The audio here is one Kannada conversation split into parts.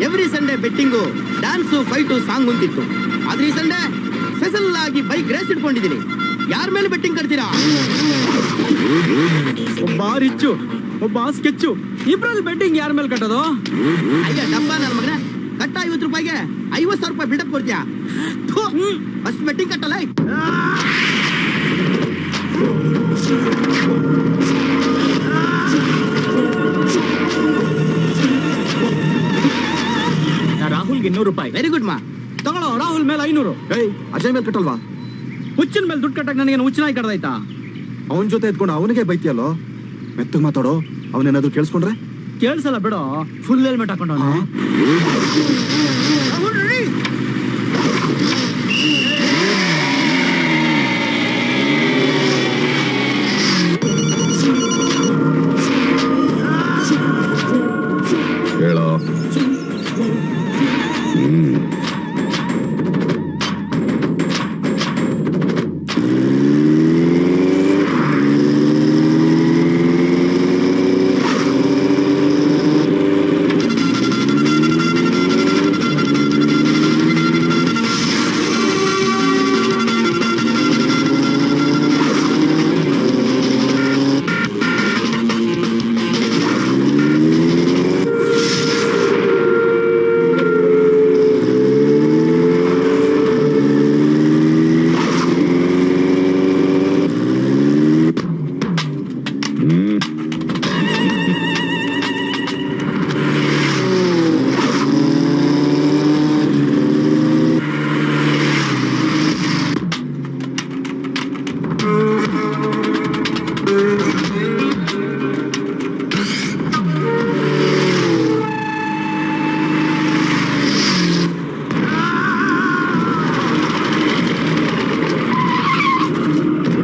Every Sunday betting, dance, fight, song ಅಂತಿತ್ತು. ಆದ್ರೆ ಈ ಸಂಡೇ ಸ್ಪೆಷಲ್ ಆಗಿ ಬೈಕ್ ರೇಸ್ ಇಟ್ಕೊಂಡಿದ್ದೀನಿ. ಯಾರ ಮೇಲೆ ಬೆಟ್ಟಿಂಗ್ ಕಟ್ತೀರಾ? ಒಬ್ಬ ರಿಚ್ಚು, ಒಬ್ಬ ಸ್ಕೆಚ್ಚು, ಇಬ್ರಲ್ಲಿ ಬೆಟ್ಟಿಂಗ್ ಯಾರ ಮೇಲೆ ಕಟ್ಟೋದು? ಅಯ್ಯ ಡಬ್ಬ ನನ್ನ ಮಗನ, ಕಟ್ಟ 50 ರೂಪಾಯಿಗೆ 50,000 ರೂಪಾಯಿ ಬಿಲ್ಡಪ್ ಕೊಡ್ತೀಯಾ? ಅಷ್ಟು ಬೆಟ್ಟಿಂಗ್ ಕಟ್ಟಲ್ಲ. ರಾಹುಲ್ಗೆ 200 ರೂಪಾಯಿ. ವೆರಿ ಗುಡ್ ಮಾ. ತಗೊಳ್ಳೋ. ರಾಹುಲ್ ಮೇಲೆ 500. ಅಜಯ್ ಮೇಲೆ ಕಟ್ಟಲ್ವಾ? ಹುಚ್ಚಿನ ಮೇಲೆ ದುಡ್ಡು ಕಟ್ಟಕ್ ನನಗೇನು ಹುಚ್ಚನಾಗಿ ಕಡ್ದಾಯ್ತಾ? ಅವನ ಜೊತೆ ಎತ್ಕೊಂಡು ಅವನಿಗೆ ಬೈತಿಯಲ್ಲೋ. ಮೆತ್ತಗ್ ಮಾತಾಡೋ. ಅವನೇನಾದ್ರು ಕೇಳಿಸ್ಕೊಂಡ್ರೆ? ಕೇಳಿಸಲ್ಲ ಬಿಡೋ. ಫುಲ್ ಹೆಲ್ಮೆಟ್ ಹಾಕೊಂಡವನು. ಹೇಳೋ.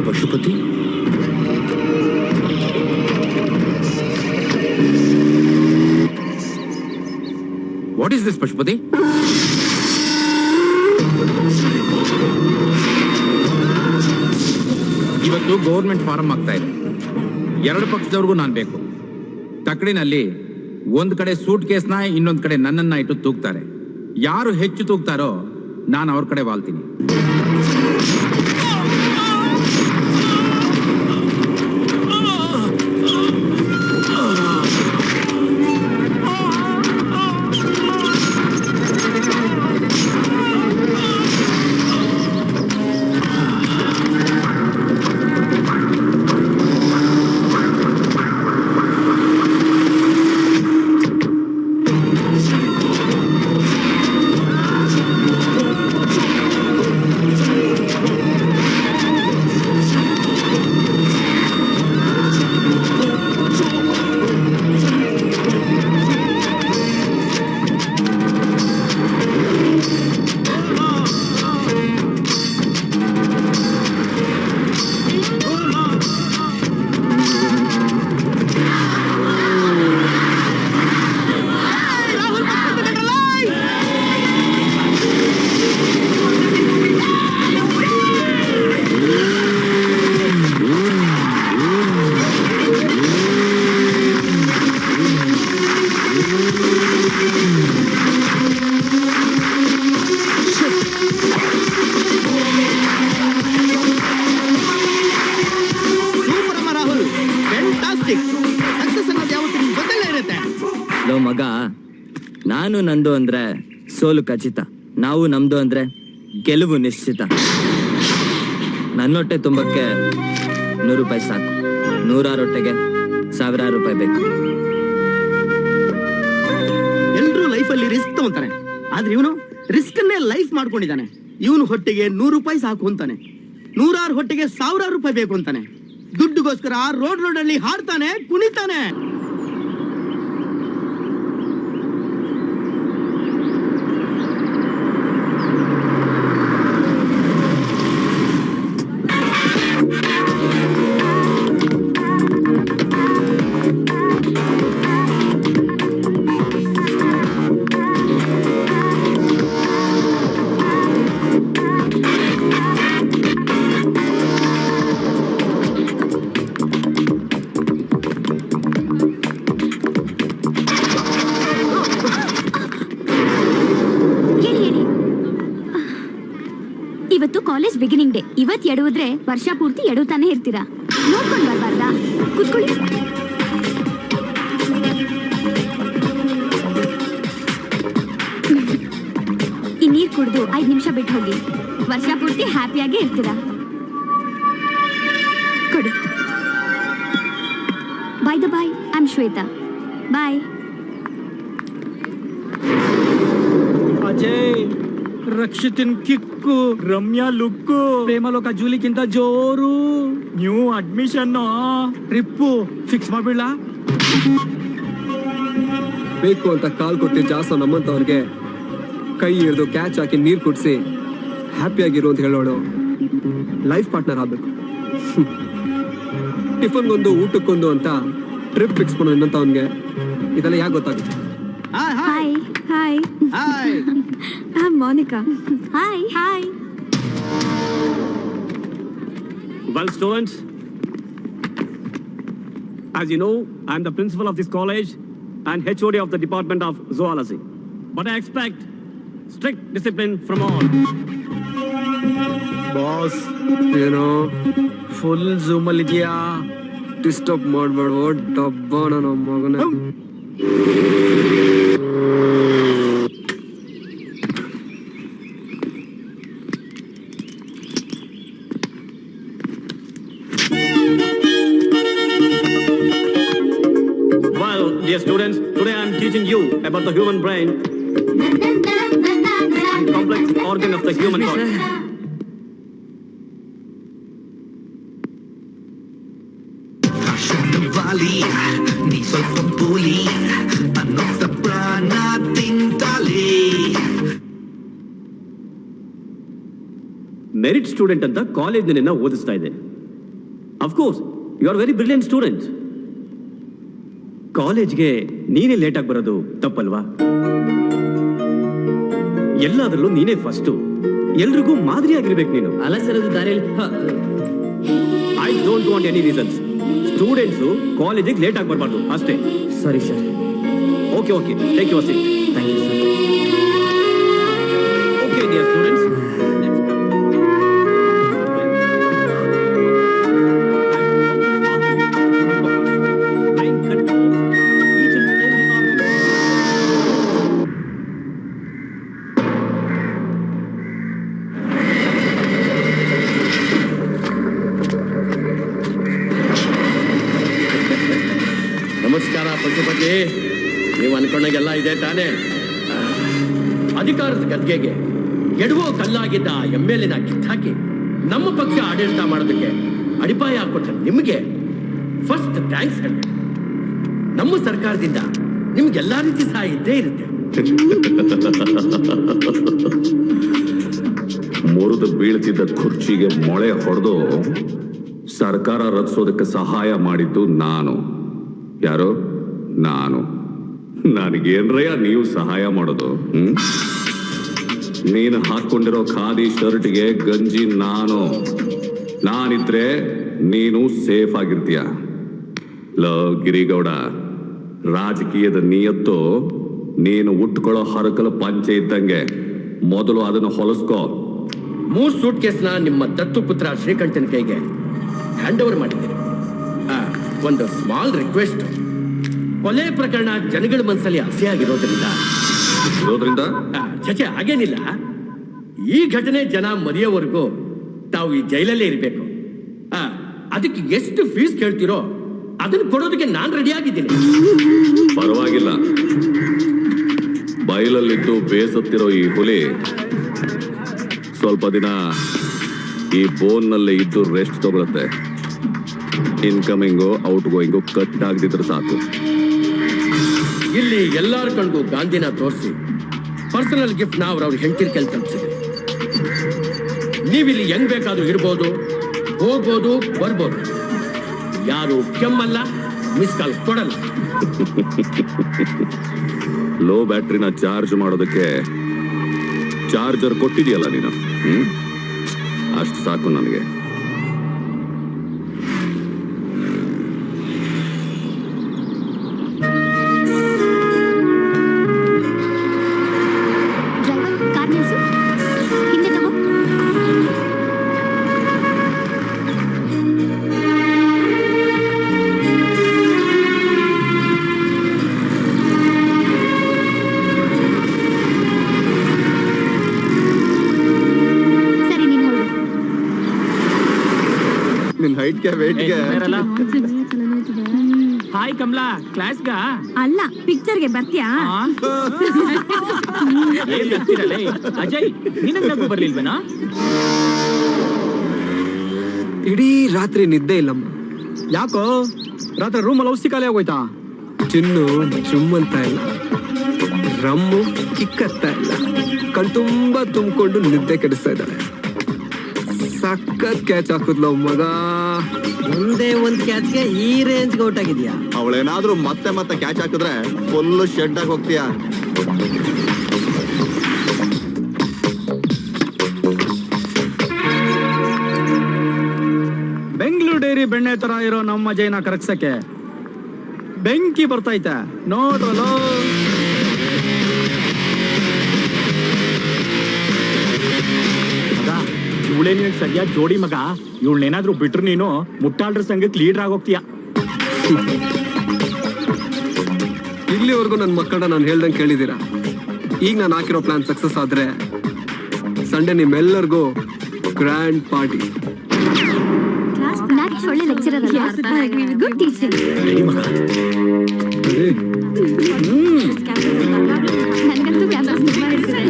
Pashupati, what is this Pashupati? ಇವತ್ತು ಗೌರ್ಮೆಂಟ್ ಫಾರಂ ಆಗ್ತಾ ಇದೆ. 2 ಪಕ್ಷದವ್ರಿಗೂ ನಾನು ಬೇಕು. ತಕ್ಕಡಿನಲ್ಲಿ ಒಂದ್ ಕಡೆ ಸೂಟ್ ಕೇಸ್ನ, ಇನ್ನೊಂದ್ ಕಡೆ ನನ್ನನ್ನ ಇಟ್ಟು ತೂಗ್ತಾರೆ. ಯಾರು ಹೆಚ್ಚು ತೂಗ್ತಾರೋ ನಾನು ಅವ್ರ ಕಡೆ ವಾಲ್ತೀನಿ. ಲೋ ಮಗ, ನಾನು ನಂದು ಅಂದ್ರೆ ಸೋಲು ಖಚಿತ, ನಾವು ನಮ್ದು ಅಂದ್ರೆ ಗೆಲುವು ನಿಶ್ಚಿತ. ನನ್ನೊಟ್ಟೆ ತುಂಬಕ್ಕೆ 100 ರೂಪಾಯಿ ಸಾಕು, 100 ಹೊಟ್ಟೆಗೆ 1000 ರೂಪಾಯಿ ಬೇಕು. ಎಲ್ರೂ ಲೈಫಲ್ಲಿ ರಿಸ್ಕ್ ತಗೊಂತಾನೆ, ಆದ್ರೆ ಇವನು ರಿಸ್ಕ್ ಅನ್ನೇ ಲೈಫ್ ಮಾಡ್ಕೊಂಡಿದ್ದಾನೆ. ಇವನು ಹೊಟ್ಟೆಗೆ 100 ರೂಪಾಯಿ ಸಾಕು ಅಂತಾನೆ, 100 ಹೊಟ್ಟೆಗೆ 1000 ರೂಪಾಯಿ ಬೇಕು ಅಂತಾನೆ. ದುಡ್ಡುಗೋಸ್ಕರ ರೋಡಲ್ಲಿ ಹಾಡ್ತಾನೆ, ಕುಣಿತಾನೆ. College beginning day. ಇವತ್ ಎಡುವುದ್ರೆ ವರ್ಷ ಪೂರ್ತಿ ಎಡುತ್ತಾನೆ ಇರ್ತೀರಾ. ನೋಡ್ಕೊಂಡ್ ಬರ್ಬಾರ್ದಾ? ಕೂತ್ಕೊಳ್ಳಿ. ಈ ನೀರ್ ಕುಡ್ದು 5 ನಿಮಿಷ ಬಿಟ್ಟು ಹೋಗಿ. ವರ್ಷ ಪೂರ್ತಿ ಹ್ಯಾಪಿಯಾಗೇ ಇರ್ತೀರಾ. ಕೊಡಿ. By the by, I am Shweta. Bye. Ajay, ರಕ್ಷಿತಿನ್ ಕಿಕ್ಕು, ರಮ್ಯಾ ಲುಕ್ಕು, ಪ್ರೇಮಲೋಕ ಜೂಲಿಗಿಂತ ಜೋರು. ನ್ಯೂ ಅಡ್ಮಿಷನ್, ಟ್ರಿಪ್ಪು ಫಿಕ್ಸ್ ಮಾಡ್ಬಿಡ್ಲ. ಬೇಕು ಅಂತ ಕಾಲ್ ಕೊಟ್ಟು ಜಾಸ್ತಿ ನಮ್ಮಂತವ್ರಿಗೆ ಕೈ ಹಿಡಿದು ಕ್ಯಾಚ್ ಹಾಕಿ ನೀರು ಕುಡಿಸಿ ಹ್ಯಾಪಿಯಾಗಿರು ಅಂತ ಹೇಳೋಳು ಲೈಫ್ ಪಾರ್ಟ್ನರ್ ಆಗ್ಬೇಕು. ಟಿಫನ್ಗೊಂದು ಊಟಕ್ಕೊಂದು ಅಂತ ಟ್ರಿಪ್ ಫಿಕ್ಸ್ ಮಾಡೋದು ನಿನ್ನಂತವನ್ಗೆ ಇದೆಲ್ಲ ಯಾಕೆ ಗೊತ್ತಾಗುತ್ತೆ? Hi hi hi. I am Monica. Hi hi. Well, students, as you know, I am the principal of this college and HOD of the Department of Zoology. But I expect strict discipline from all. Boss, ಏನೋ ಫುಲ್ ಝೂಮ್ ಅಲ್ಲಿ ಇದೆಯಾ? ಡಿಸ್ಟರ್ಬ್ ಮಾಡ್ಬೇಡ ಡಬ್ಬ ನನ್ನ ಮಗನೇ. Well, dear students, today I am teaching you about the human brain and complex organ of the human body. Valley, ni ಸ್ವಲ್ಪ ಪೂಲಿ ಅನ್ನೋದ ಪ್ರಾಣ ತಿಂತಾಲಿ. ಮೆರಿಟ್ ಸ್ಟೂಡೆಂಟ್ ಅಂತ ಕಾಲೇಜ್ ನಿನ್ನ ಓದಿಸ್ತಾ ಇದೆ. Of course you are very brilliant student. ಕಾಲೇಜ್ಗೆ ನೀನೇ ಲೇಟ್ ಆಗಿ ಬರೋದು ತಪ್ಪಲ್ವಾ? ಎಲ್ಲಾದ್ರಲ್ಲೂ ನೀನೇ ಫಸ್ಟ್. ಎಲ್ರಿಗೂ ಮಾದರಿಯಾಗಿರ್ಬೇಕು ನೀನು. ಅಲ್ಲ ಸರ್, ಅದು ದಾರಿಯಲ್ಲಿ I don't want any reasons. Students ಕಾಲೇಜಿಗೆ ಲೇಟ್ ಆಗಿ ಬರಬಾರ್ದು ಅಷ್ಟೇ. Sorry sir. Okay okay, take your seat. Thank you sir. Okay dear students, ನಮಸ್ಕಾರ ಪಶುಪತಿ. ನೀವು ಅನ್ಕೊಂಡಾಗೆಲ್ಲ ಇದೆ ತಾನೇ? ಅಧಿಕಾರದ ಗದ್ಗೆಗೆ ಎಡುವೋ ಕಲ್ಲಾಗಿದ್ದ MLA ಕಿತ್ತಾಕಿ ನಮ್ಮ ಪಕ್ಷ ಆಡಳಿತ ಮಾಡೋದಕ್ಕೆ ಅಡಿಪಾಯ ಹಾಕೊಟ್ರೆ ನಿಮಗೆ ಫಸ್ಟ್ ಥ್ಯಾಂಕ್ಸ್ ಹೇಳಿ. ನಮ್ಮ ಸರ್ಕಾರದಿಂದ ನಿಮ್ಗೆಲ್ಲಾ ರೀತಿ ಸಹಾಯ ಇದ್ದೇ ಇರುತ್ತೆ. ಮುರಿದು ಬೀಳ್ತಿದ್ದ ಕುರ್ಚಿಗೆ ಮೊಳೆ ಹೊಡೆದು ಸರ್ಕಾರ ರಚಿಸೋದಕ್ಕೆ ಸಹಾಯ ಮಾಡಿದ್ದು ನಾನು. ಯಾರೋ ನಾನು. ನನಗೇನ್ರಯ್ಯ ನೀವು ಸಹಾಯ ಮಾಡೋದು? ನೀನು ಹಾಕೊಂಡಿರೋ ಖಾದಿ ಶರ್ಟ್ಗೆ ಗಂಜಿ ನಾನಿದ್ರೆ ನೀನು ಸೇಫ್ ಆಗಿರ್ತೀಯ. ಗಿರಿಗೌಡ, ರಾಜಕೀಯದ ನಿಯತ್ತು ನೀನು ಉಟ್ಕೊಳ್ಳೋ ಹರಕಲ ಪಂಚೆ ಇದ್ದಂಗೆ. ಮೊದಲು ಅದನ್ನು ಹೊಲಸ್ಕೋ. 3 ಸೂಟ್ ಕೇಸ್ನ ನಿಮ್ಮ ದತ್ತು ಪುತ್ರ ಶ್ರೀಕಂಠನ್ ಕೈಗೆ ಹ್ಯಾಂಡ್ ಓವರ್ ಮಾಡಿದ್ದೀರಿ. ಒಂದು ಸ್ಮಾಲ್ ರಿಕ್ವೆಸ್ಟ್. ಕೊಲೆ ಪ್ರಕರಣ ಜನಗಳ ಮನಸ್ಸಲ್ಲಿ ಹಸಿಯಾಗಿರೋದ್ರಿಂದ ಚಚೆ ಹಾಗೇನಿಲ್ಲ. ಈ ಘಟನೆ ಜನ ಮರೆಯೋವರೆಗೂ ತಾವು ಈ ಜೈಲಲ್ಲೇ ಇರಬೇಕು. ಅದಕ್ಕೆ ಎಷ್ಟು ಫೀಸ್ ಕೇಳ್ತೀರೋ ಅದನ್ನು ಕೊಡೋದಕ್ಕೆ ನಾನು ರೆಡಿ ಆಗಿದ್ದೀನಿ. ಪರವಾಗಿಲ್ಲ. ಬಯಲಲ್ಲಿದ್ದು ಬೇಸತ್ತಿರೋ ಈ ಹುಲಿ ಸ್ವಲ್ಪ ದಿನ ಈ ಬೋನ್ನಲ್ಲೇ ಇದ್ದು ರೆಸ್ಟ್ ತಗೊಳುತ್ತೆ. ಇನ್ಕಮಿಂಗು ಔಟ್ ಗೋಯಿಂಗು ಕಟ್ ಆಗದಿದ್ರೆ ಸಾಕು. ಇಲ್ಲಿ ಎಲ್ಲಾರ ಕಣ್ಗೂ ಗಾಂಧಿನ ತೋರಿಸಿ ಪರ್ಸನಲ್ ಗಿಫ್ಟ್ ನಾವು ಅವ್ರ ಹೆಂಡತಿರ್ ಕೆಲ್ ತಲುಪಿಸಿದ್ವಿ. ನೀವಿಲ್ಲಿ ಹೆಂಗ್ ಬೇಕಾದ್ರೂ ಇರ್ಬೋದು, ಹೋಗ್ಬೋದು, ಬರ್ಬೋದು. ಯಾರು ಕೆಮ್ಮಲ್ಲ, ಮಿಸ್ ಕಾಲ್ ಕೊಡಲ್ಲ. ಲೋ ಬ್ಯಾಟ್ರಿನ ಚಾರ್ಜ್ ಮಾಡೋದಕ್ಕೆ ಚಾರ್ಜರ್ ಕೊಟ್ಟಿದೆಯಲ್ಲ ನೀನು. ಅಷ್ಟು ಸಾಕು ನನಗೆ. ವೇಟ್ಗೆ ಹಾಯ್ ಕಮಲಾ ಕ್ಲಾಸ್ಗ ಅಲ್ಲ ಪಿಕ್ಚರ್ಗೆ ಬರ್ತೀಯಾ? ಏನ್ ಬರ್ತೀರಲ್ಲ ಅಜಯ್, ನಿನಗ್ ನಗು ಬರ್ಲಿಲ್ವೇನಾ? ಇಡೀ ರಾತ್ರಿ ನಿದ್ದೆ ಇಲ್ಲಮ್ಮ. ಯಾಕೋ ರಾತ್ರಿ ರೂಮಲ್ಲಿ ಔಷಧಿ ಖಾಲಿ ಆಗೋಯ್ತಾ? ಚಿನ್ನು ಚುಮ್ಮಂತ ಇಲ್ಲ, ರಮ್ಮು ಕಿಕ್ಕತ್ತ ಇಲ್ಲ, ಕಣ್ತುಂಬ ತುಂಬಿಕೊಂಡು ನಿದ್ದೆ ಕೆಡಿಸ್ತಾ ಇದ್ದಾಳೆ. ಸಖತ್ ಕ್ಯಾಚ್ ಹಾಕುದ್ಲ ಮಗ. ಒಂದೇ ಒಂದ್ ಕ್ಯಾಚ್ಗೆ ಈ ರೇಂಜ್ ಔಟ್ ಆಗಿದ್ಯಾ? ಅವಳೇನಾದ್ರೂ ಮತ್ತೆ ಮತ್ತೆ ಕ್ಯಾಚ್ ಹಾಕಿದ್ರೆ ಫುಲ್ ಶೆಡ್ ಆಗಿ ಹೋಗ್ತೀಯಾ. ಬೆಂಗಳೂರು ಡೈರಿ ಬೆಣ್ಣೆ ತರ ಇರೋ ನಮ್ಮ ಜೈನ ಕರಗ್ಸಕ್ಕೆ ಬೆಂಕಿ ಬರ್ತೈತೆ ನೋಡ್ರಲ್ಲೋ. ಇವಳೇ ನಿನಗ್ ಸರಿಯಾದ ಜೋಡಿ ಮಗ. ಇವಳನ್ನೇನಾದ್ರೂ ಬಿಟ್ರು ನೀನು ಮುಟ್ಟಾಳ್ರ ಸಂಘಕ್ಕೆ ಲೀಡರ್ ಆಗೋಗ್ತೀಯ. ಇಲ್ಲಿವರೆಗೂ ನನ್ನ ಮಕ್ಕಳನ್ನ ನಾನು ಹೇಳ್ದಂಗೆ ಕೇಳಿದ್ದೀರಾ. ಈಗ ನಾನು ಹಾಕಿರೋ ಪ್ಲಾನ್ ಸಕ್ಸಸ್ ಆದ್ರೆ ಸಂಡೇ ನಿಮ್ಮೆಲ್ಲರಿಗೂ ಗ್ರ್ಯಾಂಡ್ ಪಾರ್ಟಿ. ನಾಗೇಶ್ ಒಳ್ಳೆ ಲೆಕ್ಚರರ್ ಅಲ್ಲ, ಗುಡ್ ಟೀಚರ್. ನನಗಂತೂ ಕ್ಯಾನ್ಸರ್ ತುಂಬಾ ಇರ್ತದೆ.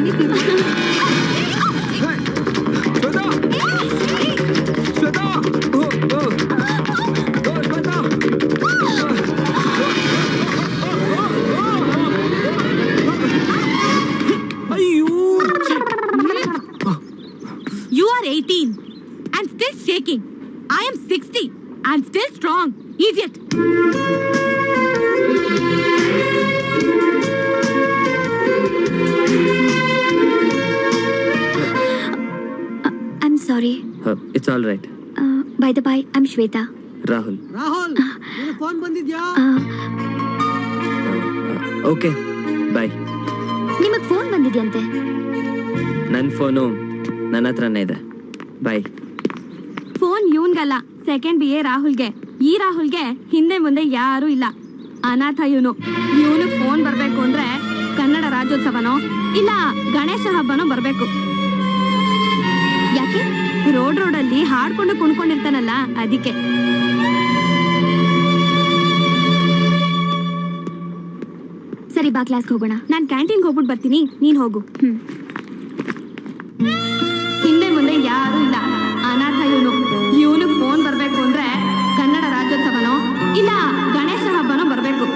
You are 18 and still shaking. I am 60 and still strong. Idiot. I'm sorry. It's all right. By the by, I'm Shweta. Rahul. Phone ಬಂದಿದ್ಯಾ? Okay bye. ನಿಮಗ್ ಫೋನ್ ಬಂದಿದ್ಯಂತೆ? ನನ್ನ ಫೋನು ನನ್ನ ಹತ್ರನೇ ಇದೆ. ಬಾಯ್. ಫೋನ್ ಇವನ್ಗಲ್ಲ, ಸೆಕೆಂಡ್ BA ರಾಹುಲ್ಗೆ. ಈ ರಾಹುಲ್ಗೆ ಹಿಂದೆ ಮುಂದೆ ಯಾರು ಇಲ್ಲ, ಅನಾಥ ಇವನು. ಇವನಿಗೆ ಫೋನ್ ಬರ್ಬೇಕು ಅಂದ್ರೆ ಕನ್ನಡ ರಾಜ್ಯೋತ್ಸವನೋ ಇಲ್ಲ ಗಣೇಶ ಹಬ್ಬನೋ ಬರ್ಬೇಕು. ಯಾಕೆ? ರೋಡಲ್ಲಿ ಹಾಡ್ಕೊಂಡು ಕುಣ್ಕೊಂಡಿರ್ತಾನಲ್ಲ, ಅದಕ್ಕೆ. ಸರಿ ಬಾ, ಕ್ಲಾಸ್ಗೆ ಹೋಗೋಣ. ನಾನು ಕ್ಯಾಂಟೀನ್ಗೆ ಹೋಗ್ಬಿಟ್ಟು ಬರ್ತೀನಿ, ನೀನ್ ಹೋಗು. ಹಿಂದೆ ಮುಂದೆ ಯಾರು ಇಲ್ಲ, ಅನಾಥ ಇವನು. ಇವನಿಗೆ ಫೋನ್ ಬರ್ಬೇಕು ಅಂದ್ರೆ ಕನ್ನಡ ರಾಜ್ಯೋತ್ಸವನೋ ಇಲ್ಲ ಗಣೇಶ ಹಬ್ಬನೋ ಬರ್ಬೇಕು.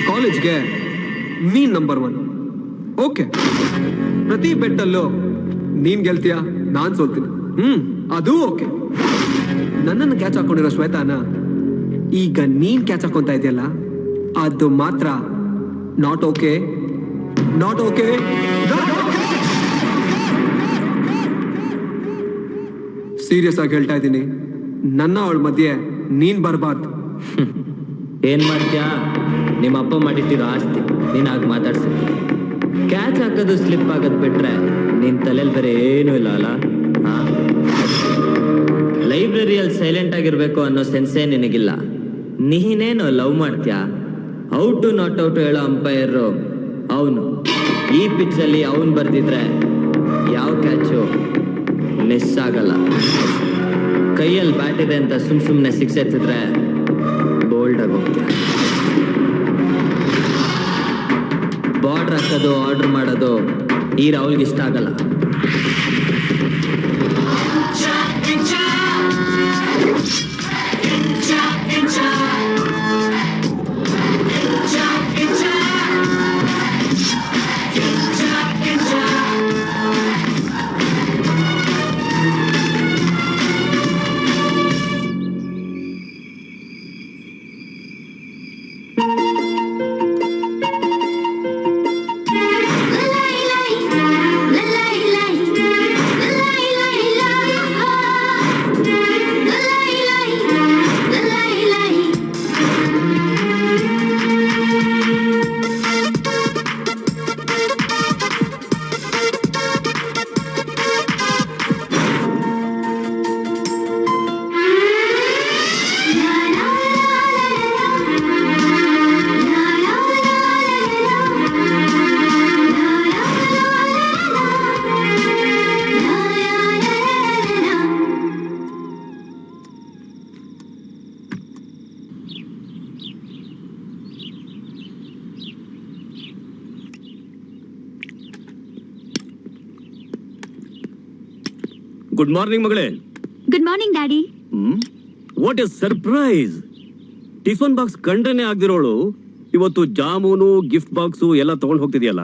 ಕಾಲೇಜ್ಗೆ ನೀನ್ ನಂಬರ್ 1. ಓಕೆ, ಪ್ರತಿ ಬೆಟ್ಟಲ್ಲೂ ನೀನ್ ಗೆಲ್ತೀಯ, ನಾನ್ ಸೋಲ್ತೀನಿ. ಅದು ಓಕೆ. ನನ್ನನ್ನು ಕ್ಯಾಚ್ ಹಾಕೊಂಡಿರೋ ಶ್ವೇತಾನ ಈಗ ನೀನ್ ಕ್ಯಾಚ್ ಹಾಕೊಂತ ಇದೆಯಲ್ಲ, ಅದು ಮಾತ್ರ not okay. Not okay. Serious ಆಗಿ ಹೇಳ್ತಾ ಇದ್ದೀನಿ, ನನ್ನ ಅವಳ ಮಧ್ಯೆ ನೀನ್ ಬರಬಾರ್ದು. ಏನ್ ಮಾಡ್ತೀಯಾ? ನಿಮ್ಮ ಅಪ್ಪ ಮಾಡಿಟ್ಟಿರೋ ಆಸ್ತಿ ನೀನ್ ಆಗ ಮಾತಾಡ್ಸಿದ್ದೆ. ಕ್ಯಾಚ್ ಹಾಕೋದು ಸ್ಲಿಪ್ ಆಗೋದು ಬಿಟ್ರೆ ನಿನ್ ತಲೆಯಲ್ಲಿ ಬೇರೆ ಏನೂ ಇಲ್ಲ ಅಲ್ಲ. ಲೈಬ್ರರಿಯಲ್ಲಿ ಸೈಲೆಂಟ್ ಆಗಿರ್ಬೇಕು ಅನ್ನೋ ಸೆನ್ಸೇ ನಿನಗಿಲ್ಲ. ನೀನೇನು ಲವ್ ಮಾಡ್ತೀಯಾ? ಔಟು ನಾಟ್ ಔಟು ಹೇಳೋ ಅಂಪೈರು ಅವನು. ಈ ಪಿಚ್ಚಲ್ಲಿ ಅವನು ಬರ್ದಿದ್ರೆ ಯಾವ ಕ್ಯಾಚು ಮಿಸ್ ಆಗಲ್ಲ. ಕೈಯಲ್ಲಿ ಬ್ಯಾಟ್ ಇದೆ ಅಂತ ಸುಮ್ಮನೆ ಸಿಕ್ಸ್ ಎತ್ತಿದ್ರೆ ಬೋಲ್ಡ್ ಆಗಿ ಹೋಗ್ತೀಯ. ಬಾರ್ಡರ್ ಹಾಕೋದು ಆರ್ಡರ್ ಮಾಡೋದು ಈ ರಾಹುಲ್ಗೆ ಇಷ್ಟ ಆಗಲ್ಲ. ಗುಡ್ ಮಾರ್ನಿಂಗ್ ಮಗಳೇ. Good morning daddy. What a surprise. Tiffin box ಕಂಡ್ರೇನೆ ಆಗ್ದಿರೋಳು ಇವತ್ತು ಜಾಮೂನು ಗಿಫ್ಟ್ ಬಾಕ್ಸು ಎಲ್ಲ ತಗೊಂಡ್ ಹೋಗ್ತಿದ್ಯಲ್ಲ.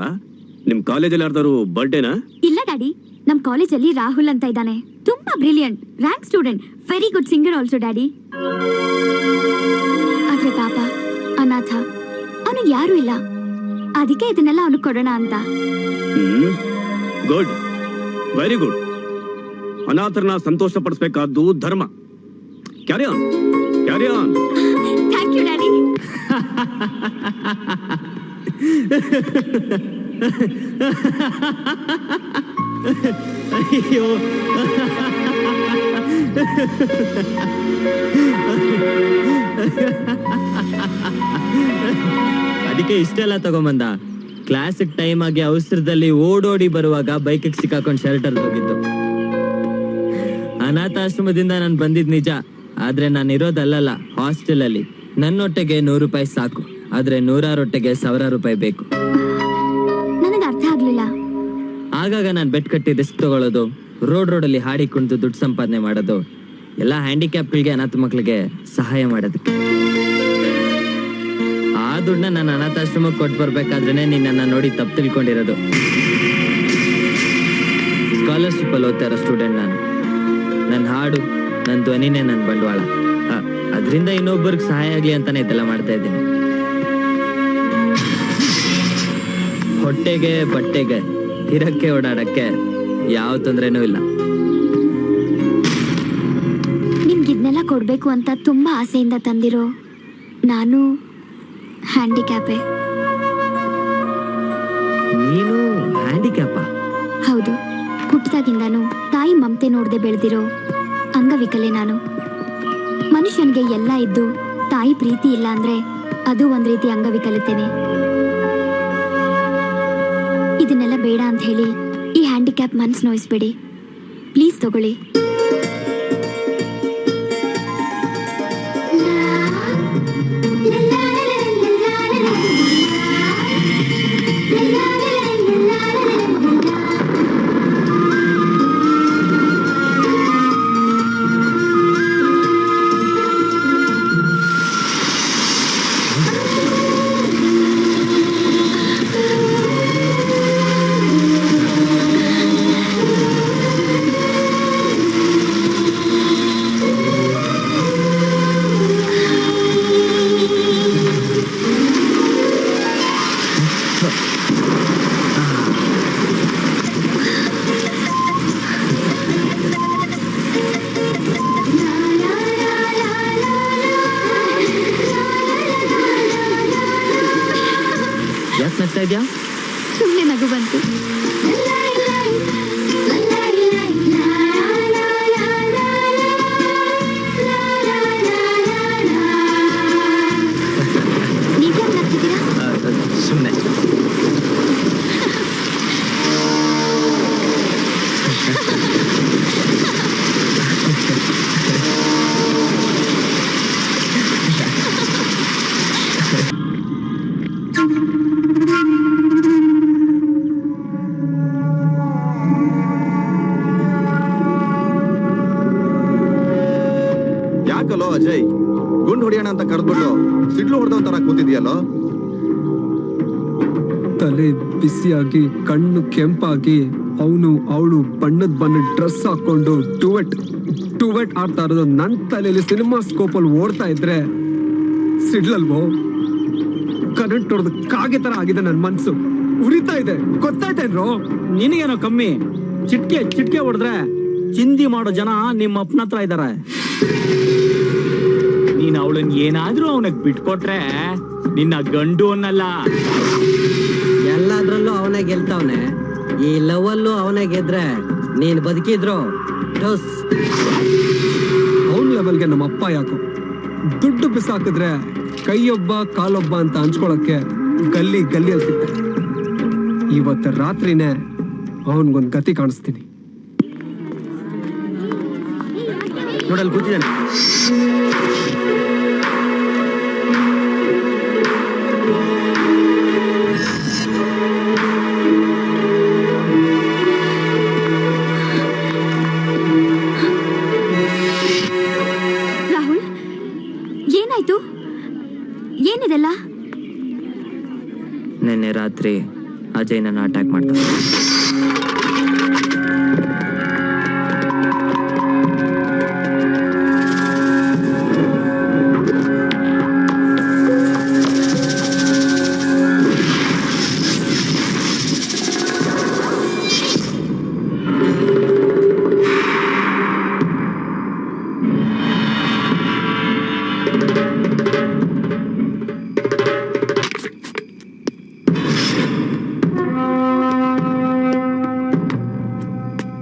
ನಿಮ್ ಕಾಲೇಜಲ್ಲಿ ಯಾರ್ದಾರು ಬರ್ಡೇನಾ? ಇಲ್ಲ ಡ್ಯಾಡಿ, ನಮ್ ಕಾಲೇಜಲ್ಲಿ ರಾಹುಲ್ ಅಂತ ಇದ್ದಾನೆ. ತುಂಬಾ brilliant, rank student, very good singer also daddy. ಆದ್ರೆ ಪಾಪ ಅನಾಥ, ಅವನಿಗೆ ಯಾರು ಇಲ್ಲ. ಅದಕ್ಕೆ ಇದನ್ನೆಲ್ಲ ಅವನಿಗೆ ಕೊಡೋಣ ಅಂತ. Good, very good. ಅನಾಥರನ್ನ ಸಂತೋಷ ಪಡಿಸಬೇಕಾದ್ದು ಧರ್ಮ. Carry on, carry on. Thank you daddy. ಅಯ್ಯೋ, ಅದಕ್ಕೆ ಇಷ್ಟೆಲ್ಲ ತಗೊಂಬಂದ. ಕ್ಲಾಸಿಗೆ ಟೈಮ್ ಆಗಿ ಅವಸರದಲ್ಲಿ ಓಡೋಡಿ ಬರುವಾಗ ಬೈಕಿಗೆ ಸಿಕ್ಕಾಕೊಂಡು ಶೆಲ್ಟರ್ ಹೋಗಿದ್ದು. ಅನಾಥಾಶ್ರಮದಿಂದ ನಾನು ಬಂದಿದ್ ನಿಜ, ಆದ್ರೆ ನಾನು ಇರೋದಲ್ಲ ಹಾಸ್ಟೆಲ್ ಅಲ್ಲಿ. ನನ್ನೊಟ್ಟೆಗೆ 100 ರೂಪಾಯಿ ಸಾಕು, ಆದ್ರೆ 100 ಹೊಟ್ಟೆಗೆ 1000 ರೂಪಾಯಿ ಬೇಕು. ನನಗೆ ಅರ್ಥ ಆಗ್ಲಿಲ್ಲ. ಆಗಾಗ ನಾನು ಬೆಟ್ ಕಟ್ಟಿ ರಿಸ್ಕ್ ತಗೊಳ್ಳೋದು, ರೋಡಲ್ಲಿ ಹಾಡಿ ಕುಣಿದು ದುಡ್ಡು ಸಂಪಾದನೆ ಮಾಡೋದು, ಎಲ್ಲ ಹ್ಯಾಂಡಿಕ್ಯಾಪ್ಗಳಿಗೆ, ಅನಾಥ ಮಕ್ಳಿಗೆ ಸಹಾಯ ಮಾಡೋದಕ್ಕೆ. ಆ ದುಡ್ಡನ್ನ ನಾನು ಅನಾಥಾಶ್ರಮಕ್ಕೆ ಕೊಟ್ಟು ಬರ್ಬೇಕಾದ್ರೇನೆ ನಿನ್ನ ನೋಡಿ ತಪ್ಪು ತಿಳ್ಕೊಂಡಿರೋದು. ಸ್ಕಾಲರ್ಶಿಪ್ ಅಲ್ಲಿ ಓದ್ತಾ ಇರೋ ಸ್ಟೂಡೆಂಟ್ ನಾನು. ನನ್ನ ಹಾಡು, ನನ್ನ ಧ್ವನಿನೇ ನನ್ನ ಬಂಡವಾಳ. ಅದರಿಂದ ಇನ್ನೊಬ್ಬರಿಗೆ ಸಹಾಯ ಆಗ್ಲಿ ಅಂತಾನೆ ಇದೆಲ್ಲ ಮಾಡ್ತಾ ಇದ್ದೀನಿ. ಹೊಟ್ಟೆಗೆ ಬಟ್ಟೆಗೆ ಇರಕ್ಕೆ ಓಡಾಡಕ್ಕೆ ಯಾವ ತೊಂದ್ರೆನೂ ಇಲ್ಲ. ನಿಮ್ಗಿದ್ನೆಲ್ಲ ಕೊಡ್ಬೇಕು ಅಂತ ತುಂಬಾ ಆಸೆಯಿಂದ ತಂದಿರೋ ನಾನು ಹ್ಯಾಂಡಿಕ್ಯಾಪೆ. ನೀನು ಹ್ಯಾಂಡಿಕ್ಯಾಪಾ? ಹೌದು, ಹುಟ್ಟಿದಾಗಿಂದಾನು ತಾಯಿ ಮಮತೆ ನೋಡದೆ ಬೆಳೆದಿರೋ ಅಂಗವಿಕಲೆ ನಾನು. ಮನುಷ್ಯನಿಗೆ ಎಲ್ಲ ಇದ್ದು ತಾಯಿ ಪ್ರೀತಿ ಇಲ್ಲ ಅಂದ್ರೆ ಅದು ಒಂದ್ ರೀತಿ ಅಂಗವಿಕಲತೆನೆ. ಇದನ್ನೆಲ್ಲ ಬೇಡ ಅಂತ ಹೇಳಿ ಈ ಹ್ಯಾಂಡಿಕ್ಯಾಪ್ ಮನ್ಸು ನೋಯಿಸ್ಬೇಡಿ ಪ್ಲೀಸ್, ತಗೊಳ್ಳಿ. ಯಾಕೆ ನಗ್ತಾ ಇದ್ಯಾ? ಸುಮ್ಮನೆ ನಗು ಬಂತು. ನೀವ್ಯಾಕೆ ನಗ್ತಿದ್ದೀರಾ? ಸುಮ್ಮನೆ. ಯಾಕಲ್ಲೋ ಅಜಯ್, ಗುಂಡು ಹೊಡಿಯೋಣ ಅಂತ ಕರೆದ್ಬಿಟ್ಟು ಸಿಡ್ಲು ಹೊಡೆದವಂತರ ಕೂತಿದ್ಯಲ್ಲೋ? ತಲೆ ಬಿಸಿಯಾಗಿ, ಕಣ್ಣು ಕೆಂಪಾಗಿ, ಅವಳು ಬಣ್ಣದ ಡ್ರೆಸ್ ಹಾಕೊಂಡು ಟುವೆಟ್ ಆಡ್ತಾ ಇರೋದು ನನ್ನ ತಲೆಯಲ್ಲಿ ಸಿನಿಮಾ ಸ್ಕೋಪ್ ಅಲ್ಲಿ ಓಡ್ತಾ ಇದ್ರೆ ಸಿಡ್ಲಲ್ವೋ? ಕರೆಂಟ್ ಹೊಡೆದು ಕಾಗೆ ತರ ಆಗಿದೆ ನನ್ನ ಮನ್ಸು, ಉರಿತಾ ಇದೆ. ಗೊತ್ತಾಯ್ತೇನ್ರೋ? ನಿನಗೇನೋ ಕಮ್ಮಿ, ಚಿಟ್ಕೆ ಹೊಡೆದ್ರೆ ಚಿಂದಿ ಮಾಡೋ ಜನ ನಿಮ್ಮ ಅಪ್ಪನ ಹತ್ರ ಇದಾರೆ. ನೀನ್ ಅವಳನ್ ಏನಾದ್ರೂ ಅವನಿಗೆ ಬಿಟ್ಕೊಟ್ರೆ ನಿನ್ನ ಗಂಡು ಅನ್ನಲ್ಲ. ಎಲ್ಲದ್ರಲ್ಲೂ ಅವನೇ ಗೆಲ್ತಾವನೆ. ಈ ಲವಲ್ಲೂ ಅವನೇ ಗೆದ್ರೆ ನೀನ್ ಬದುಕಿದ್ರು ಅವನ್ ಲೆವೆಲ್ಗೆ ನಮ್ಮ ಅಪ್ಪ ಯಾಕೋ ದುಡ್ಡು ಬಿಸಾಕಿದ್ರೆ ಕೈಯೊಬ್ಬ ಕಾಲೊಬ್ಬ ಅಂತ ಹಂಚ್ಕೊಳಕ್ಕೆ ಗಲ್ಲಿಯಲ್ಲಿ ಸಿಗ್ತಾರೆ. ಇವತ್ತು ರಾತ್ರಿನೇ ಅವನ್ಗೊಂದು ಗತಿ ಕಾಣಿಸ್ತೀನಿ. ನೋಡಲ್ ಕೂತಿದ್ದಾನೆ. ಏನಿದೆಲ್ಲ? ನಿನ್ನೆ ರಾತ್ರಿ ಅಜಯ್ ನನ್ನ ಅಟ್ಯಾಕ್ ಮಾಡ್ತಾನೆ.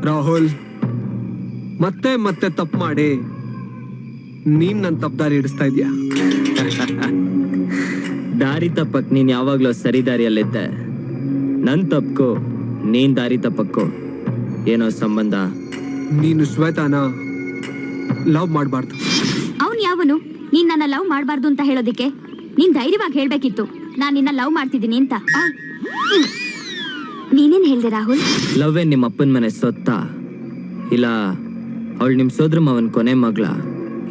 ರಾಹುಲ್, ಮತ್ತೆ ಮತ್ತೆ ತಪ್ಪು ಮಾಡಿ ನೀನ್ ನನ್ನ ತಪ್ಪು ದಾರಿ ಹಿಡಿಸ್ತಾ ಇದೀಯ. ದಾರಿ ತಪ್ಪಕ್ ನೀನ್ ಯಾವಾಗ್ಲೂ ಸರಿ ದಾರಿಯಲ್ಲಿದ್ದೆ. ನನ್ ತಪ್ಪಕ್ಕೂ ನೀನ್ ದಾರಿ ತಪ್ಪಕ್ಕೂ ಏನೋ ಸಂಬಂಧ? ನೀನು ಶ್ವೇತಾನ ಲವ್ ಮಾಡಬಾರ್ದು. ಅವನ್ ಯಾವನು ನೀನ್ ನನ್ನ ಲವ್ ಮಾಡಬಾರ್ದು ಅಂತ ಹೇಳೋದಿಕ್ಕೆ? ನೀನ್ ಧೈರ್ಯವಾಗಿ ಹೇಳ್ಬೇಕಿತ್ತು ನಾನ್ ನಿನ್ನ ಲವ್ ಮಾಡ್ತಿದ್ದೀನಿ ಅಂತ. ನೀನೇನ್ ಹೇಳ್ದೆ ರಾಹುಲ್? ಲವ್ ಏನ್ ನಿಮ್ಮ ಅಪ್ಪನ ಮನೆ ಸೊತ್ತ, ಇಲ್ಲ ಅವಳು ನಿಮ್ ಸೋದ್ರ ಮಾವನ್ ಕೊನೆ ಮಗ್ಳ?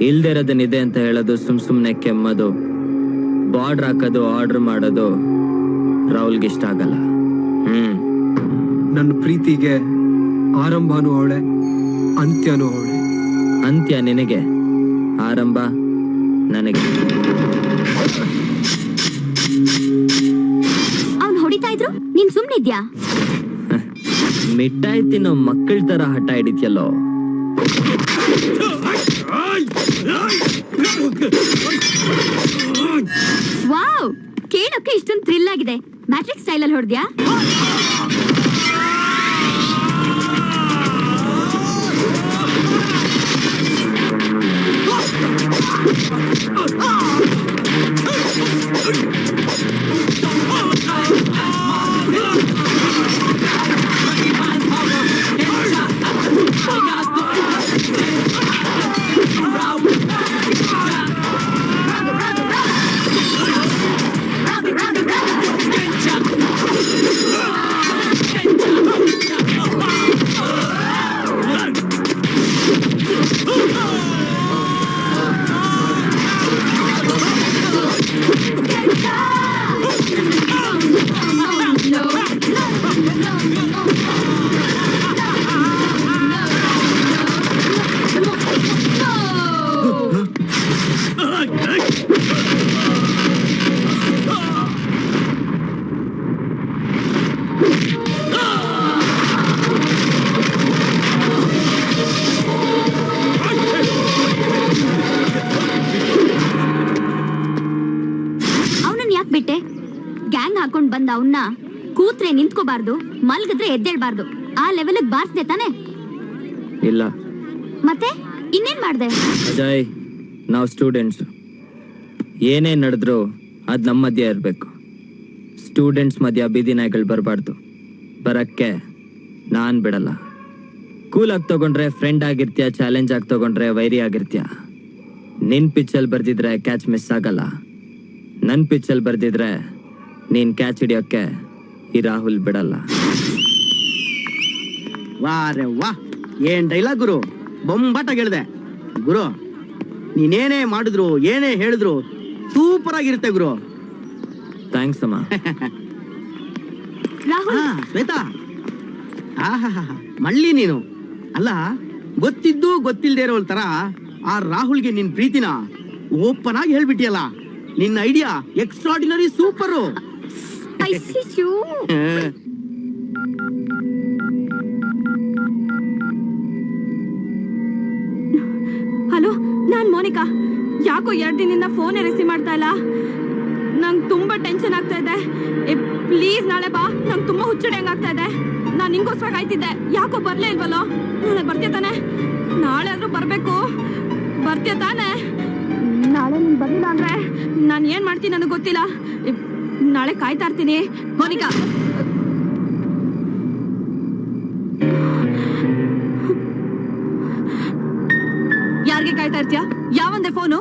ಇಲ್ದೇ ಇರೋದನ್ನಿದೆ ಅಂತ ಹೇಳೋದು, ಸುಮ್ನೆ ಕೆಮ್ಮೋದು, ಬಾರ್ಡರ್ ಹಾಕೋದು, ಆರ್ಡರ್ ಮಾಡೋದು ರಾಹುಲ್ಗೆ ಇಷ್ಟ ಆಗಲ್ಲ. ನನ್ನ ಪ್ರೀತಿಗೆ ಆರಂಭನೂ ಅವಳೆ, ಅಂತ್ಯನೂ ಅವಳೆ. ಅಂತ್ಯ ನಿನಗೆ, ಆರಂಭ ನನಗೆ. ಅವ್ನು ಹೊಡಿತಾ ಇದ್ರು ನೀನ್ ಸುಮ್ನಿದ್ಯಾ? ಮಿಠಾಯಿ ತಿನ್ನೋ ಮಕ್ಕಳ ತರ ಹಠ ಹಿಡಿದ್ಯಲ್ಲೋ. ವಾವ್, ಕೇಳೋಕೆ ಇಷ್ಟೊಂದು ಥ್ರಿಲ್ ಆಗಿದೆ. ಮ್ಯಾಟ್ರಿಕ್ಸ್ ಸ್ಟೈಲ್ ಅಲ್ಲಿ ಹೊಡೆದ್ಯಾ? ಬಿಟ್ಟೆ? ಗ್ಯಾಂಗ್ ಹಾಕೊಂಡ್ ಬಂದ ಅವನ್ನ ಕೂತ್ರೆ ನಿಂತ್ಕೋಬಾರ್ದು, ಮಲ್ಗಿದ್ರೆ ಎದ್ದೇಳ್ಬಾರ್ದು, ಆ ಲೆವೆಲ್ಗೆ ಬಾರ್ಸ್ದೆ ತಾನೆ? ಇಲ್ಲ. ಮತ್ತೆ ಇನ್ನೇನ್ ಮಾಡ್ದೆ? ಅಜಯ್, ನಾವು ಸ್ಟೂಡೆಂಟ್ಸ್, ಏನೇ ನಡೆದ್ರು ಅದ್ ನಮ್ಮ ಮಧ್ಯ ಇರ್ಬೇಕು. ಸ್ಟೂಡೆಂಟ್ಸ್ ಮಧ್ಯ ಬೀದಿ ನಾಯಿಗಳು ಬರಬಾರ್ದು. ಬರಕ್ಕೆ ನಾನ್ ಬಿಡಲ್ಲ. ಕೂಲ್ ಆಗಿ ತಗೊಂಡ್ರೆ ಫ್ರೆಂಡ್ ಆಗಿರ್ತೀಯ, ಚಾಲೆಂಜ್ ಆಗಿ ತಗೊಂಡ್ರೆ ವೈರಿ ಆಗಿರ್ತೀಯ. ನಿನ್ ಪಿಚ್ಚಲ್ಲಿ ಬರ್ದಿದ್ರೆ ಕ್ಯಾಚ್ ಮಿಸ್ ಆಗಲ್ಲ, ನನ್ ಪಿಚ್ಚಲ್ಲಿ ಬರ್ದಿದ್ರೆ ನೀನ್ ಕ್ಯಾಚ್ ಹಿಡಿಯೋಕ್ಕೆ ಈ ರಾಹುಲ್ ಬಿಡಲ್ಲ. ವಾ ರೇ ವಾ, ಏನ್ ಡೈಲಾಗ್ ಗುರು, ಬೊಂಬಾಟಾಗಿ ಹೇಳ್ದೆ ಗುರು. ನೀನೇನೇ ಮಾಡಿದ್ರು ಏನೇ ಹೇಳಿದ್ರು ಸೂಪರ್ ಆಗಿರುತ್ತೆ ಗುರು. ಥ್ಯಾಂಕ್ಸ್ ಅಮ್ಮ. ಶ್ವೇತಾ, ಮಳ್ಳಿ ನೀನು ಅಲ್ಲ, ಗೊತ್ತಿದ್ದು ಗೊತ್ತಿಲ್ದೇ ಇರೋ ತರ ಆ ರಾಹುಲ್ಗೆ ನಿನ್ ಪ್ರೀತಿನ ಓಪನ್ ಆಗಿ ಹೇಳ್ಬಿಟ್ಟಿಯಲ್ಲ. ನಿನ್ನ ಐಡಿಯಾ ಎಕ್ಸ್ಟ್ರಾರ್ಡಿನರಿ, ಸೂಪರು. ಹಲೋ, ನಾನ್ ಮೋನಿಕಾ. ಯಾಕೋ 2 ದಿನದಿಂದ ಫೋನ್ ರಿಸೀವ್ ಮಾಡ್ತಾ ಇಲ್ಲ? ನಂಗೆ ತುಂಬಾ ಟೆನ್ಷನ್ ಆಗ್ತಾ ಇದೆ. ಪ್ಲೀಸ್ ನಾಳೆ ಬಾ, ನಂಗೆ ತುಂಬಾ ಹುಚ್ಚುಡಿ ಆಗ್ತಾ ಇದೆ. ನಾನು ನಿಂಗೋಸ್ಕರ ಕಾಯ್ತಿದ್ದೆ, ಯಾಕೋ ಬರ್ಲೇ ಇಲ್ವಲ್ಲೋ? ನಾಳೆ ಬರ್ತೀಯ ತಾನೆ? ನಾಳೆ ಆದ್ರೂ ಬರ್ಬೇಕು, ಬರ್ತೀಯ ತಾನೆ? ನಾಳೆ ನೀನ್ ಬರ್ಲಿಲ್ಲ ಅಂದ್ರೆ ನಾನು ಏನ್ ಮಾಡ್ತೀನಿ ನನಗೆ ಗೊತ್ತಿಲ್ಲ. ನಾಳೆ ಕಾಯ್ತಾ ಇರ್ತೀನಿ. ಮೋನಿಕಾ, ಯಾರಿಗೆ ಕಾಯ್ತಾ ಇರ್ತೀಯ? ಯಾವಂದೆ ಫೋನು?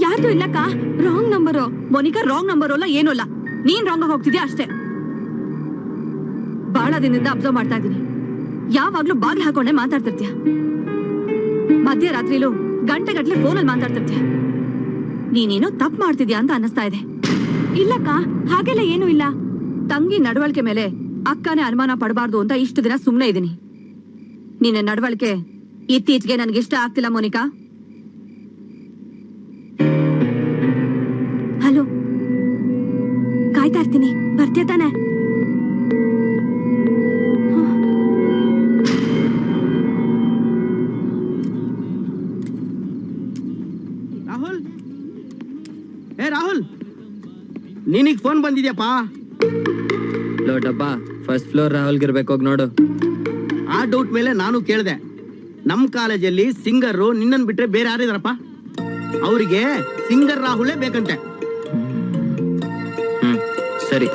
ಯಾರ್ದು ಇಲ್ಲಕ್ಕ, wrong number. Monica, wrong number ಅಲ್ಲ, ಏನೂ ಅಲ್ಲ. ನೀನ್ ರಾಂಗ್ ಆಗಿ ಹೋಗ್ತಿದ್ಯಾ ಅಷ್ಟೇ. ಬಹಳ ದಿನದಿಂದ ಅಬ್ಸರ್ವ್ ಮಾಡ್ತಾ ಇದ್ದೀನಿ. ಯಾವಾಗ್ಲೂ ಬಾಗ್ಲು ಹಾಕೊಂಡೆ ಮಾತಾಡ್ತಿರ್ತೀಯ. ಮಧ್ಯರಾತ್ರಿಲೂ ಗಂಟೆಗಟ್ಲೆ ಫೋನಲ್ಲಿ ಮಾತಾಡ್ತಿರ್ತೀಯ. ನೀನೇನೋ ತಪ್ಪು ಮಾಡ್ತಿದ್ಯಾ ಅಂತ ಅನ್ನಿಸ್ತಾ ಇದೆ. ಇಲ್ಲಕ್ಕ, ಹಾಗೆಲ್ಲ ಏನೂ ಇಲ್ಲ. ತಂಗಿ ನಡವಳಿಕೆ ಮೇಲೆ ಅಕ್ಕನೇ ಅನುಮಾನ ಪಡಬಾರ್ದು ಅಂತ ಇಷ್ಟು ದಿನ ಸುಮ್ನೆ ಇದೀನಿ. ನಿನ್ನ ನಡವಳಿಕೆ ಇತ್ತೀಚೆಗೆ ನನ್ಗಿಷ್ಟ ಆಗ್ತಿಲ್ಲ ಮೋನಿಕಾ. ಹಲೋ, ಕಾಯ್ತಾ ಇರ್ತೀನಿ, ಬರ್ತೀಯ ತಾನೆ? ರಾಹುಲ್, ರಾಹುಲ್, ನಿನಗ್ ಫೋನ್ ಬಂದಿದ್ಯಪ್ಪ. ಲೋಟಪ್ಪ, ಫಸ್ಟ್ ಫ್ಲೋರ್ ರಾಹುಲ್ಗೆ ಇರ್ಬೇಕು, ಹೋಗಿ ನೋಡು. ಆ ಡೌಟ್ ಮೇಲೆ ನಾನು ಕೇಳಿದೆ. ನಮ್ ಕಾಲೇಜಲ್ಲಿ ಸಿಂಗರ್ ನಿನ್ನನ್ ಬಿಟ್ರೆ ಬೇರೆ ಯಾರಿದಾರಪ್ಪ? ಅವರಿಗೆ ಸಿಂಗರ್ ರಾಹುಲೇ ಬೇಕಂತೆ. ಸರಿ.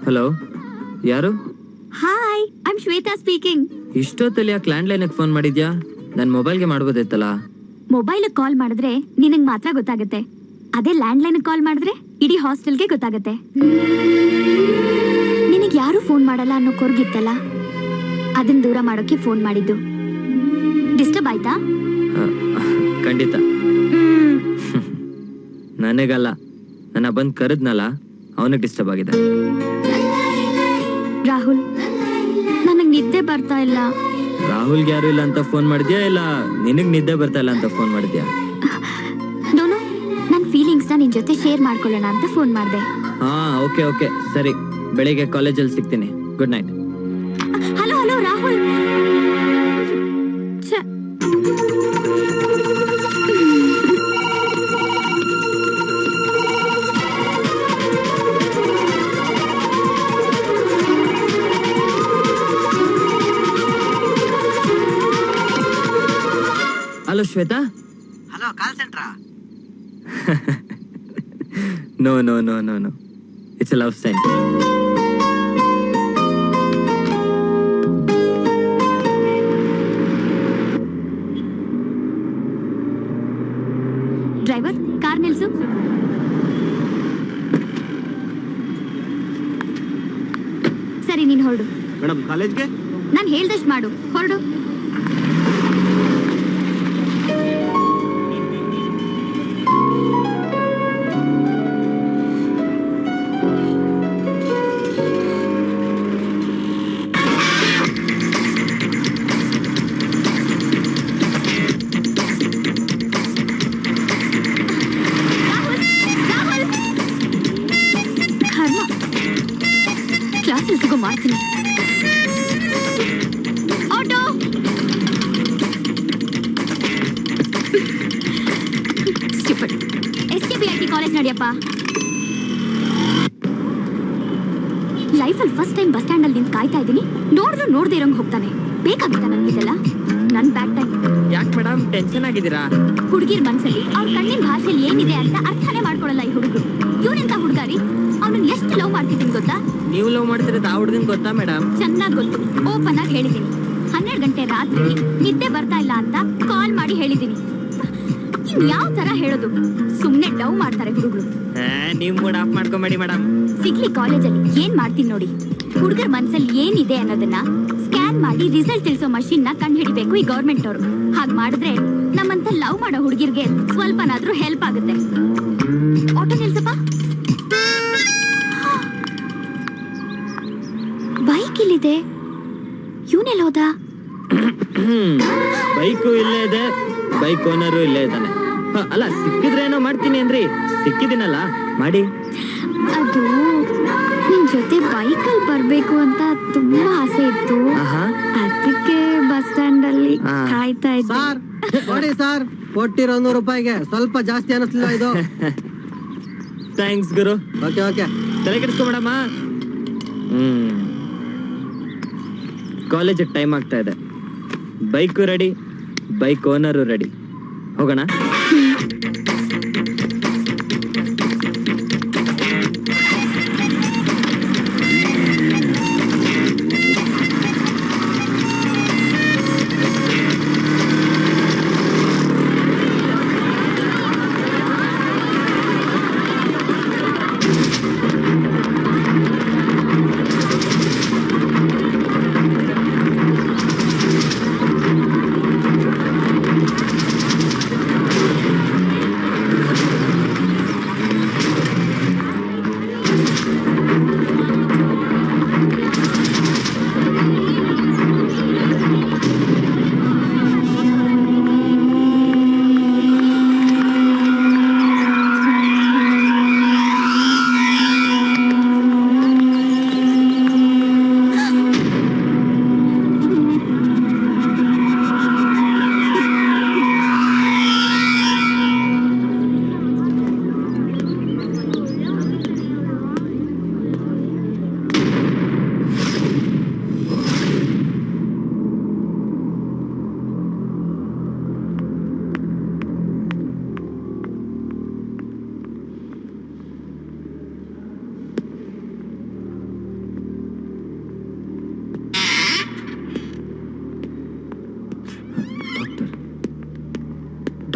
ಹಲೋ, ಯಾರು? Hi, I am Shweta speaking. ಇಷ್ಟೊತ್ತಲ್ಲಿ ಯಾಕೆ ಲ್ಯಾಂಡ್ ಲೈನ್ಗೆ ಫೋನ್ ಮಾಡಿದ್ಯಾ? ನನ್ನ ಮೊಬೈಲ್ಗೆ ಮಾಡ್ಬೋದಿತ್ತಲ್ಲ. ಮೊಬೈಲ್ ಕಾಲ್ ಮಾಡಿದ್ರೆ ನಿನಗ್ ಮಾತ್ರ ಗೊತ್ತಾಗುತ್ತೆ. ಅದೇ ಲ್ಯಾಂಡ್ ಲೈನ್ ಕಾಲ್ ಮಾಡಿದ್ರೆ ಇಡೀ ಹಾಸ್ಟೆಲ್ಗೆ ಗೊತ್ತಾಗುತ್ತೆ. ನಿನಗ್ ಯಾರು ಫೋನ್ ಮಾಡಲ್ಲ ಅನ್ನೋ ಕೊರ್ಗಿತ್ತಲ್ಲ, ಅದನ್ನ ದೂರ ಮಾಡೋಕೆ ಫೋನ್ ಮಾಡಿದ್ದು. ಡಿಸ್ಟರ್ಬ್ ಆಯ್ತಾ? ಖಂಡಿತ. ನನಗಲ್ಲ, ನನ್ನ ಬಂದ್ ಕರೆದ್ನಲ್ಲ, ಅವನಿಗೆ ಡಿಸ್ಟರ್ಬ್ ಆಗಿದೆ. ರಾಹುಲ್, ನನಗ್ ನಿದ್ದೆ ಬರ್ತಾ ಇಲ್ಲ. ರಾಹುಲ್ಗೆ ಯಾರು ಇಲ್ಲ ಅಂತ ಫೋನ್ ಮಾಡಿದ್ಯಾ, ಇಲ್ಲ ನಿನಗ್ ನಿದ್ದೆ ಬರ್ತಾ ಇಲ್ಲ ಅಂತ ಫೋನ್ ಮಾಡಿದ್ಯಾ? ನೋನು, ನನ್ನ ಫೀಲಿಂಗ್ಸ್ ನ ನಿನ್ ಜೊತೆ ಶೇರ್ ಮಾಡ್ಕೊಳ್ಳೋಣ ಅಂತ ಫೋನ್ ಮಾಡಿದೆ. ಹಾ, ಓಕೆ ಓಕೆ, ಸರಿ. ಬೆಳಿಗ್ಗೆ ಕಾಲೇಜಲ್ಲಿ ಸಿಗ್ತೀನಿ. Good night. Hello hello Rahul. Hello Shweta. Hello, call ಸೆಂಟ್ರಾ? No no no no no, it's a love sign. Driver, car ನಿಲ್ಸು. ಸರಿ, ನೀನ್ ಹೊರಡು. ಮೇಡಮ್, ಕಾಲೇಜ್ಗೆ ನಾನು ಹೇಳ್ದಷ್ಟು ಮಾಡು, ಹೊರಡು. ಮಾಡ್ತೀನಿ. Auto, stupid. SKBIT ಕಾಲೇಜ್ ನಡಿಯಪ್ಪ. ಲೈಫಲ್ಲಿ ಫಸ್ಟ್ ಟೈಮ್ ಬಸ್ ಸ್ಟ್ಯಾಂಡ್ ಅಲ್ಲಿ ನಿಂತು ಕಾಯ್ತಾ ಇದ್ದೀನಿ. ನೋಡಿದ್ರು ನೋಡದೆ ಇರೋಂಗ್ ಹೋಗ್ತಾನೆ. ಬೇಕಾಗಿತ್ತ ನನ್ಗಿದೆಲ್ಲ? ನನ್ ಬ್ಯಾಡ್ ಟೈಮ್. ಯಾಕೆ ಮೇಡಮ್ ಟೆನ್ಷನ್ ಆಗಿದ್ದೀರಾ? ಹುಡುಗಿರ್ ಮನ್ಸಲ್ಲಿ ಅವ್ರ ಕಣ್ಣಿನ ಭಾಷೆಯಲ್ಲಿ ಏನಿದೆ ಅಂತ ಅರ್ಥನೇ ಮಾಡ್ಕೊಳಲ್ಲ ಈ ಹುಡುಗರು. ಇವ್ರೆಂತ ಹುಡುಗಾರಿ, ಅವ್ನನ್ನ ಎಷ್ಟು ಲವ್ ಮಾಡ್ತಿದ್ದೀನಿ ಗೊತ್ತಾ? ನೀವು ಲವ್ ಮಾಡ್ತಿರೋದು ಆ ಹುಡುಗನ್ ಗೊತ್ತಾ ಮೇಡಮ್? ಚೆನ್ನಾಗ್ ಗೊತ್ತು. ಓಪನ್ ಆಗಿ ಹೇಳಿದ್ದೀನಿ. 12 ಗಂಟೆ ರಾತ್ರಿ ನಿದ್ದೆ ಬರ್ತಾ ಇಲ್ಲ ಅಂತ ಕಾಲ್ ಮಾಡಿ ಹೇಳಿದ್ದೀನಿ. ಇನ್ ಯಾವ ತರ ಹೇಳೋದು? ಸುಮ್ನೆ ಡವ್ ಮಾಡ್ತಾರೆ ಹುಡುಗರು. ನೀವ್ ಮೂಡ್ ಆಫ್ ಮಾಡ್ಕೊಂಬೇಡಿ ಮೇಡಮ್. ಸಿಗ್ಲಿ ಕಾಲೇಜಲ್ಲಿ ಏನ್ ಮಾಡ್ತೀನಿ ನೋಡಿ. ಹುಡುಗರ ಮನ್ಸಲ್ಲಿ ಏನಿದೆ ಅನ್ನೋದನ್ನ ಸ್ಕ್ಯಾನ್ ಮಾಡಿ ರಿಸಲ್ಟ್ ತಿಳಿಸೋ ಮಷಿನ್ ನ ಕಂಡು ಹಿಡಿಬೇಕು ಈ ಗೌರ್ಮೆಂಟ್ ಅವರು. ಹಾಗ್ ಮಾಡಿದ್ರೆ ನಮ್ಮಂತ ಲವ್ ಮಾಡೋ ಹುಡುಗಿರ್ಗೆ ಸ್ವಲ್ಪನಾದ್ರೂ ಹೆಲ್ಪ್ ಆಗುತ್ತೆ. ಆಟೋ ನಿಲ್ಸಪ್ಪ. ಬೈಕ್ ಇಲ್ಲಿದೆ. ಇವನೆಲ್ಲ ಹೋದ? ಬೈಕು ಇಲ್ಲೇ ಇದೆ, ಬೈಕ್ ಓನರು ಇಲ್ಲೇ ಇದ್ದಾನೆ. ಅಲ್ಲ, ಸಿಕ್ಕಿದ್ರೆ ಏನೋ ಮಾಡ್ತೀನಿ ಅಂದ್ರಿ, ಸಿಕ್ಕಿದ್ದೀನಲ್ಲ ಮಾಡಿ. ಅದು ನಿನ್ ಜೊತೆ ಬೈಕಲ್ಲಿ ಬರ್ಬೇಕು ಅಂತ ತುಂಬಾ ಆಸೆ ಇತ್ತು. ಅದಕ್ಕೆ ಬಸ್ ಸ್ಟ್ಯಾಂಡ್ ಅಲ್ಲಿ ಕಾಯ್ತಾ ಇದ್ದೆ. ಸರ್ ನೋಡಿ ಸರ್, ಕೊಟ್ಟಿರೋ 100 ರೂಪಾಯಿಗೆ ಸ್ವಲ್ಪ ಜಾಸ್ತಿ ಅನಿಸ್ಲಿಲ್ಲ ಇದು? ಥ್ಯಾಂಕ್ಸ್ ಗುರು. ಓಕೆ ಓಕೆ, ತಲೆ ಕೆಡಿಸ್ಕೊಬೇಡಮ್ಮ. ಕಾಲೇಜಿಗೆ ಟೈಮ್ ಆಗ್ತಾ ಇದೆ. Bike ready, bike owner ready. ಹೋಗೋಣ.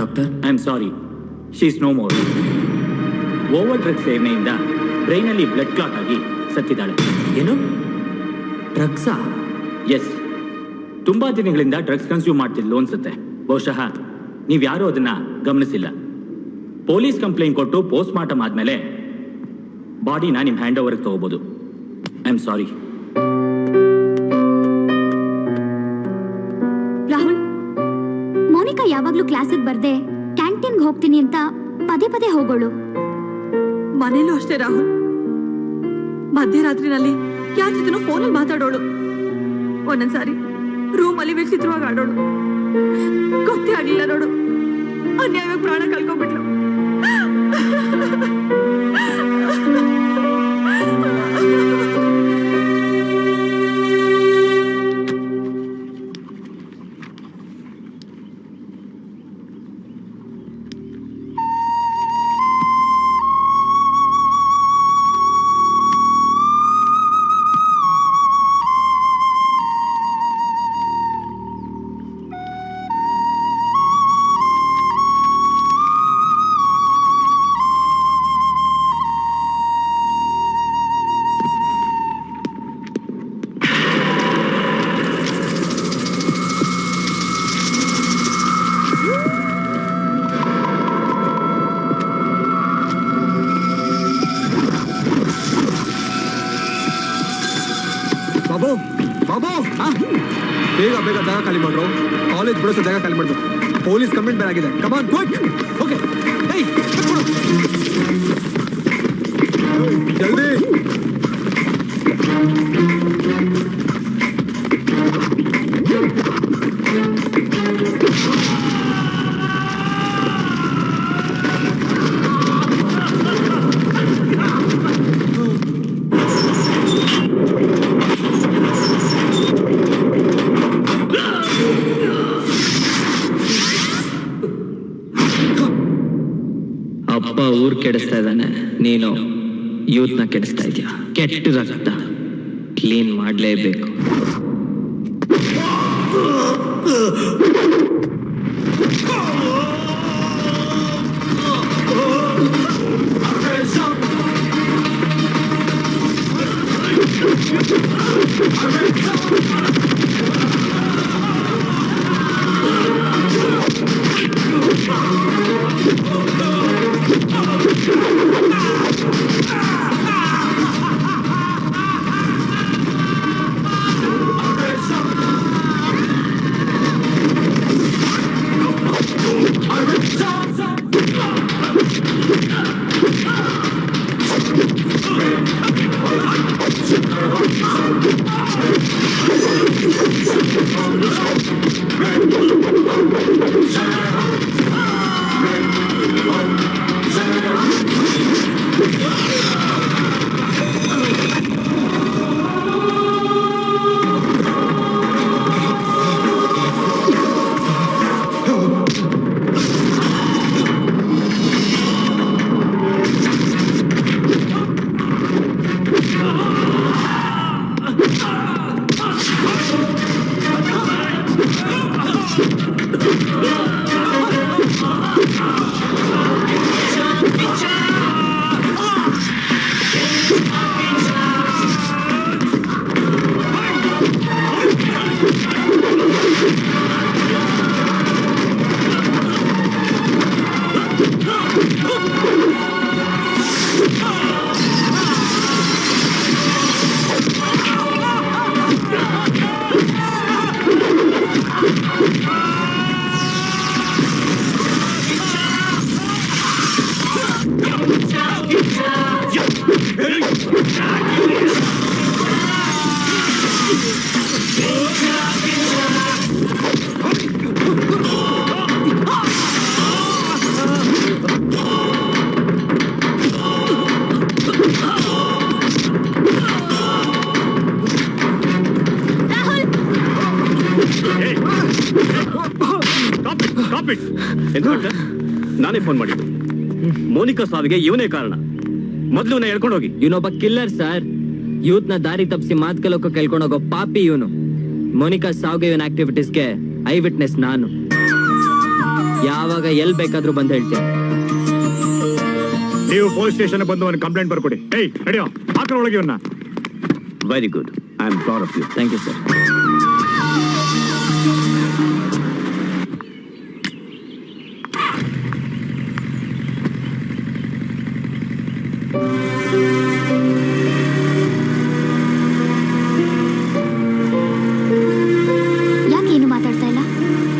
Doctor, I am sorry, she is no more. Over drug ಸೇವನೆಯಿಂದ ಬ್ರೈನಲ್ಲಿ ಬ್ಲಡ್ ಕ್ಲಾಟ್ ಆಗಿ ಸತ್ತಿದ್ದಾಳೆ. ಏನು, ಡ್ರಗ್ಸಾ? ಎಸ್, ತುಂಬಾ ದಿನಗಳಿಂದ ಡ್ರಗ್ಸ್ ಕನ್ಸ್ಯೂಮ್ ಮಾಡ್ತಿದ್ಲು ಅನ್ಸುತ್ತೆ. ಬಹುಶಃ ನೀವ್ಯಾರೂ ಅದನ್ನ ಗಮನಿಸಿಲ್ಲ. ಪೊಲೀಸ್ ಕಂಪ್ಲೇಂಟ್ ಕೊಟ್ಟು ಪೋಸ್ಟ್ ಮಾರ್ಟಮ್ ಆದ್ಮೇಲೆ ಬಾಡಿನ ನಿಮ್ ಹ್ಯಾಂಡ್ ಓವರ್ಗೆ ತಗೋಬಹುದು. I am sorry. Rahul, Monica ಯಾವಾಗ್ಲೂ ಕ್ಲಾಸಿಗೆ ಬರ್ದೆ ಕ್ಯಾಂಟೀನ್ಗೆ ಹೋಗ್ತೀನಿ ಅಂತ ಪದೇ ಪದೇ ಹೋಗೋಳು. ಮನೇಲೂ ಅಷ್ಟೇ ರಾಹುಲ್, ಮಧ್ಯರಾತ್ರಿನಲ್ಲಿ ಯಾರ ಜೊತೆನೋ ಫೋನಲ್ಲಿ ಮಾತಾಡೋಳು. ಒಂದೊಂದ್ಸಾರಿ ರೂಮಲ್ಲಿ ವಿಚಿತ್ರವಾಗಿ ಆಡೋಳು. ಗೊತ್ತೇ ಆಗ್ಲಿಲ್ಲ ನೋಡು, ಅನ್ಯಾಯವಾಗಿ ಪ್ರಾಣ ಕಳ್ಕೊಂಡ್ಬಿಟ್ಲು. ಬಾಬು, ಬಾಬು, ಬೇಗ ಬೇಗ ಜಾಗ ಖಾಲಿ ಮಾಡ್ರು. ಕಾಲೇಜ್ ಬಿಡೋಸ ಜಾಗ ಖಾಲಿ ಮಾಡ್ಬೇಕು. ಪೊಲೀಸ್ ಕಂಪ್ಲೇಂಟ್ ಬೇರೆ ಆಗಿದೆ. Come on quick. ಓಕೆ, ಜಲ್ದಿ. ಅಪ್ಪ ಊರ್ ಕೆಡಿಸ್ತಾ ಇದ್ದಾನೆ, ನೀನು ಯೂತ್ನ ಕೆಡಿಸ್ತಾ ಇದೀಯ. ಕೆಟ್ಟ ರಕ್ತ ಕ್ಲೀನ್ ಮಾಡಲೇಬೇಕು. ನಾನೇ ಫೋನ್ ಮಾಡಿದ್ದು. ಮೋನಿಕಾ ಸಾವಿಗೆ ಇವನೇ ಕಾರಣ. ಮೊದಲು ಹೇಳ್ಕೊಂಡು ಹೋಗಿ. ಇವನೊಬ್ಬ ಕಿಲ್ಲರ್ ಸರ್. ಯೂತ್ ನ ದಾರಿ ತಪ್ಪಿಸಿ ಮಾತ್ ಕಲೋಕ ಕೇಳ್ಕೊಂಡೋಗೋ ಪಾಪಿ ಇವನು. ಮೋನಿಕಾ ಸಾವಿಗೆ ಇವನ್ ಆಕ್ಟಿವಿಟೀಸ್ಗೆ ಐ ವಿಟ್ನೆಸ್ ನಾನು. ಯಾವಾಗ ಎಲ್ ಬೇಕಾದ್ರೂ ಬಂದು ಹೇಳ್ತೀನಿ. ನೀವು ಪೊಲೀಸ್ ಸ್ಟೇಷನ್ ಬಂದು ಒಂದು ಕಂಪ್ಲೇಂಟ್ ಬರ್ಕೊಡಿ. ಏಯ್ ನಡಿಯೋ, ಹಾಕರ ಒಳಗೆ ಇವನ್ನ. Very good, I am proud of you. Thank you sir. ಯಾಕೇನು ಮಾತಾಡ್ತಾ ಇಲ್ಲ?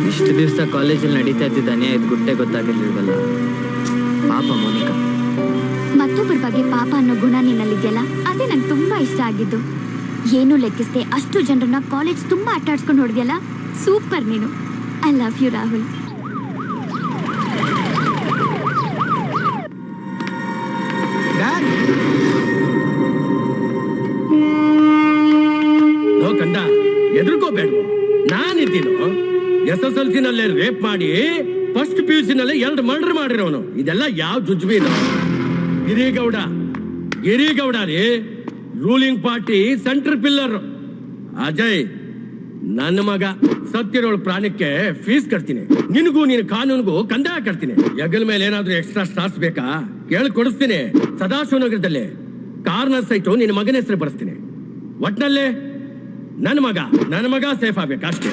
ಇಷ್ಟು ದಿವಸ ಕಾಲೇಜಲ್ಲಿ ನಡೀತಾ ಇದ್ದಿದ್ದ ಅನ್ಯಾಯದ ಗುಟ್ಟೆ ಗೊತ್ತಾಗಿರ್ಲಿಲ್ವಲ್ಲ. ಪಾಪ ಮೋನಿಕಾ. ಮತ್ತೊಬ್ಬರ ಬಗ್ಗೆ ಪಾಪ ಅನ್ನೋ ಗುಣ ನಿನ್ನಲ್ಲಿದೆಯಲ್ಲ, ಅದೇ ನಂಗೆ ತುಂಬಾ ಇಷ್ಟ ಆಗಿದ್ದು. ಏನು ಲೆಕ್ಕಿಸ್ದೆ ಅಷ್ಟು ಜನರನ್ನ ಕಾಲೇಜ್ ತುಂಬಾ ಆಟಾಡ್ಸ್ಕೊಂಡು ಹೊಡೆದಿಯಲ್ಲ, ಸೂಪರ್ ನೀನು. I love you Rahul. No ಕಂದ, ಎದುರ್ಕೋಬೇಡ್ವು. ನಾನಿದ್ದೀನು. SSLC ನಲ್ಲೇ ರೇಪ್ ಮಾಡಿ ಫಸ್ಟ್ PUC ನಲ್ಲೇ 2 ಮರ್ಡರ್ ಮಾಡಿರೋನು. ಇದೆಲ್ಲ ಯಾವ ಜುಜ್ಬೀನು? ಗಿರಿಗೌಡ ರೀ, ruling party centre pillar. Ajay ನನ್ನ ಮಗ. ಸತ್ತಿರೋಳು ಪ್ರಾಣಕ್ಕೆ ಫೀಸ್ ಕಟ್ತೀನಿ. ನಿನಗೂ ನಿನ್ ಕಾನೂನ್ಗೂ ಕಂದಾಯ ಕಟ್ತೀನಿ. ಹೆಗಲ ಮೇಲೆ ಏನಾದ್ರೂ ಎಕ್ಸ್ಟ್ರಾ ಸ್ಟಾರ್ಸ್ ಬೇಕಾ ಕೇಳಿ ಕೊಡಿಸ್ತೀನಿ. ಸದಾಶಿವನಗರದಲ್ಲಿ ಕಾರ್ನರ್ ಸೈಟು ನಿನ್ನ ಮಗನ ಹೆಸರು ಬರ್ಸ್ತೀನಿ. ಒಟ್ನಲ್ಲೇ ನನ್ನ ಮಗ ಸೇಫ್ ಆಗ್ಬೇಕು ಅಷ್ಟೇ.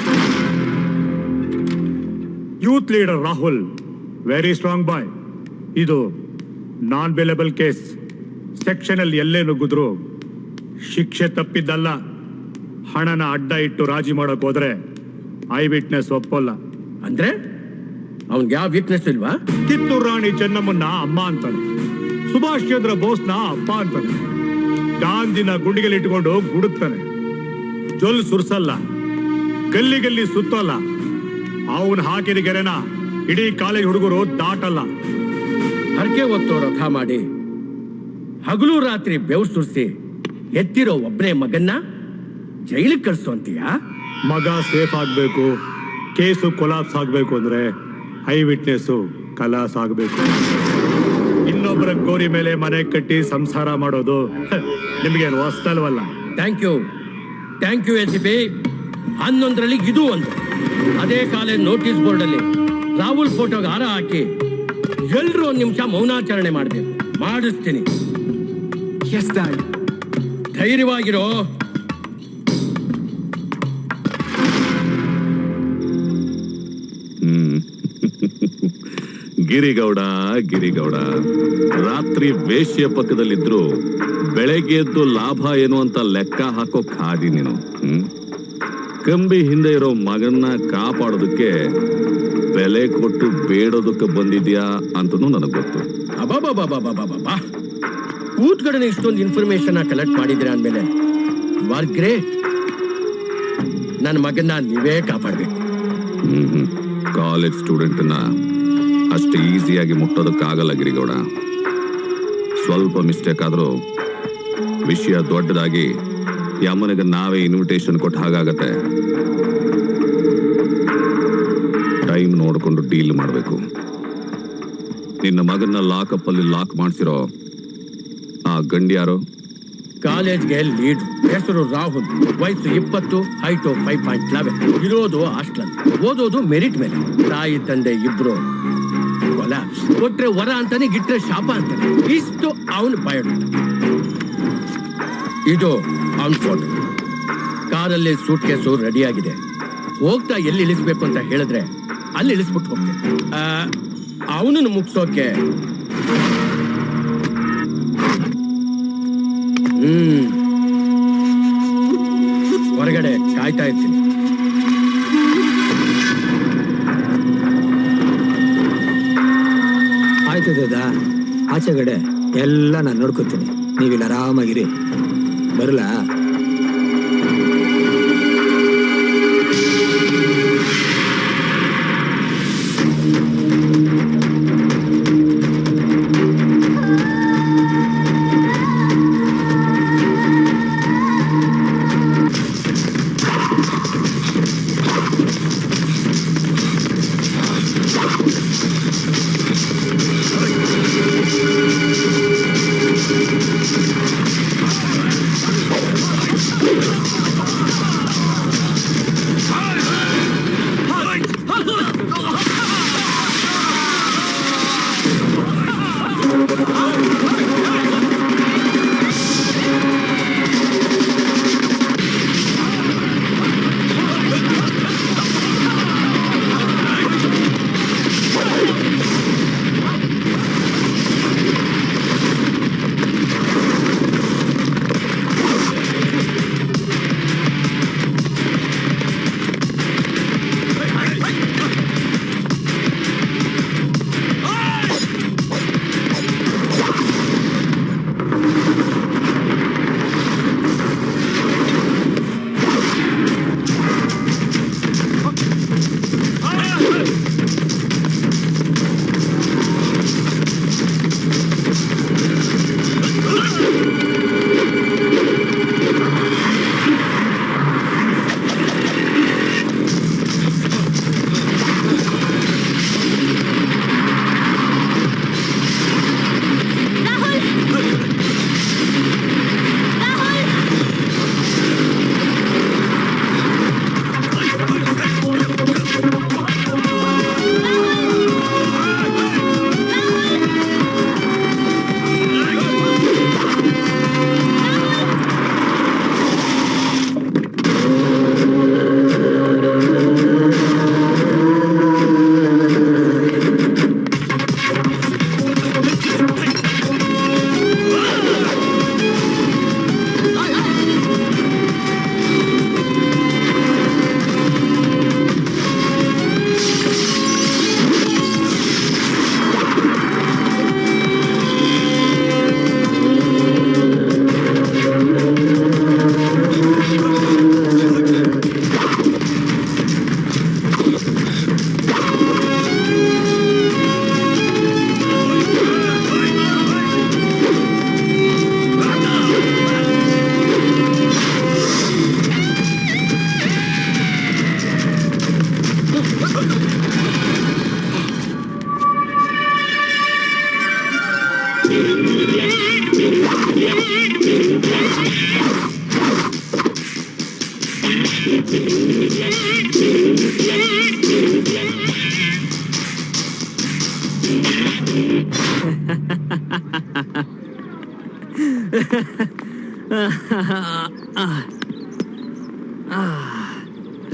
Youth leader Rahul, very strong boy. ಇದು ನಾನ್ ಬೇಲೆಬಲ್ ಕೇಸ್. ಸೆಕ್ಷನ್ ಅಲ್ಲಿ ಎಲ್ಲೇ ನುಗ್ಗಿದ್ರು ಶಿಕ್ಷೆ ತಪ್ಪಿದ್ದಲ್ಲ. ಹಣನ ಅಡ್ಡ ಇಟ್ಟು ರಾಜಿ ಮಾಡಕ್ ಹೋದ್ರೆ ಐ ವಿಟ್ನೆಸ್ ಒಪ್ಪಲ್ಲ. ಅಂದ್ರೆ ಅವನ್ಗೆ ಯಾವ ವಿಟ್ನೆಸ್ ಇಲ್ವಾ? ಕಿತ್ತೂರು ರಾಣಿ ಚೆನ್ನಮ್ಮನ್ನ ಅಮ್ಮ ಅಂತಾನೆ, ಸುಭಾಷ್ ಚಂದ್ರ ಬೋಸ್ನ ಅಪ್ಪ ಅಂತಾನೆ, ಗಾಂಧಿನ ಗುಂಡಿಗೆಲ್ಲಿ ಇಟ್ಕೊಂಡು ಗುಡುಕ್ತಾನೆ. ಜೊಲ್ ಸುರ್ಸಲ್ಲ, ಗಲ್ಲಿ ಸುತ್ತಲ್ಲ. ಅವನ್ ಹಾಕಿದ ಗೆರೆನ ಇಡೀ ಕಾಲೇಜ್ ಹುಡುಗರು ದಾಟಲ್ಲ. ಹರಕೆ ಹೊತ್ತು ರಥ ಮಾಡಿ ಹಗಲು ರಾತ್ರಿ ಬೆವ್ರು ಸುರಿಸಿ ಎತ್ತಿರೋ ಒಬ್ಬನೇ ಮಗನ್ನ ಜೈಲಿಗೆ ಕಳಿಸು ಅಂತೀಯ? ಮಗ ಸೇಫ್ ಆಗ್ಬೇಕು, ಕೇಸು ಕೊಲಾಪ್ಸ್ ಆಗ್ಬೇಕು ಅಂದ್ರೆ ಐ ವಿಟ್ನೆಸ್ ಕಲಾಸ್ ಆಗ್ಬೇಕು. ಇನ್ನೊಬ್ಬರ ಗೋರಿ ಮೇಲೆ ಮನೆ ಕಟ್ಟಿ ಸಂಸಾರ ಮಾಡೋದು ನಿಮ್ಗೇನು ಹೊಸ್ತಲ್ವಲ್ಲ. Thank you SCP. 11ರಲ್ಲಿ ಇದು ಒಂದು. ಅದೇ ಕಾಲೇಜ್ ನೋಟಿಸ್ ಬೋರ್ಡ್ ಅಲ್ಲಿ ರಾಹುಲ್ ಫೋಟೋಗೆ ಹಾರ ಹಾಕಿ ಎಲ್ರು 1 ನಿಮಿಷ ಮೌನಾಚರಣೆ ಮಾಡಬೇಕು. ಮಾಡಿಸ್ತೀನಿ. S dad. ಧೈರ್ಯವಾಗಿರೋ. ಗಿರಿಗೌಡ ರಾತ್ರಿ ವೇಶ್ಯ ಪಕ್ಕದಲ್ಲಿದ್ರು ಬೆಳಗ್ಗೆ ಎದ್ದು ಲಾಭ ಏನು ಅಂತ ಲೆಕ್ಕ ಹಾಕೋ ಖಾದಿ ನೀನು. ಕಂಬಿ ಹಿಂದೆ ಇರೋ ಮಗನ್ನ ಕಾಪಾಡೋದಕ್ಕೆ ಬೆಲೆ ಕೊಟ್ಟು ಬೇಡೋದಕ್ಕೆ ಬಂದಿದ್ಯಾ ಅಂತನೂ ನನಗೆ ಗೊತ್ತು. ಅಬಾಬಾಬಾಬಾಬಾಬಾ, ಕೂತ್ಗಡೆ ಇಷ್ಟೊಂದು ಇನ್ಫಾರ್ಮೇಶನ್ ಕಲೆಕ್ಟ್ ಮಾಡಿದ್ರೆ ಅಂದ್ಮೇಲೆ ವಾರ್ ಗ್ರೇಟ್. ನನ್ನ ಮಗನ್ನ ನೀವೇ ಕಾಪಾಡ್ಬೇಕು. ಕಾಲೇಜ್ ಸ್ಟೂಡೆಂಟ್ನ ಅಷ್ಟು ಈಸಿಯಾಗಿ ಮುಟ್ಟೋದಕ್ಕಾಗಲ್ಲ ಗಿರಿಗೌಡ. ಸ್ವಲ್ಪ ಮಿಸ್ಟೇಕ್ ಆದ್ರೂ ವಿಷಯ ದೊಡ್ಡದಾಗಿ ಯಮನಿಗೆ ನಾವೇ ಇನ್ವಿಟೇಷನ್ ಕೊಟ್ಟ ಹಾಗಾಗತ್ತೆ. ಟೈಮ್ ನೋಡಿಕೊಂಡು ಡೀಲ್ ಮಾಡಬೇಕು. ನಿನ್ನ ಮಗನ್ನ ಲಾಕಪ್ ಅಲ್ಲಿ ಲಾಕ್ ಮಾಡಿಸಿರೋ ಆ ಗಂಡಿ ಯಾರು? ಕಾಲೇಜ್ಗೆ ಲೀಡ್. ಹೆಸರು ರಾಹುಲ್. ವಯಸ್ಸು 20, ಹೈಟು 5.11. ಇರೋದು ಹಾಸ್ಟೆಲ್. ಓದೋದು ಮೆರಿಟ್ ಮೇಲೆ. ತಾಯಿ ತಂದೆ ಇಬ್ರು ಕೊಲಾಪ್ಸ್. ಕೊಟ್ರೆ ವರ ಅಂತಾನೆ, ಗಿಟ್ರೆ ಶಾಪ ಅಂತಾನೆ. ಇಷ್ಟು ಅವನು ಬಯೋಡೇಟಾ. ಇದು ಅವನ್ ಫೋಟೋ. ಕಾರಲ್ಲಿ ಸೂಟ್ ಕೇಸು ರೆಡಿ ಆಗಿದೆ. ಹೋಗ್ತಾ ಎಲ್ಲಿ ಇಳಿಸ್ಬೇಕು ಅಂತ ಹೇಳಿದ್ರೆ ಅಲ್ಲಿ ಇಳಿಸ್ಬಿಟ್ಟು ಹೋಗ್ತೇನೆ. ಅವನನ್ನು ಮುಗಿಸೋಕೆ ಹೊರಗಡೆ ಕಾಯ್ತಾ ಇರ್ತೀನಿ. ಆಯ್ತು ದಾದಾ, ಆಚೆಗಡೆ ಎಲ್ಲ ನಾನು ನೋಡ್ಕೊತೀನಿ. ನೀವಿಲ್ಲ ಆರಾಮಾಗಿರಿ. ಬರಲಾ?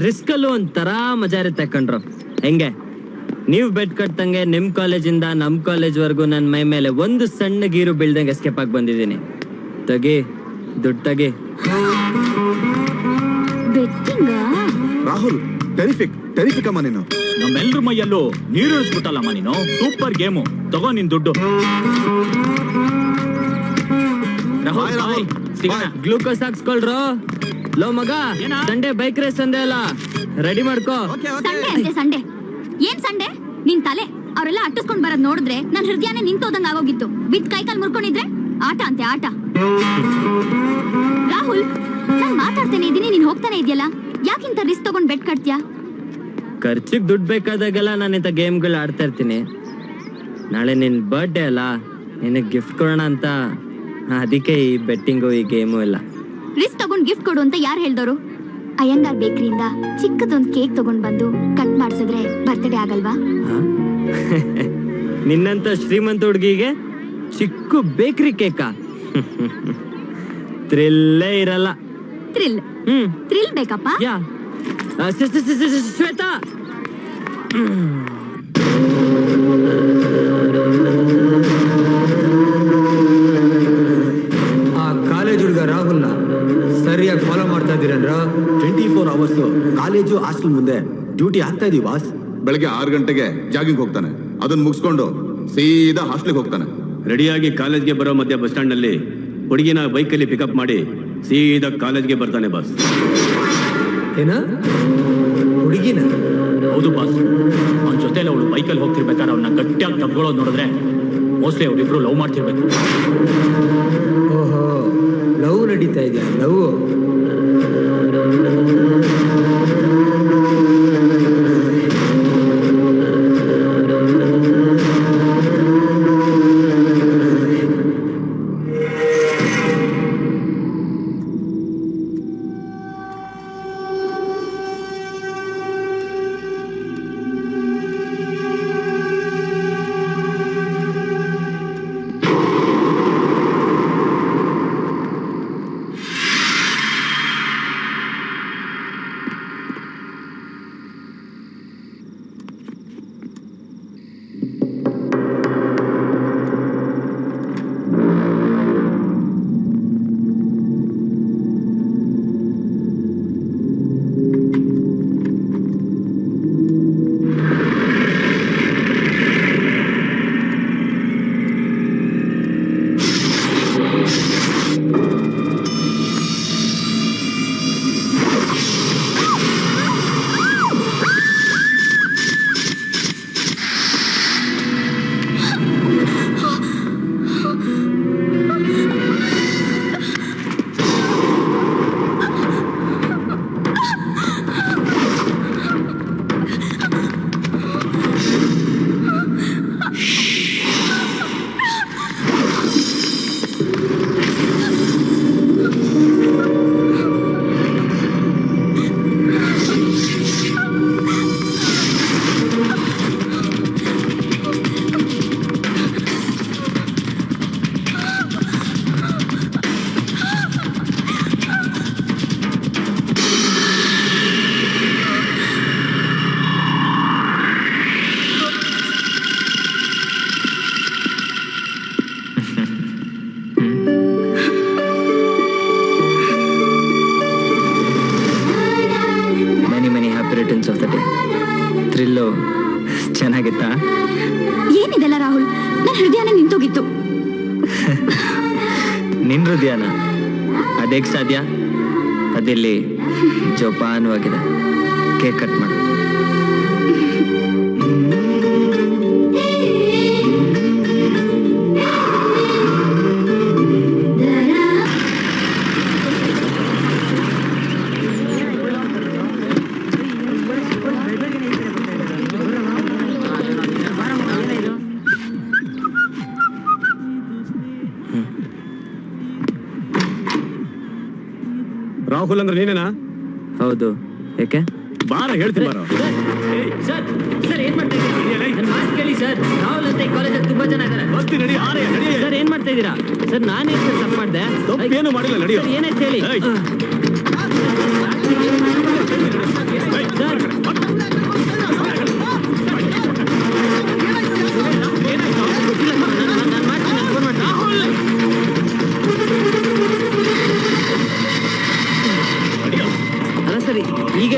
ರಿಸ್ಕ್ ಅಲ್ಲೂ ಒಂಥರ ಮಜಾ ಇರುತ್ತೆ ಕಣ್ರು. ಹೆಂಗೆ ನೀವ್ ಬೆಟ್ ಕಟ್ಟಂಗೆ ನಿಮ್ ಕಾಲೇಜಿಂದ ನಮ್ ಕಾಲೇಜ್ ವರ್ಗು ನನ್ ಮೈ ಮೇಲೆ ಒಂದು ಸಣ್ಣ ಗೀರು ಬೀಳ್ದಂಗೆ ಎಸ್ಕೇಪ್ ಆಗಿ ಬಂದಿದ್ದೀನಿ. ತಗಿ ದುಡ್ಡು ತಗಿ. ರಾಹುಲ್ ಟೆರಿಫಿಕ್ ಅಮ್ಮ ನೀನು. ನಮ್ಮೆಲ್ರ ಮೈಯಲ್ಲೂ ನೀರು ಇಳಿಸ್ಬಿಟ್ಟಲ್ಲಮ್ಮ ನೀನು. ಸೂಪರ್ ಗೇಮು, ತಗೋ ನಿನ್ ದುಡ್ಡು. ಗ್ಲೂಕೋಸ್ ಹಾಕ್ಸ್ಕೊಳ್ರು. ಲೋ ಮಗ, ಸಂಡೆ ಬೈಕ್ ರೇಸ್ ಅಂದೆ ಅಲ್ಲ, ರೆಡಿ ಮಾಡ್ಕೋ. ಸಂಡೆ ಏನ್ ಸಂಡೆ? ನಿನ್ ತಲೆ ಅವರೆಲ್ಲ ಅಟ್ಟಿಸ್ಕೊಂಡ್ ಬರೋದ್ ನೋಡಿದ್ರೆ ನನ್ ಹೃದಯನೇ ನಿಂತೋದಂಗ ಆಗೋಗಿತ್ತು. ಬಿತ್ ಕೈ ಕಾಲ್ ಮುರ್ಕೊಂಡಿದ್ರೆ ಆಟ ಅಂತೆ ಆಟ. ರಾಹುಲ್, ನಾನ್ ಮಾತಾಡ್ತಾನೆ ಇದೀನಿ, ನೀನ್ ಹೋಗ್ತಾನೆ ಇದೆಯಲ್ಲ, ಯಾಕಿಂತ ರಿಸ್ಕ್ ತಗೊಂಡ್ ಬೆಟ್ ಕಟ್ತೀಯಾ? ಖರ್ಚಿಗೆ ದುಡ್ಡು ಬೇಕಾದಾಗೆಲ್ಲ ನಾನು ಇಂಥ ಗೇಮ್ಗಳು ಆಡ್ತಾ ಇರ್ತೀನಿ. ನಾಳೆ ನಿನ್ ಬರ್ಡೇ ಅಲ್ಲ, ನಿನಗೆ ಗಿಫ್ಟ್ ಕೊಡೋಣ ಅಂತ, ಅದಕ್ಕೆ ಈ ಬೆಟ್ಟಿಂಗು ಈ ಗೇಮು ಎಲ್ಲ. ರಿಸ್ಕ್ ತಗೊಂಡ್ ಗಿಫ್ಟ್ ಕೊಡು ಅಂತ ಯಾರು ಹೇಳ್ದವರು? ಅಯ್ಯಂಗಾರ್ ಬೇಕರಿಯಿಂದ ಚಿಕ್ಕದೊಂದು ಕೇಕ್ ತಗೊಂಡ್ ಬಂದು ಕಟ್ ಮಾಡ್ಸಿದ್ರೆ ಬರ್ತ್ಡೇ ಆಗಲ್ವಾ? ನಿನ್ನಂತ ಶ್ರೀಮಂತ ಹುಡುಗಿಗೆ ಚಿಕ್ಕ ಬೇಕರಿ ಕೇಕಾ? ಥ್ರಿಲ್ಲೇ ಇರಲ್ಲ. ಥ್ರಿಲ್ ಬೇಕಪ್ಪ. ಯಾ ಶ್ವೇತಾ, ಆ ಕಾಲೇಜ್ ಹುಡುಗ ರಾಹುಲ್ನ ಸರಿಯಾಗಿ ಫಾಲೋ ಮಾಡ್ತಾ ಇದ್ದೀರನ್ರ? 24 hours ಕಾಲೇಜು ಹಾಸ್ಟೆಲ್ ಮುಂದೆ ಡ್ಯೂಟಿ ಆಗ್ತಾ ಇದೀವಿ ಬಾಸ್. ಬೆಳಗ್ಗೆ 6 ಗಂಟೆಗೆ ಜಾಗಿಂಗ್ ಹೋಗ್ತಾನೆ, ಅದನ್ನ ಮುಗಿಸ್ಕೊಂಡು ಸೀದಾ ಹಾಸ್ಟೆಲ್ಗೆ ಹೋಗ್ತಾನೆ. ರೆಡಿಯಾಗಿ ಕಾಲೇಜ್ಗೆ ಬರೋ ಮಧ್ಯ ಬಸ್ ಸ್ಟ್ಯಾಂಡ್ ನಲ್ಲಿ ಹುಡುಗಿನ ಬೈಕಲ್ಲಿ ಪಿಕಪ್ ಮಾಡಿ ಸೀದಾ ಕಾಲೇಜ್ಗೆ ಬರ್ತಾನೆ ಬಾಸ್. ಏನ ಹುಡುಗಿನ? ಹೌದು ಬಾಸ್. ಅವನ ಜೊತೆಲಿ ಅವಳು ಬೈಕಲ್ಲಿ ಹೋಗ್ತಿರ್ಬೇಕಾದ್ರೆ ಅವನ್ನ ಗಟ್ಟಿಯಾಗಿ ತಗೊಳ್ಳೋದು ನೋಡಿದ್ರೆ ಮೋಸ್ಟ್ಲಿ ಅವರಿಬ್ರು ಲವ್ ಮಾಡ್ತಿರ್ಬೇಕು. ಓಹೋ, ಲವ್ ನಡೀತಾ ಇದೆಯಾ? Love returns of the day. Thrill ಚೆನ್ನಾಗಿತ್ತಾ? ಏನಿದೆಲ್ಲ ರಾಹುಲ್, ನನ್ನ ಹೃದಯನೇ ನಿಂತೋಗಿತ್ತು. ನಿನ್ ಹೃದಯನ ಅದೇಗ್ ಸಾಧ್ಯ? ಅದಿಲ್ಲಿ ಜೋಪಾನವಾಗಿದೆ. ಕೇಕ್ ಕಟ್ ಮಾಡು. ರಾಹುಲ್ ಅಂದ್ರೆ ನೀನೇನಾ? ಹೌದು. ಯಾಕೆ? ಬಾರ ಹೇಳ್ತೀನಿ ಬಾರೋ. ಸರ್ ಸರ್ ಏನ್ ಮಾಡ್ತಾ ಇದ್ದೀರಾ? ನನ್ನ ಮಾತು ಕೇಳಿ ಸರ್. ರಾಹುಲ್ ಅಂತ ಈ ಕಾಲೇಜಲ್ಲಿ ತುಂಬಾ ಜನ ಇದ್ದಾರೆ. ಸರ್ ಏನ್ ಮಾಡ್ತಾ ಇದ್ದೀರಾ? ಸರ್ ನಾನೇನ್ ಸರ್ ತಪ್ಪು ಮಾಡಿದೆ? ಏನು ಮಾಡಿಲ್ಲ, ನಡಿಯೋ. ಏನಾಯ್ತು ಹೇಳಿ? ಅಲ್ಲ ಸರಿ ಈಗ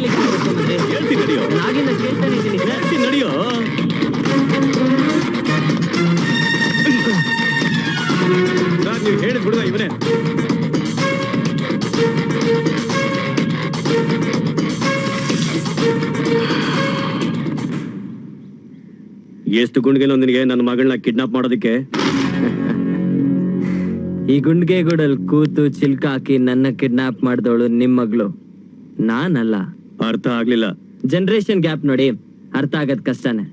ಹೇಳ್ತೀನಿ ನಡಿಯೋ. ನಾಗಿಂದ ಕೇಳ್ತಾನೆ ಇದ್ದೀನಿ ಸರ್. ನಡಿಯೋ. ನೀವು ಹೇಳಿದ್ ಬಿಡುದ ಇವನೇ. ಎಷ್ಟು ಗುಂಡ್ಗೆನೋ ನಿನಗೆ ನನ್ನ ಮಗಳನ್ನ ಕಿಡ್ನಾಪ್ ಮಾಡೋದಕ್ಕೆ? ಈ ಗುಂಡ್ಗೆ ಗುಡಲ್ ಕೂತು ಚಿಲ್ಕ ಹಾಕಿ ನನ್ನ ಕಿಡ್ನಾಪ್ ಮಾಡಿದವಳು ನಿಮ್ ಮಗಳು, ನಾನಲ್ಲ. ಅರ್ಥ ಆಗ್ಲಿಲ್ಲ. ಜನರೇಷನ್ ಗ್ಯಾಪ್ ನೋಡಿ, ಅರ್ಥ ಆಗದ್ ಕಷ್ಟನೇ.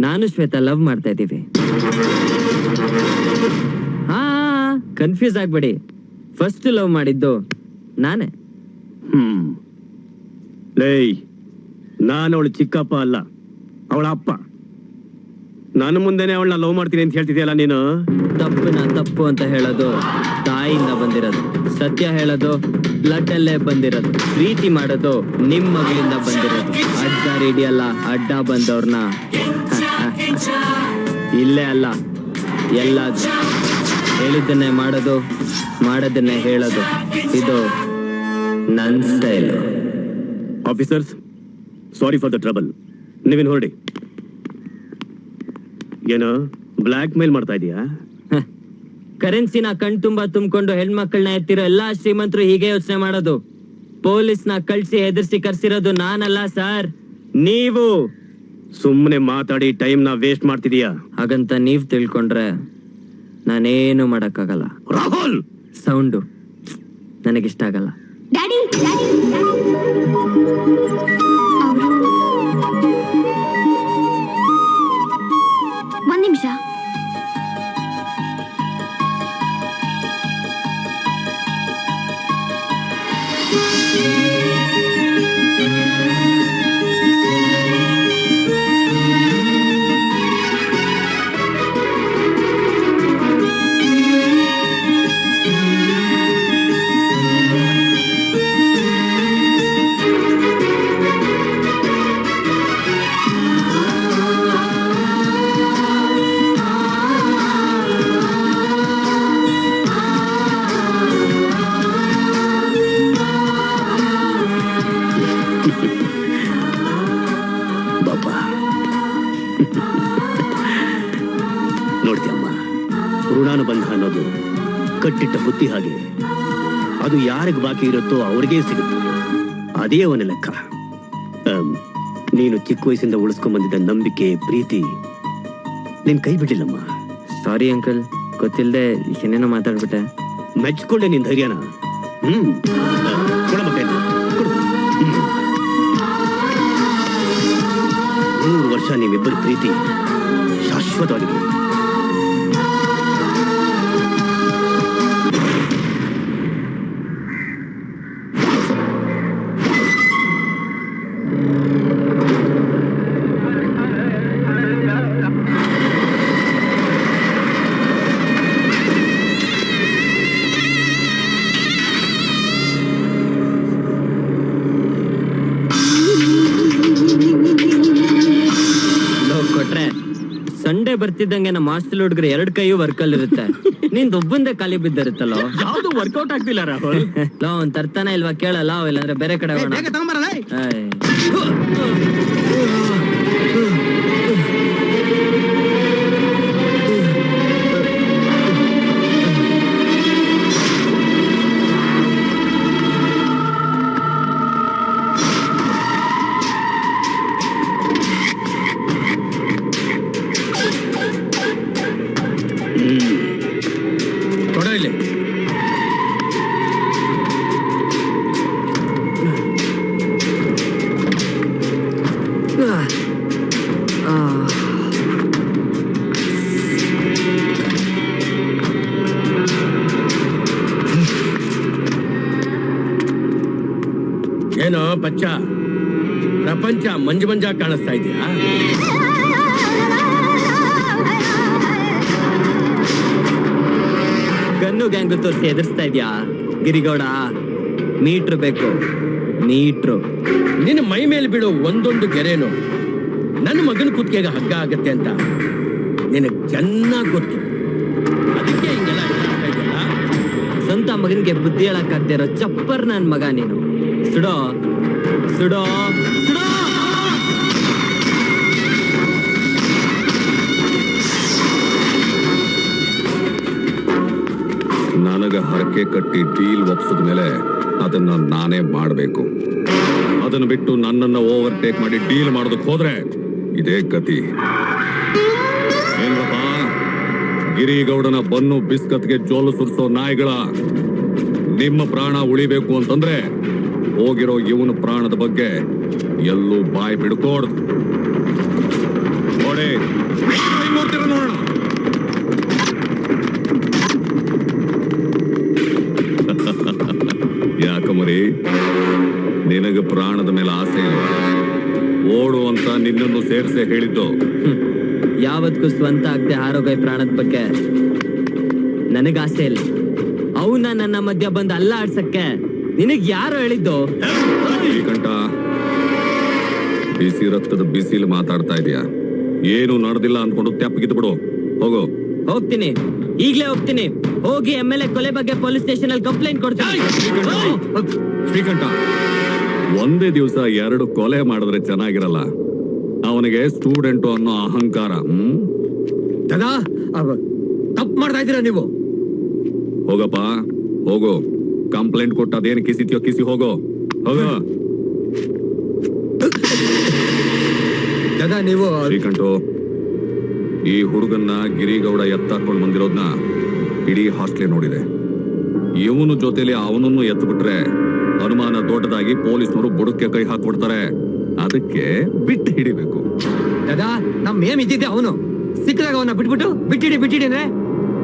ನಾನು ಶ್ವೇತಾ ಲವ್ ಮಾಡ್ತಾ ಇದ್ದೀವಿ. ಹಾ ಕನ್ಫ್ಯೂಸ್ ಆಗ್ಬೇಡಿ, ಫಸ್ಟ್ ಲವ್ ಮಾಡಿದ್ದು ನಾನೇ. ಲೇಯ್, ನಾನು ಅವಳು ಚಿಕ್ಕಪ್ಪ ಅಲ್ಲ, ಅವಳ ಅಪ್ಪ. ನಾನು ಮುಂದೆನೆ ಅವಳನ್ನ ಲವ್ ಮಾಡ್ತೀನಿ ಅಂತ ಹೇಳ್ತಿದ್ಯಲ್ಲ ನೀನು. ತಪ್ಪನ ತಪ್ಪು ಅಂತ ಹೇಳೋದು ತಾಯಿಯಿಂದ ಬಂದಿರೋದು, ಸತ್ಯ ಹೇಳೋದು ಬ್ಲಡ್ ಅಲ್ಲೇ ಬಂದಿರೋದು, ಪ್ರೀತಿ ಮಾಡೋದು ನಿಮ್ ಮಗಳಿಂದ ಬಂದಿರೋದು. ಅಡ್ಡ ಹಿಡಿಯಲ್ಲ, ಅಡ್ಡ ಬಂದವ್ರನ್ನ ಇಲ್ಲೇ ಅಲ್ಲ ಎಲ್ಲ ಹೇಳಿದ್ದನ್ನೇ ಮಾಡೋದು, ಮಾಡೋದನ್ನೇ ಹೇಳೋದು. ಇದು ನನ್ style. Officers, sorry for the trouble. ನೀವೇನು ಹೊರಡಿ. ಏನೋ ಬ್ಲ್ಯಾಕ್ ಮೇಲ್ ಮಾಡ್ತಾ ಇದೀಯಾ? ಕರೆನ್ಸಿನ ಕಣ್ ತುಂಬಾ ತುಂಬಿಕೊಂಡು ಹೆಣ್ಮಕ್ಳನ್ನ ಎತ್ತಿರೋ ಎಲ್ಲಾ ಶ್ರೀಮಂತರು ಹೀಗೆ ಯೋಚನೆ ಮಾಡೋದು. ಪೊಲೀಸ್ನ ಕಳ್ಸಿ ಹೆದರ್ಸಿ ಕರ್ಸಿರೋದು ನಾನಲ್ಲ ಸರ್, ನೀವು. ಸುಮ್ಮನೆ ಮಾತಾಡಿ ಟೈಮ್ ನ ವೇಸ್ಟ್ ಮಾಡ್ತಿದೀಯಾ. ಹಾಗಂತ ನೀವ್ ತಿಳ್ಕೊಂಡ್ರೆ ನಾನೇನು ಮಾಡಕ್ಕಾಗಲ್ಲ. ರಾಹುಲ್, ಸೌಂಡು ನನಗಿಷ್ಟ ಆಗಲ್ಲ. ಡ್ಯಾಡಿ ಒಂದ್ ನಿಮಿಷ. ನೋಡ್ತೀಯಮ್ಮ, ಋಣಾನುಬಂಧ ಅನ್ನೋದು ಕಟ್ಟಿಟ್ಟ ಬುತ್ತಿ ಹಾಗೆ. ಅದು ಯಾರಿಗೆ ಬಾಕಿ ಇರುತ್ತೋ ಅವ್ರಿಗೇ ಸಿಗುತ್ತೆ. ಅದೇ ಅವನ ಲೆಕ್ಕ. ನೀನು ಚಿಕ್ಕ ವಯಸ್ಸಿಂದ ಉಳಿಸ್ಕೊಂಡ್ ಬಂದಿದ್ದ ನಂಬಿಕೆ, ಪ್ರೀತಿ ನಿನ್ ಕೈ ಬಿಡ್ಲಿಲ್ಲಮ್ಮ. ಸಾರಿ ಅಂಕಲ್, ಗೊತ್ತಿಲ್ಲದೆ ಏನೇನೋ ಮಾತಾಡ್ಬಿಟ್ಟೆ. ಮೆಚ್ಕೊಂಡೆ ನಿನ್ ಧೈರ್ಯನ. ಕೊಡಮ್ಮ ಕೈ. 3 ವರ್ಷ ನೀವಿಬ್ಬರ ಪ್ರೀತಿ ಶಾಶ್ವತವಾಗಿದೆ. ಕೊಟ್ರೆ ಸಂಡೇ ಬರ್ತಿದ್ದಂಗೆ ನಮ್ಮ ಹಾಸ್ಟೆಲ್ ಹುಡುಗರು 2 ಕೈಯೂ ವರ್ಕಲ್ ಇರುತ್ತೆ. ನಿಂದ ಒಬ್ಬಂದೇ ಖಾಲಿ ಬಿದ್ದಿರುತ್ತಲ್ಲೋ. ಯಾವ್ದು ವರ್ಕೌಟ್ ಆಗ್ತಿಲ್ಲ ರಾಹುಲ್. ಅವ್ನ್ ತರ್ತಾನೆ ಇಲ್ವಾ ಕೇಳಲ್ಲ, ಇಲ್ಲಾಂದ್ರೆ ಬೇರೆ ಕಡೆ ಹೋಗೋಣ. ಕೊಡೋ ಇಲ್ಲಿ. ಬಚ್ಚ, ಪ್ರಪಂಚ ಮಂಜು ಕಾಣಿಸ್ತಾ ಇದೆಯಾ? ಗನ್ನು ಗ್ಯಾಂಗ್ ತೋರಿಸಿ ಎದುರಿಸ್ತಾ ಇದ್ಯಾ ಗಿರಿಗೌಡ? ಮೀಟ್ರ್ ಬೇಕು, ಮೀಟ್ರು. ನಿನ್ನ ಮೈ ಮೇಲೆ ಬೀಳೋ ಒಂದೊಂದು ಗೆರೆನು ನನ್ನ ಮಗನ ಕುತ್ತಿಗೆಗೆ ಹಗ್ಗ ಆಗತ್ತೆ ಅಂತ ನಿನಗೆ ಚೆನ್ನಾಗಿ ಗೊತ್ತು. ಅದಕ್ಕೆ ಹಿಂಗೆಲ್ಲ ಹೇಳ್ತಾ ಇದೆಯಲ್ಲ. ಸ್ವಂತ ಮಗನಿಗೆ ಬುದ್ಧಿ ಹೇಳಕ್ಕಾಗ್ದೇ ಇರೋ ಚಪ್ಪರ್ ನನ್ ಮಗ ನೀನು. ಸುಡೋ ಸುಡೋ ಸುಡೋ. ನನಗ ಹರಕೆ ಕಟ್ಟಿ ಡೀಲ್ ಒಪ್ಸಿದ ಮೇಲೆ ಅದನ್ನ ನಾನೇ ಮಾಡಬೇಕು. ಅದನ್ನ ಬಿಟ್ಟು ನನ್ನನ್ನ ಓವರ್ಟೇಕ್ ಮಾಡಿ ಡೀಲ್ ಮಾಡೋದಕ್ಕೆ ಹೋದ್ರೆ ಇದೇ ಗತಿ. ಏನ್ರಪ್ಪ, ಗಿರಿಗೌಡನ ಬನ್ನು ಬಿಸ್ಕತ್ಗೆ ಜೋಲು ಸುರಿಸೋ ನಾಯಿಗಳ, ನಿಮ್ಮ ಪ್ರಾಣ ಉಳಿಬೇಕು ಅಂತಂದ್ರೆ ಹೋಗಿರೋ ಇವನ ಪ್ರಾಣದ ಬಗ್ಗೆ ಎಲ್ಲೂ ಬಾಯಿ ಬಿಡ್ಕೋಡ್ದು. ನೋಡಿ ನೋಡೋಣ. ಯಾಕಮರಿ, ನಿನಗೆ ಪ್ರಾಣದ ಮೇಲೆ ಆಸೆ ಇಲ್ಲ? ಓಡು ಅಂತ ನಿನ್ನನ್ನು ಸೇರಿಸೆ ಹೇಳಿದ್ದು. ಯಾವತ್ಗೂ ಸ್ವಂತ ಆಗದೆ ಆರೋಗ್ಯ ಪ್ರಾಣದ ಬಗ್ಗೆ ನನಗಾಸೆ ಇಲ್ಲ. ಅವನ್ನ ನನ್ನ ಮಧ್ಯ ಬಂದು ಅಲ್ಲ ಆಡ್ಸಕ್ಕೆ ನಿನಗ್ ಯಾರು ಹೇಳಿದ್ದು? ಶ್ರೀಕಂಠ, ಬಿಸಿ ರಕ್ತದ ಬಿಸಿಲು ಮಾತಾಡ್ತಾ ಇದೀಯಾ? ಏನು ನಡೆದಿಲ್ಲ ಅನ್ಕೊಂಡು ತೆಪ್ಪಗಿದ್ದು ಬಿಡು. ಹೋಗು. ಹೋಗ್ತೀನಿ, ಈಗ್ಲೇ ಹೋಗ್ತೀನಿ. ಹೋಗಿ MLA ಕೊಲೆ ಬಗ್ಗೆ ಪೊಲೀಸ್ ಸ್ಟೇಷನ್ ಅಲ್ಲಿ ಕಂಪ್ಲೇಂಟ್ ಕೊಡ್ತೀನಿ. ಶ್ರೀಕಂಠ, ಒಂದೇ ದಿವಸ 2 ಕೊಲೆ ಮಾಡಿದ್ರೆ ಚೆನ್ನಾಗಿರಲ್ಲ. ಅವನಿಗೆ ಸ್ಟೂಡೆಂಟ್ ಅನ್ನೋ ಅಹಂಕಾರ. ದಾದಾ, ತಪ್ಪು ಮಾಡ್ತಾ ಇದ್ದೀರಾ ನೀವು. ಹೋಗಪ್ಪ, ಹೋಗು. ಕಂಪ್ಲೇಂಟ್ ಕೊಟ್ಟು ಅದೇನು ಕಿಸಿತ್ಯೋ ಕಿಸಿ ಹೋಗೋ. ಹೋಗೋ. ದಾದಾ ನೀವು. ಶ್ರೀಕಂಠು, ಈ ಹುಡುಗನ್ನ ಗಿರಿಗೌಡ ಎತ್ತಾಕೊಂಡು ಬಂದಿರೋದ್ನ ಇಡೀ ಹಾಸ್ಟೆಲ್ ನೋಡಿದೆ. ಇವನು ಜೊತೆಲಿ ಅವನನ್ನು ಎತ್ತು ಬಿಟ್ರೆ ಅನುಮಾನ ದೊಡ್ಡದಾಗಿ ಪೊಲೀಸ್ನವರು ಬುಡಕ್ಕೆ ಕೈ ಹಾಕ್ಬಿಡ್ತಾರೆ. ಅದಕ್ಕೆ ಬಿಟ್ಟು ಹಿಡಿಬೇಕು. ದಾದಾ, ನಮ್ ಏಮ್ ಇದ್ದಿದ್ದೆ ಅವನು. ಸಿಕ್ಕದಾಗ ಅವನ್ನ ಬಿಟ್ಟಿಡಿ ಅಂದ್ರೆ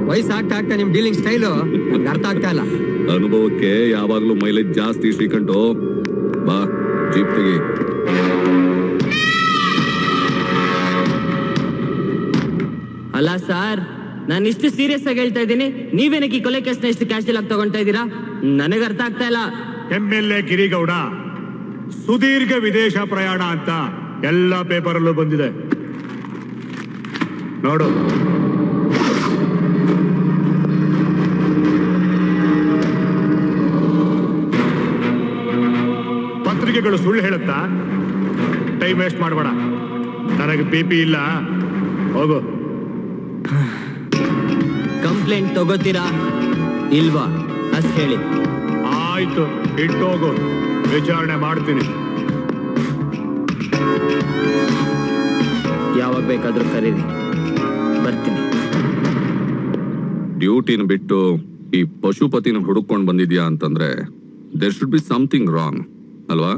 ವಯಸ್ಸು ಆಗ್ತಾ ಆಗ್ತಾ ನಿಮ್ ಡೀಲಿಂಗ್ ಸ್ಟೈಲು ನಮ್ಗೆ ಅರ್ಥ ಆಗ್ತಾ ಇಲ್ಲ. ಅನುಭವಕ್ಕೆ ಯಾವಾಗ್ಲೂ ಮೈಲೇಜ್ ಜಾಸ್ತಿ. ಶ್ರೀಕಂಠು, ಬಾ, ಜೀಪ್ ತೆಗಿ. ಅಲ್ಲ ಸರ್, ನಾನು ಇಷ್ಟು ಸೀರಿಯಸ್ ಆಗಿ ಹೇಳ್ತಾ ಇದ್ದೀನಿ, ನೀವೇನಕ್ಕೆ ಈ ಕೊಲೆ ಕೇಸ್ನ ಇಷ್ಟು ಕ್ಯಾಶುಯಲ್ ಆಗಿ ತಗೊಂತಾ ಇದ್ದೀರಾ? ನನಗೆ ಅರ್ಥ ಆಗ್ತಾ ಇಲ್ಲ. MLA ಗಿರಿಗೌಡ ಸುದೀರ್ಘ ವಿದೇಶ ಪ್ರಯಾಣ ಅಂತ ಎಲ್ಲ ಪೇಪರಲ್ಲೂ ಬಂದಿದೆ ನೋಡು. ಪತ್ರಿಕೆಗಳು ಸುಳ್ಳು ಹೇಳುತ್ತಾ? ಟೈಮ್ ವೇಸ್ಟ್ ಮಾಡಬೇಡ. ನನಗೆ BP ಇಲ್ಲ. ಹೋಗು. ಕಂಪ್ಲೇಂಟ್ ತಗೋತೀರಾ ಇಲ್ವಾ ಅಷ್ಟು ಹೇಳಿ. ಆಯ್ತು, ಇಟ್ಟೋಗು. ವಿಚಾರಣೆ ಮಾಡ್ತೀನಿ. ಯಾವಾಗ ಬೇಕಾದ್ರೂ ಕರೀರಿ, ಬರ್ತೀನಿ. ಡ್ಯೂಟಿನ ಬಿಟ್ಟು ಈ ಪಶುಪತಿನ ಹುಡುಕೊಂಡು ಬಂದಿದ್ಯಾ ಅಂತಂದ್ರೆ there should be something wrong ಅಲ್ವಾ?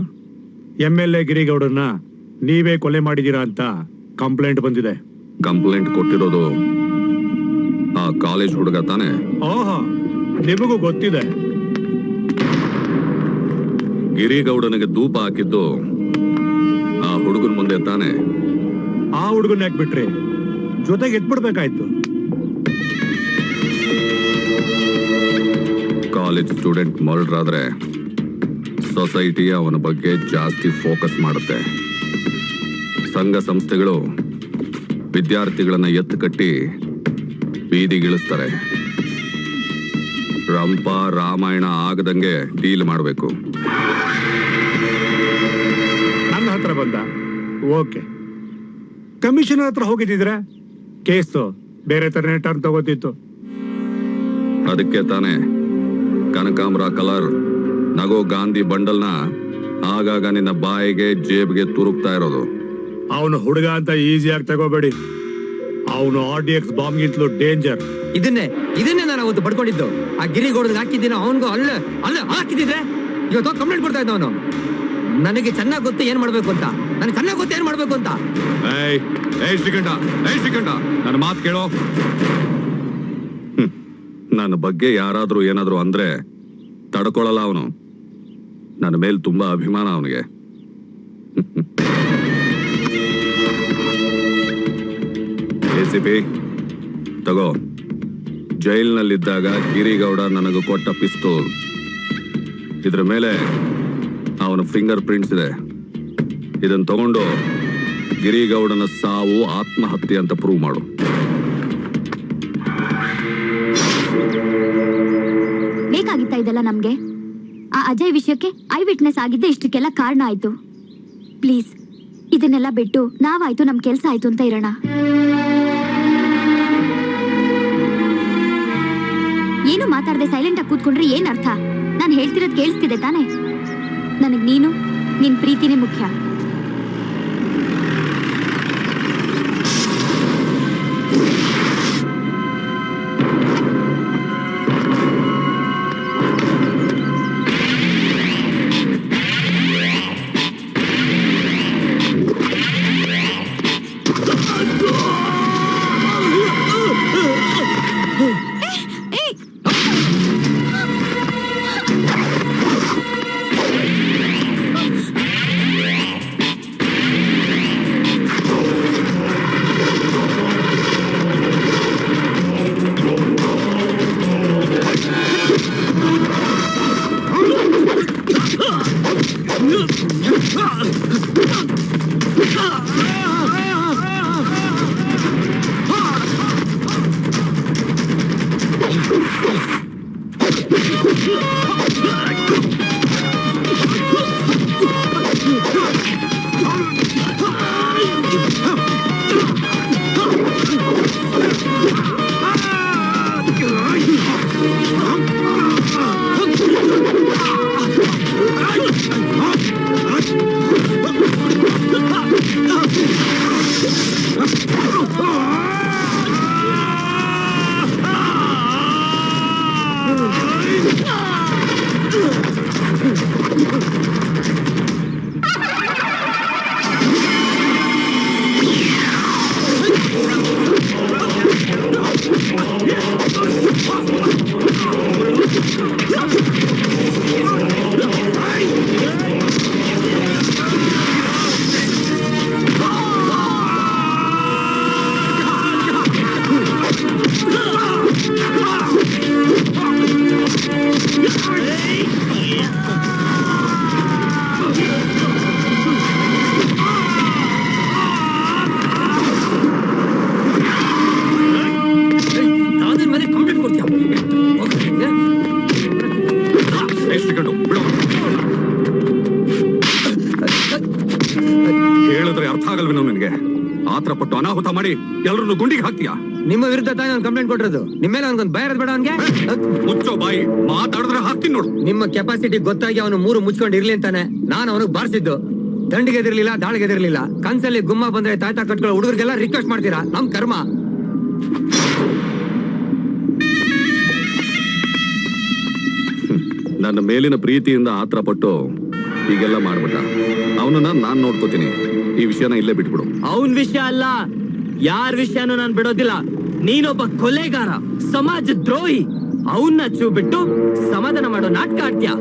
MLA ಗಿರಿಗೌಡನ್ನ ನೀವೇ ಕೊಲೆ ಮಾಡಿದೀರಾ ಅಂತ ಕಂಪ್ಲೇಂಟ್ ಬಂದಿದೆ. ಕಂಪ್ಲೇಂಟ್ ಕೊಟ್ಟಿರೋದು ಆ ಕಾಲೇಜ್ ಹುಡುಗ ತಾನೆ? ಓಹೋ, ನಿಮಗೂ ಗೊತ್ತಿದೆ. ಗಿರಿಗೌಡನಿಗೆ ಧೂಪ ಹಾಕಿದ್ದು ಆ ಹುಡುಗನ ಮುಂದೆ ತಾನೆ? ಆ ಹುಡುಗನ ಯಾಕೆ ಬಿಟ್ರಿ? ಜೊತೆಗೆ ಎತ್ಬಿಡ್ಬೇಕಾಯ್ತು. ಕಾಲೇಜ್ ಸ್ಟೂಡೆಂಟ್ ಮರ್ಡರ್ ಆದ್ರೆ ಸೊಸೈಟಿ ಅವನ ಬಗ್ಗೆ ಜಾಸ್ತಿ ಫೋಕಸ್ ಮಾಡುತ್ತೆ. ಸಂಘ ಸಂಸ್ಥೆಗಳು ವಿದ್ಯಾರ್ಥಿಗಳನ್ನ ಎತ್ತು ಕಟ್ಟಿ ಬೀದಿಗಿಳಿಸ್ತಾರೆ. ರಂಪ ರಾಮಾಯಣ ಆಗದಂಗೆ ಡೀಲ್ ಮಾಡಬೇಕು. ನನ್ನ ಹತ್ರ ಬಂದ, ಓಕೆ. ಕಮಿಷನರ್ ಹತ್ರ ಹೋಗಿದ್ದಿದ್ರೆ ಕೇಸು ಬೇರೆ ತರನೇ ಟರ್ನ್ ತಗೋತಿತ್ತು. ಅದಕ್ಕೆ ತಾನೆ ಕನಕಾಂಬ್ರ ಕಲರ್ ನಗೋ ಗಾಂಧಿ ಬಂಡಲ್ನ ಆಗಾಗ ನಿನ್ನ ಬಾಯಿಗೆ ಜೇಬ್ಗೆ ತುರುಕ್ತಾ ಇರೋದು. ಅವನು ಹುಡುಗ ಅಂತ ಈಸಿಯಾಗಿ ತಗೋಬೇಡಿ. ಅವನು RDX ಬಾಂಬ್ಗಿಂತಲೂ ಡೇಂಜರ್. ಇದನ್ನೇ ನಾನು ಅವತ್ತು ಪಡ್ಕೊಂಡಿದ್ದು. ಆ ಗಿರಿಗೌಡನಿಗೆ ಹಾಕಿದ್ದೀನಿ, ಅವನಿಗೂ ಅಲ್ಲ ಹಾಕಿದ್ರೆ ಇವತ್ತು ಕಂಪ್ಲೇಂಟ್ ಕೊಡ್ತಾ ಇದ್ದ ಅವನು. ನನಗೆ ಚೆನ್ನಾಗಿ ಗೊತ್ತು ಏನ್ ಮಾಡ್ಬೇಕು ಅಂತ. ನನಗೆ ಚೆನ್ನಾಗಿ ಗೊತ್ತು ಏನ್ ಮಾಡ್ಬೇಕು ಅಂತ. ಶ್ರೀಕಂಠ, ನನ್ನ ಮಾತು ಕೇಳೋ. ನನ್ನ ಬಗ್ಗೆ ಯಾರಾದ್ರೂ ಏನಾದ್ರೂ ಅಂದ್ರೆ ತಡ್ಕೊಳ್ಳಲ್ಲ ಅವನು. ನನ್ನ ಮೇಲೆ ತುಂಬಾ ಅಭಿಮಾನ ಅವನಿಗೆ. ACP ತಗೋ, ಜೈಲ್ನಲ್ಲಿದ್ದಾಗ ಗಿರಿಗೌಡ ನನಗೆ ಕೊಟ್ಟ ಪಿಸ್ತೂಲ್. ಇದ್ರ ಮೇಲೆ ಅವನ ಫಿಂಗರ್ ಪ್ರಿಂಟ್ಸ್ ಇದೆ. ಇದನ್ನ ತಗೊಂಡು ಗಿರಿಗೌಡನ ಸಾವು ಆತ್ಮಹತ್ಯೆ ಅಂತ ಪ್ರೂವ್ ಮಾಡು. ಬೇಕಾಗಿತ್ತ ಇದೆಲ್ಲ ನಮ್ಗೆ? ಆ ಅಜಯ್ ವಿಷಯಕ್ಕೆ ಐ ವಿಟ್ನೆಸ್ ಆಗಿದ್ದೆ ಇಷ್ಟಕ್ಕೆಲ್ಲ ಕಾರಣ ಆಯ್ತು. ಪ್ಲೀಸ್ ಇದನ್ನೆಲ್ಲ ಬಿಟ್ಟು ನಾವಾಯ್ತು ನಮ್ ಕೆಲ್ಸ ಆಯ್ತು ಅಂತ ಇರೋಣ. ಏನು ಮಾತಾಡದೆ ಸೈಲೆಂಟ್ ಆಗಿ ಕೂತ್ಕೊಂಡ್ರೆ ಏನ್ ಅರ್ಥ? ನಾನು ಹೇಳ್ತಿರೋದ್ ಕೇಳಿಸ್ತಿದೆ ತಾನೆ? ನನಗ್ ನೀನು ನಿನ್ ಪ್ರೀತಿನೇ ಮುಖ್ಯ. ಹೇಳಿದ್ರೆ ಅರ್ಥ ಆಗಲ್ವೇನೋ ನಿನಗೆ? ಆತರ ಪಟ್ಟು ಅನಾಹುತ ಮಾಡಿ ಎಲ್ಲರನ್ನು ಗುಂಡಿಗೆ ಹಾಕ್ತೀಯಾ? ನಿಮ್ಮ ವಿರುದ್ಧ ತಾನೇ ನಾನು ಕಂಪ್ಲೇಂಟ್ ಕೊಟ್ಟಿರೋದು. ನಿಮ್ಮ ಮೇಲೆ ಅವನಿಗೊಂದು ಭಯ ಇರೋದು ಬೇಡ ಅವನಿಗೆ. ಮುಚ್ಚೋ ಬಾಯಿ, ಮಾತಾಡಿದ್ರೆ ಹಾಕ್ತೀನಿ ನೋಡು. ನಿಮ್ಮ ಕೆಪಾಸಿಟಿ ಗೊತ್ತಾಗಿ ಅವನು 3 ಮುಚ್ಕೊಂಡು ಇರ್ಲಿ ಅಂತಾನೆ ನಾನು ಅವನಿಗೆ ಬಾರಿಸಿದ್ದು. ದಂಡಿಗೆದಿರ್ಲಿಲ್ಲ, ದಾಳಿಗೆದಿರ್ಲಿಲ್ಲ. ಕನ್ಸಲ್ಲಿ ಗುಮ್ಮ ಬಂದ್ರೆ ತಾಯ್ತಾ ಕಟ್ಕೊಳ್ಳೋ ಹುಡುಗರಿಗೆಲ್ಲ ರಿಕ್ವೆಸ್ಟ್ ಮಾಡ್ತೀರಾ? ನಮ್ ಕರ್ಮ. ನನ್ನ ಮೇಲಿನ ಪ್ರೀತಿಯಿಂದ ಆತರ ಪಟ್ಟು ಹೀಗೆಲ್ಲ ಮಾಡ್ಬಿಟ್ಟ. ಅವನನ್ನ ನಾನ್ ನೋಡ್ಕೋತೀನಿ. ಈ ವಿಷಯನ ಇಲ್ಲೇ ಬಿಟ್ಬಿಡು. ಅವನ್ ವಿಷಯ ಅಲ್ಲ, ಯಾರ ವಿಷಯನೂ ನಾನು ಬಿಡೋದಿಲ್ಲ. ನೀನೊಬ್ಬ ಕೊಲೆಗಾರ, ಸಮಾಜ ದ್ರೋಹಿ. ಅವನ್ನ ಚೂ ಬಿಟ್ಟು ಸಮಾಧಾನ ಮಾಡೋ ನಾಟಕ ಆಡ್ತೀಯ.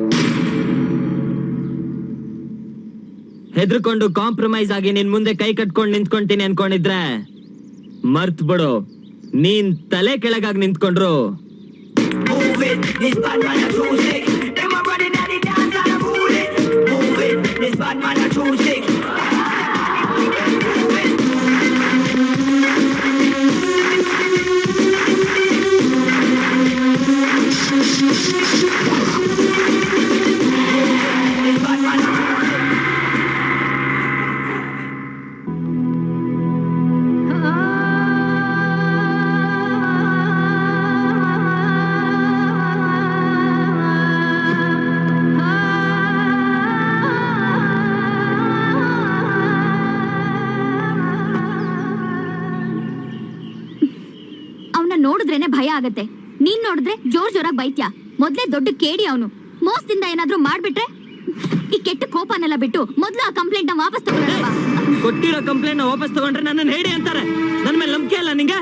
ಹೆದರ್ಕೊಂಡು ಕಾಂಪ್ರಮೈಸ್ ಆಗಿ ನಿನ್ ಮುಂದೆ ಕೈ ಕಟ್ಕೊಂಡು ನಿಂತ್ಕೊಂತೀನಿ ಅನ್ಕೊಂಡಿದ್ರೆ ಮರ್ತ್ ಬಿಡು. ನೀನ್ ತಲೆ ಕೆಳಗಾಗಿ ನಿಂತ್ಕೊಂಡ್ರು ನೋಡಿದ್ರೇನೆ ಭಯ ಆಗತ್ತೆ. ನೀನ್ ನೋಡಿದ್ರೆ ಜೋರಾಗಿ ಬೈತ್ಯಾ. ಮೊದ್ಲೇ ದೊಡ್ಡ ಕೇಡಿ ಅವನು. ಮೋಸದಿಂದ ಏನಾದ್ರೂ ಮಾಡ್ಬಿಟ್ರೆ ಈ ಕೆಟ್ಟ ಕೋಪನೆಲ್ಲ ಬಿಟ್ಟು ಮೊದ್ಲು ಆ ಕಂಪ್ಲೇಂಟ್ ನ ವಾಪಸ್ ತಗೊಳ್ಳೋಣ. ಕೊಟ್ಟಿರೋ ಕಂಪ್ಲೇಂಟ್ ನ ವಾಪಸ್ ತಗೊಂಡ್ರೆ ನನ್ನ ಹೇಳಿ ಅಂತಾರೆ. ನನ್ನ ಮೇಲೆ ನಂಬಿಕೆ ಅಲ್ಲ ನಿಂಗೆ?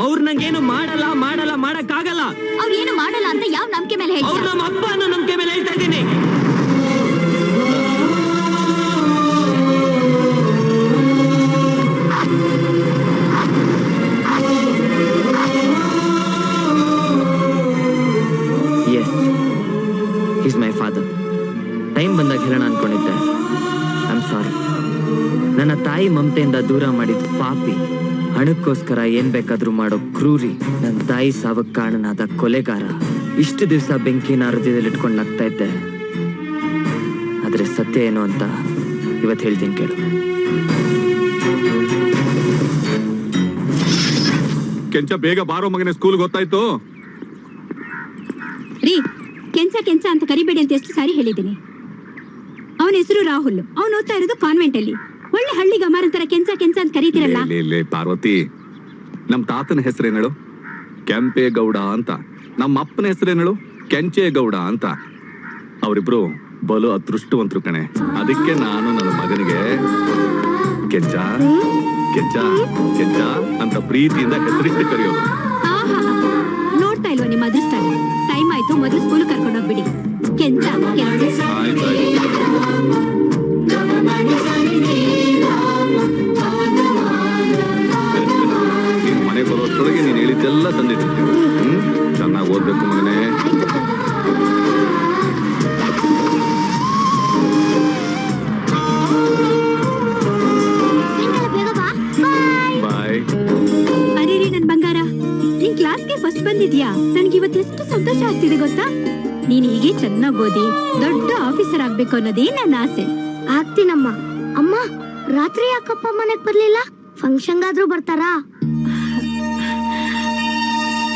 ಅವ್ರು ನಂಗೇನು ಮಾಡಲ್ಲ ಮಾಡಲ್ಲ ಮಾಡಕ್ಕಾಗಲ್ಲ. ಅವ್ರು ಏನು ಮಾಡಲ್ಲ ಅಂತ ಯಾವ ನಂಬಿಕೆ ಮೇಲೆ ಅವ್ರು ಹೇಳ್ತೀರಾ? ನಮ್ಮ ಅಪ್ಪ ಅನ್ನೋ ನಂಬಿಕೆ ಮೇಲೆ ಹೇಳ್ತಾ ಇದ್ದೀನಿ. Yes, is my father. Time ಬಂದಾಗ ಹೇಳೋಣ ಅನ್ಕೊಂಡಿದ್ದೆ. I am sorry. ನನ್ನ ತಾಯಿ ಮಮತೆಯಿಂದ ದೂರ ಮಾಡಿದ ಪಾಪಿ, ಹಣಕ್ಕೋಸ್ಕರ ಏನ್ ಬೇಕಾದ್ರೂ ಮಾಡೋ ಕ್ರೂರಿ, ನನ್ನ ತಾಯಿ ಸಾವಕ್ ಕಾರಣನಾದ ಕೊಲೆಗಾರ. ಇಷ್ಟು ದಿವಸ ಬೆಂಕಿನ ಹೃದಯದಲ್ಲಿ ಇಟ್ಕೊಂಡು ನಗ್ತಾ ಇದ್ದೆ. ಆದ್ರೆ ಸತ್ಯ ಏನು ಅಂತ ಇವತ್ತು ಹೇಳ್ತೀನಿ ಕೇಳು. ಕೆಂಚ ಬೇಗ ಬಾರೋ ಮಗನೇ, ಸ್ಕೂಲ್ ಗೊತ್ತಾಯ್ತು. ರೀ, ಕೆಂಚ ಕೆಂಚ ಅಂತ ಕರಿಬೇಡಿ ಅಂತ ಎಷ್ಟು ಸಾರಿ ಹೇಳಿದ್ದೀನಿ. ಅವನ ಹೆಸರು ರಾಹುಲ್. ಅವನು ಓದ್ತಾ ಇರೋದು ಕಾನ್ವೆಂಟ್ ಅಲ್ಲಿ. ಒಳ್ಳೆ ಹಳ್ಳಿ ಗಮಾರಂತರ ಕೆಂಚ ಕೆಂಚ ಅಂತ ಕರೀತಿರಲ್ಲ. ಲೇ ಪಾರ್ವತಿ, ನಮ್ ತಾತನ ಹೆಸರೇನಳು? ಕೆಂಪೇಗೌಡ ಅಂತ. ನಮ್ಮ ಅಪ್ಪನ ಹೆಸರೇನಳು? ಕೆಂಚೇಗೌಡ ಅಂತ. ಅವರಿಬ್ರು ಬಲು ಅದೃಷ್ಟವಂತರು ಕಣೆ. ಅದಕ್ಕೆ ನಾನು ನನ್ನ ಮಗನಿಗೆ ಕೆಂಚ ಕೆಂಚ ಕೆಂಚ ಅಂತ ಪ್ರೀತಿಯಿಂದ ಹೆಸರಿಟ್ಟು ಕರೆಯೋದು. ನೋಡ್ತಾ ಇಲ್ವಾ ನಿಮ್ಮ ಅದೃಷ್ಟ? ಟೈಮ್ ಆಯ್ತು, ಮೊದಲು ಸ್ಕೂಲ್ ಕರ್ಕೊಂಡು ಹೋಗ್ಬಿಡಿ. ಕೆಂಚ ಕೆಂಚ. ನೀನ್ ಮನೆಗೆ ಬರೋಷ್ಟೊಳಗೆ ನೀನ್ ಹೇಳಿದ್ದೆಲ್ಲ ತಂದಿಟ್ಟಿರ್ತೀವಿ. ಚೆನ್ನಾಗಿ ಓದ್ಬೇಕು ಮಗನೇ. ಬಾಯ್. ಅರೆ ರೀ ನನ್ ಬಂಗಾರ, ನೀನ್ ಕ್ಲಾಸ್ಗೆ ಫಸ್ಟ್ ಬಂದಿದ್ಯಾ? ನನ್ಗೆ ಇವತ್ತು ಎಷ್ಟು ಸಂತೋಷ ಆಗ್ತಿದೆ ಗೊತ್ತಾ? ನೀನ್ ಹೀಗೆ ಚೆನ್ನಾಗಿ ಓದಿ ದೊಡ್ಡ ಆಫೀಸರ್ ಆಗ್ಬೇಕು ಅನ್ನೋದೇ ನನ್ನ ಆಸೆ. ಆಗ್ತೀನಮ್ಮ. ಅಮ್ಮ, ರಾತ್ರಿ ಯಾಕಪ್ಪ ಮನೆಗ್ ಬರ್ಲಿಲ್ಲ? ಫಂಕ್ಷನ್ಗಾದ್ರೂ ಬರ್ತಾರಾ?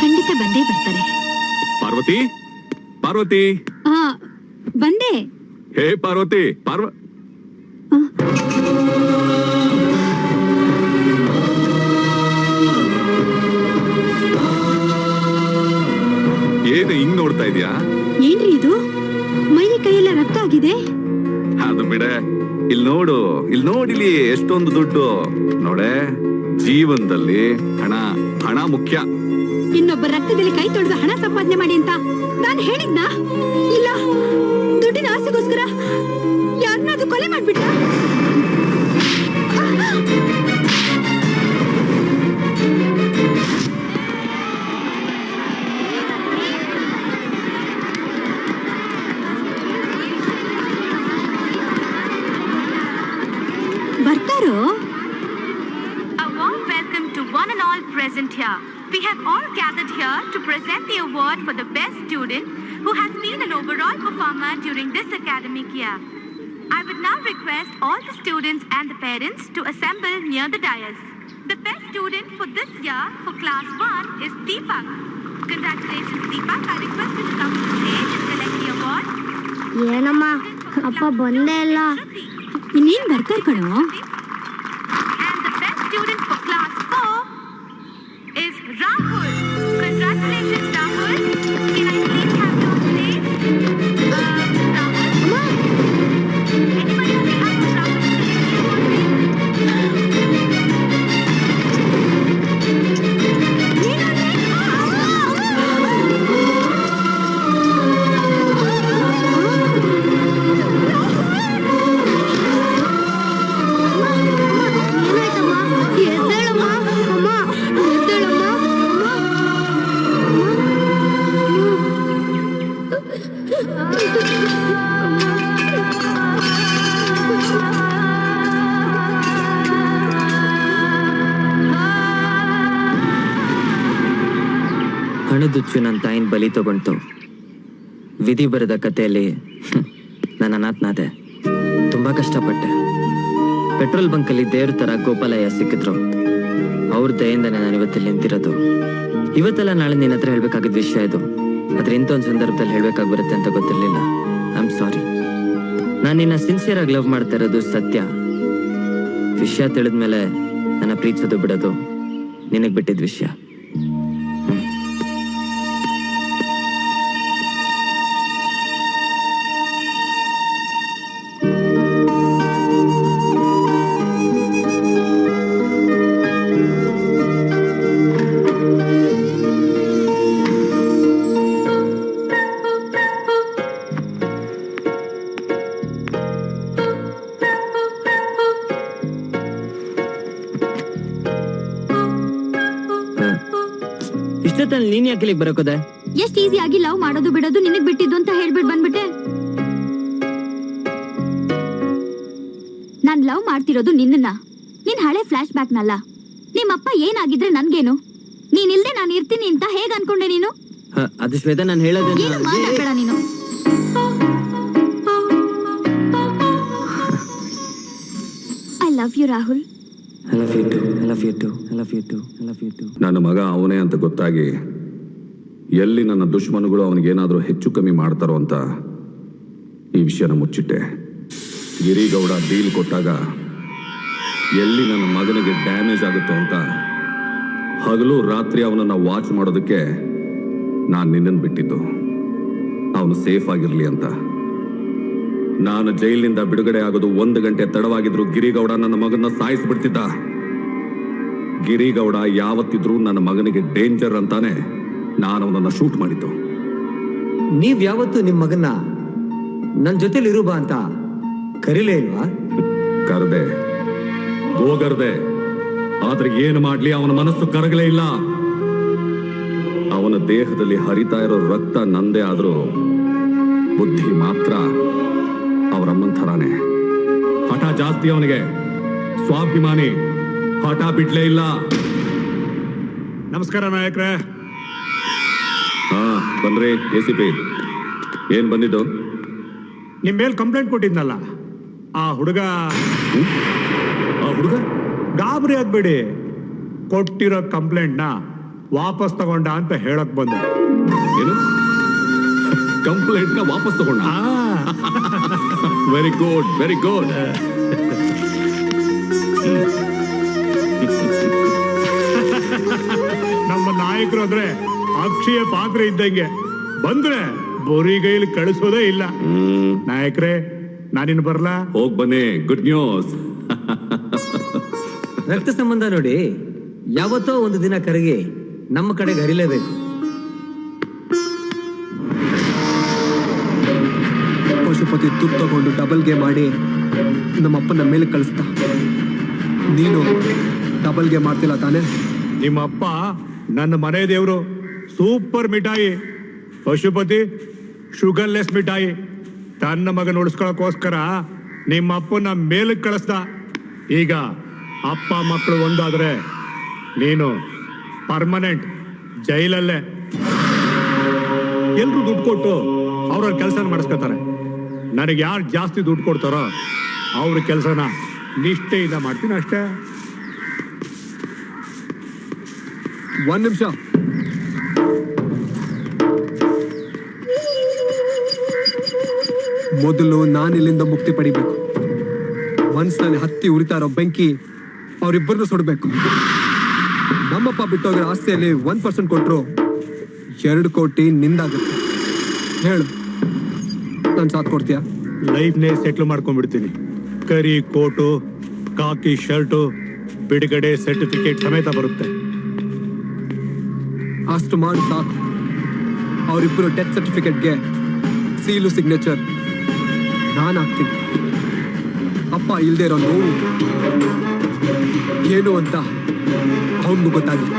ಖಂಡಿತ ಬಂದೇ ಬರ್ತಾರೆ. ಪಾರ್ವತಿ, ಪಾರ್ವತಿ. ಬಂದೆ. ಹೇ ಪಾರ್ವತಿ, ಏನು ಹಿಂಗ್ ನೋಡ್ತಾ ಇದೀಯಾ? ಏನ್ರಿ ಇದು? ಮೈ ಕೈಯೆಲ್ಲ ರಕ್ತ ಆಗಿದೆ. ಅದು ಬಿಡೆ, ಇಲ್ಲಿ ನೋಡು, ಇಲ್ಲಿ ನೋಡಿಲಿ ಎಷ್ಟೊಂದು ದುಡ್ಡು. ನೋಡೆ, ಜೀವನದಲ್ಲಿ ಹಣ ಹಣ ಮುಖ್ಯ. ಇನ್ನೊಬ್ಬ ರಕ್ತದಲ್ಲಿ ಕೈ ತೊಳೆದು ಹಣ ಸಂಪಾದನೆ ಮಾಡಿ ಅಂತ ನಾನು ಹೇಳಿದ್ನಾ? ಇಲ್ಲ, ದುಡ್ಡಿನ ಆಸೆಗೋಸ್ಕರ ಯಾರನ್ನಾದ್ರೂ ಕೊಲೆ ಮಾಡ್ಬಿಟ್ಟ? ಬರ್ತಾರೋ? A warm welcome to one and all present here. We have all gathered here to present the award for the best student who has been an overall performer during this academic year. I would now request all the students and the parents to assemble near the dais. The best student for this year for class 1 is Deepak. Congratulations Deepak. I request you to come to the stage and collect the award. ಏನಮ್ಮ, ಅಪ್ಪ ಬಂದೇ ಇಲ್ಲ. ಇನ್ನೇನ್ ಬರ್ತಾರ ಕಣೋ. And the best student for class 4 is Rahul. Congratulations Rahul. Can I please have you on stage? Rahul? Anybody on behalf of Rahul? ಹಣದುಚ್ಚು ನನ್ನ ತಾಯಿನ ಬಲಿ ತಗೊಂಡು ವಿಧಿ ಬರೆದ ಕಥೆಯಲ್ಲಿ ನಾನು ಅನಾಥನಾದೆ. ತುಂಬಾ ಕಷ್ಟಪಟ್ಟೆ. ಪೆಟ್ರೋಲ್ ಬಂಕಲ್ಲಿ ದೇವ್ರ ತರ ಗೋಪಾಲಯ್ಯ ಸಿಕ್ಕಿದ್ರು. ಅವ್ರ ದಯೆಯಿಂದನೇ ನಾನು ಇವತ್ತಲ್ಲಿ ನಿಂತಿರೋದು. ಇವತ್ತೆಲ್ಲ ನಾಳೆ ನಿನ್ನ ಹತ್ರ ಹೇಳ್ಬೇಕಾಗಿದ್ದ ವಿಷಯ ಇದು. ಆದ್ರೆ ಇಂಥ ಒಂದು ಸಂದರ್ಭದಲ್ಲಿ ಹೇಳ್ಬೇಕಾಗಿ ಬರುತ್ತೆ ಅಂತ ಗೊತ್ತಿರ್ಲಿಲ್ಲ. ಐ ಆಮ್ ಸಾರಿ. ನಾನು ನಿನ್ನ ಸಿನ್ಸಿಯರ್ ಆಗಿ ಲವ್ ಮಾಡ್ತಾ ಇರೋದು ಸತ್ಯ. ವಿಷಯ ತಿಳಿದ್ಮೇಲೆ ನನ್ನ ಪ್ರೀತಿಸೋದು ಬಿಡೋದು ನಿನಗ್ ಬಿಟ್ಟಿದ್ ವಿಷಯ. ಇಷ್ಟೊತ್ತಲ್ಲಿ ನೀನ್ ಯಾಕೆ ಇಲ್ಲಿಗೆ ಬರೋಕೋದೆ? ಎಷ್ಟ್ ಈಸಿ ಆಗಿ ಲವ್ ಮಾಡೋದು ಬಿಡೋದು ನಿನಗ್ ಬಿಟ್ಟಿದ್ದು ಅಂತ ಹೇಳ್ಬಿಟ್ ಬಂದ್ಬಿಟ್ಟೆ. ನಾನ್ ಲವ್ ಮಾಡ್ತಿರೋದು ನಿನ್ನ, ನಿನ್ ಹಳೆ ಫ್ಲಾಶ್ ಬ್ಯಾಕ್ ನಲ್ಲ. ನಿಮ್ಮಪ್ಪ ಏನಾಗಿದ್ರೆ ನನ್ಗೇನು? ನೀನಿಲ್ದೆ ನಾನು ಇರ್ತೀನಿ ಅಂತ ಹೇಗ್ ಅನ್ಕೊಂಡೆ ನೀನು? ಅದು ಶ್ವೇತಾ, ನಾನು ಹೇಳೋದೇನು ಏನು ಮಾತಾಡ್ಬೇಡ ನೀನು. I love you Rahul. ನನ್ನ ಮಗ ಅವನೇ ಅಂತ ಗೊತ್ತಾಗಿ ಎಲ್ಲಿ ನನ್ನ ದುಶ್ಮನುಗಳು ಅವನಿಗೇನಾದ್ರೂ ಹೆಚ್ಚು ಕಮ್ಮಿ ಮಾಡ್ತಾರೋ ಅಂತ ಈ ವಿಷಯನ ಮುಚ್ಚಿಟ್ಟೆ. ಗಿರಿಗೌಡ ಡೀಲ್ ಕೊಟ್ಟಾಗ ಎಲ್ಲಿ ನನ್ನ ಮಗನಿಗೆ ಡ್ಯಾಮೇಜ್ ಆಗುತ್ತೋ ಅಂತ ಹಗಲು ರಾತ್ರಿ ಅವನನ್ನ ವಾಚ್ ಮಾಡೋದಕ್ಕೆ ನಾನು ನಿನ್ನನ್ನು ಬಿಟ್ಟಿದ್ದು, ಅವನು ಸೇಫ್ ಆಗಿರ್ಲಿ ಅಂತ. ನಾನು ಜೈಲಿನಿಂದ ಬಿಡುಗಡೆ ಆಗೋದು 1 ಗಂಟೆ ತಡವಾಗಿದ್ರು ಗಿರಿಗೌಡ ನನ್ನ ಮಗನ ಸಾಯಿಸ್ಬಿಡ್ತಿದ್ದ. ಗಿರಿಗೌಡ ಯಾವತ್ತಿದ್ರು ನನ್ನ ಮಗನಿಗೆ ಡೇಂಜರ್ ಅಂತಾನೆ ನಾನು ಅವನನ್ನ ಶೂಟ್ ಮಾಡಿದ್ದು. ನೀವ್ ಯಾವತ್ತು ನಿಮ್ ಮಗನ್ನ ನನ್ ಜೊತೆಲಿ ಇರು ಬಾ ಅಂತ ಕರೀಲೇ ಇಲ್ವಾ? ಕರೆದೆ, ಗೋಗರ್ದೆ, ಆದ್ರೆ ಏನು ಮಾಡ್ಲಿ ಅವನ ಮನಸ್ಸು ಕರಗಲೇ ಇಲ್ಲ. ಅವನ ದೇಹದಲ್ಲಿ ಹರಿತಾ ಇರೋ ರಕ್ತ ನಂದೇ ಆದ್ರೂ ಬುದ್ಧಿ ಮಾತ್ರ ಅವರಮ್ಮನ ಥರಾನೇ. ಹಠ ಜಾಸ್ತಿ ಅವನಿಗೆ, ಸ್ವಾಭಿಮಾನಿ, ಹಠ ಬಿಡ್ಲೇ ಇಲ್ಲ. ನಮಸ್ಕಾರ ನಾಯಕ್ರೆ. ಹಾ ಬನ್ರಿ. ACP ಏನ್ ಬಂದಿದ್ದು? ನಿಮ್ ಮೇಲ್ ಕಂಪ್ಲೇಂಟ್ ಕೊಟ್ಟಿದ್ನಲ್ಲ ಆ ಹುಡುಗ ಗಾಬರಿ ಆಗ್ಬೇಡಿ, ಕೊಟ್ಟಿರೋ ಕಂಪ್ಲೇಂಟ್ನ ವಾಪಸ್ ತಗೊಂಡ ಅಂತ ಹೇಳಕ್ ಬಂದೆ. ಏನು ಕಂಪ್ಲೇಂಟ್ನ ವಾಪಸ್ ತಗೊಂಡ? Very good, very good. ನಮ್ಮ ನಾಯಕರು ಅಂದ್ರೆ ಅಕ್ಷಯ ಪಾತ್ರೆ ಇದ್ದಂಗೆ, ಬಂದ್ರೆ ಬೋರಿಗೈಲಿ ಕಳಿಸೋದೇ ಇಲ್ಲ. ನಾಯಕ್ರೆ ನಾನಿನ್ ಬರ್ಲಾ? ಹೋಗ್ ಬನ್ನಿ. Good news. ರಕ್ತ ಸಂಬಂಧ ನೋಡಿ ಯಾವತ್ತೋ ಒಂದು ದಿನ ಕರಗಿ ನಮ್ಮ ಕಡೆಗೆ ಹರಿಲೇಬೇಕು. ಪಶುಪತಿ ತುಪ್ಪ ತಗೊಂಡು ಡಬಲ್ ಗೇಮ್ ಮಾಡಿ ನಮ್ಮಪ್ಪನ ಮೇಲೆ ಕಳಿಸ್ತಾ. ನೀನು ಡಬಲ್ ಗೇಮ್ ಮಾಡ್ತಿಲ್ಲ ತಾನೆ? ನಿಮ್ಮಪ್ಪ ನನ್ನ ಮನೆ ದೇವರು, ಸೂಪರ್ ಮಿಠಾಯಿ. ಪಶುಪತಿ ಶುಗರ್ಲೆಸ್ ಮಿಠಾಯಿ. ತನ್ನ ಮಗನ ಉಳಿಸ್ಕೊಳ್ಳೋಕೋಸ್ಕರ ನಿಮ್ಮಪ್ಪನ ಮೇಲಕ್ಕೆ ಕಳಿಸ್ದ. ಈಗ ಅಪ್ಪ ಮಕ್ಕಳು ಒಂದಾದ್ರೆ ನೀನು ಪರ್ಮನೆಂಟ್ ಜೈಲಲ್ಲೇ. ಎಲ್ರು ದುಡ್ಡು ಕೊಟ್ಟು ಅವ್ರವ್ರ ಕೆಲಸ ಮಾಡಿಸ್ಕೊತಾರೆ. ನನಗೆ ಯಾರು ಜಾಸ್ತಿ ದುಡ್ಡು ಕೊಡ್ತಾರೋ ಅವ್ರ ಕೆಲಸನ ನಿಷ್ಠೆಯಿಂದ ಮಾಡ್ತೀನಿ ಅಷ್ಟೇ. 1 ನಿಮಿಷ. ಮೊದಲು ನಾನು ಇಲ್ಲಿಂದ ಮುಕ್ತಿ ಪಡಿಬೇಕು. ಮನ್ಸಿನಲ್ಲಿ ಹತ್ತಿ ಉರಿತಾ ಇರೋ ಬೆಂಕಿ ಅವರಿಬ್ಬರನ್ನು ಸುಡಬೇಕು. ನಮ್ಮಪ್ಪ ಬಿಟ್ಟೋಗಿರೋ ಆಸ್ತಿಯಲ್ಲಿ 1% ಕೊಟ್ಟರು 2 ಕೋಟಿ ನಿಂದಾಗುತ್ತೆ. ಹೇಳು, ನಾನು ಸಾಥ್ ಕೊಡ್ತೀಯಾ? ಲೈಫ್ನೇ ಸೆಟ್ಲ್ ಮಾಡ್ಕೊಂಡ್ಬಿಡ್ತೀನಿ. ಕರಿ ಕೋಟು, ಕಾಕಿ ಶರ್ಟು, ಬಿಡುಗಡೆ ಸರ್ಟಿಫಿಕೇಟ್ ಸಮೇತ ಬರುತ್ತೆ. ಅಷ್ಟು ಮಾಡಿ ಸಾಕು. ಅವರಿಬ್ಬರು ಡೆತ್ ಸರ್ಟಿಫಿಕೇಟ್ಗೆ ಸೀಲು ಸಿಗ್ನೇಚರ್ ನಾನು ಹಾಕ್ತೀನಿ. ಅಪ್ಪ ಇಲ್ದೇ ಇರೋ ನೋವು ಏನು ಅಂತ ಅವನಿಗೂ ಗೊತ್ತಾಗಲಿ.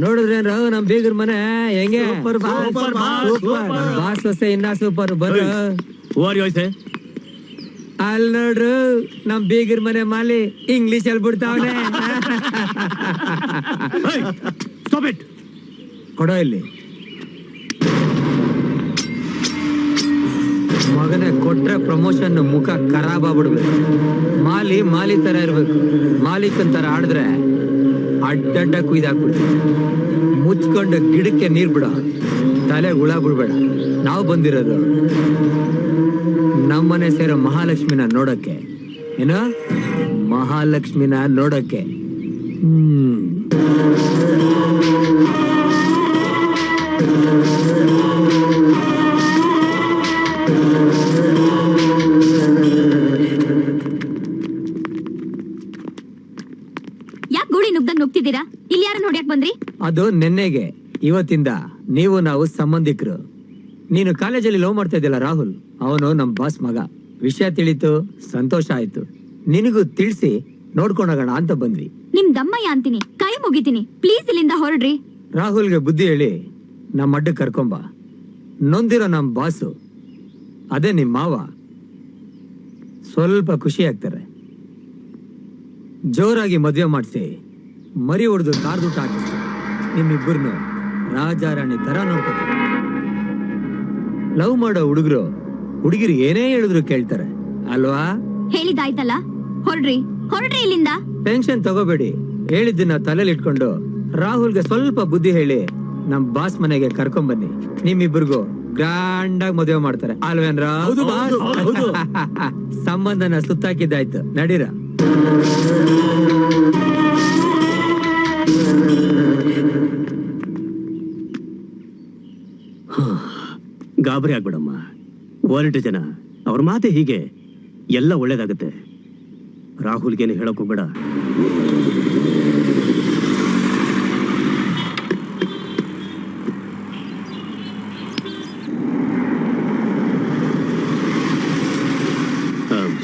ನೋಡಿದ್ರೇನ್ರ ನಮ್ ಬೀಗರ್ ಮನೆ ಹೆಂಗೆ? ಬಾಸ್ ಹೊಸೆ ಇನ್ನ ಸೂಪರ್. ಬರ್ರ ಅಲ್ಲಿ ನೋಡ್ರು ನಮ್ ಬೀಗರ್ ಮನೆ ಮಾಲಿ ಇಂಗ್ಲಿಷ್ ಅಲ್ಲಿ ಬಿಡ್ತಾವನೆ. ಕೊಡೋ ಇಲ್ಲಿ ಮಗನೇ. ಕೊಟ್ರೆ ಪ್ರಮೋಷನ್ ಮುಖ ಖರಾಬ್ ಆಗ್ಬಿಡ್ಬೇಕು. ಮಾಲಿ ತರ ಇರ್ಬೇಕು. ಮಾಲೀಕನ್ ತರ ಆಡಿದ್ರೆ ಅಡ್ಡಡ್ಡ ಕುಯ್ದಾಕ್ಬಿಡ್ತೀವಿ. ಮುಚ್ಕೊಂಡು ಗಿಡಕ್ಕೆ ನೀರ್ ಬಿಡ, ತಲೆ ಹುಳ ಬಿಡ್ಬೇಡ. ನಾವು ಬಂದಿರೋದು ನಮ್ಮನೆ ಸೇರೋ ಮಹಾಲಕ್ಷ್ಮಿನ ನೋಡಕ್ಕೆ. ಏನ ಮಹಾಲಕ್ಷ್ಮಿನ ನೋಡಕ್ಕೆ. ಕೋಳಿ ನುಗ್ದಂಗ್ ನುಗ್ತಿದ್ದೀರಾ? ಇಲ್ಲಿ ಯಾರನ್ನ ಹೊಡ್ಯಕ್ ಬಂದ್ರಿ? ಅದು ನೆನ್ನೆಗೆ. ಇವತ್ತಿಂದ ನೀವು ನಾವು ಸಂಬಂಧಿಕರು. ನೀನು ಕಾಲೇಜಲ್ಲಿ ಲವ್ ಮಾಡ್ತಾ ಇದ್ದಿಲ್ಲ ರಾಹುಲ್, ಅವನು ನಮ್ ಬಾಸ್ ಮಗ. ವಿಷಯ ತಿಳಿತು, ಸಂತೋಷ ಆಯ್ತು. ನಿನಗೂ ತಿಳಿಸಿ ನೋಡ್ಕೊಂಡೋಗೋಣ ಅಂತ ಬಂದ್ವಿ. ನಿಮ್ ದಮ್ಮಯ್ಯ ಅಂತೀನಿ, ಕೈ ಮುಗಿತೀನಿ, ಪ್ಲೀಸ್ ಇಲ್ಲಿಂದ ಹೊರಡ್ರಿ. ರಾಹುಲ್ಗೆ ಬುದ್ಧಿ ಹೇಳಿ ನಮ್ಮ ಅಡ್ಡ ಕರ್ಕೊಂಬ. ನೊಂದಿರೋ ನಮ್ ಬಾಸು, ಅದೇ ನಿಮ್ ಮಾವ, ಸ್ವಲ್ಪ ಖುಷಿ ಆಗ್ತಾರೆ. ಜೋರಾಗಿ ಮದ್ವೆ ಮಾಡಿಸಿ ಮರಿ ಹೊಡೆದು ಕಾರ್ದುಟ ಹಾಕಿಸಿ ನಿಮ್ಮಿಬ್ಬರನ್ನು ರಾಜಾರಾಣಿ ತರ ನೋಡ್ಕೊತಾರೆ. ಲವ್ ಮಾಡೋ ಹುಡುಗರು ಹುಡುಗಿರು ಏನೇ ಹೇಳಿದ್ರು ಕೇಳ್ತಾರೆ ಅಲ್ವಾ? ಹೇಳಿದಾಯ್ತಲ್ಲ, ಹೊರಡ್ರಿ ಹೊರಡ್ರಿ ಇಲ್ಲಿಂದ. ಟೆನ್ಷನ್ ತಗೋಬೇಡಿ, ಹೇಳಿದ್ದನ್ನ ತಲೆಯಲ್ಲಿ ಇಟ್ಕೊಂಡು ರಾಹುಲ್ಗೆ ಸ್ವಲ್ಪ ಬುದ್ಧಿ ಹೇಳಿ ನಮ್ ಬಾಸ್ ಮನೆಗೆ ಕರ್ಕೊಂಡ್ ಬನ್ನಿ. ನಿಮ್ಮಿಬ್ಬರಿಗೂ ಗ್ರ್ಯಾಂಡ್ ಆಗಿ ಮದುವೆ ಮಾಡ್ತಾರೆ ಅಲ್ವೇನ್ರ? ಸಂಬಂಧನ ಸುತ್ತಾಕಿದ್ದಾಯ್ತು, ನಡೀರ. ಗಾಬರಿ ಆಗ್ಬೇಡಮ್ಮ, ಹೊರಟು ಜನ ಅವ್ರ ಮಾತೆ ಹೀಗೆ, ಎಲ್ಲ ಒಳ್ಳೇದಾಗತ್ತೆ. ರಾಹುಲ್ಗೇನು ಹೇಳಕ್ ಹೋಗ್ಬೇಡ.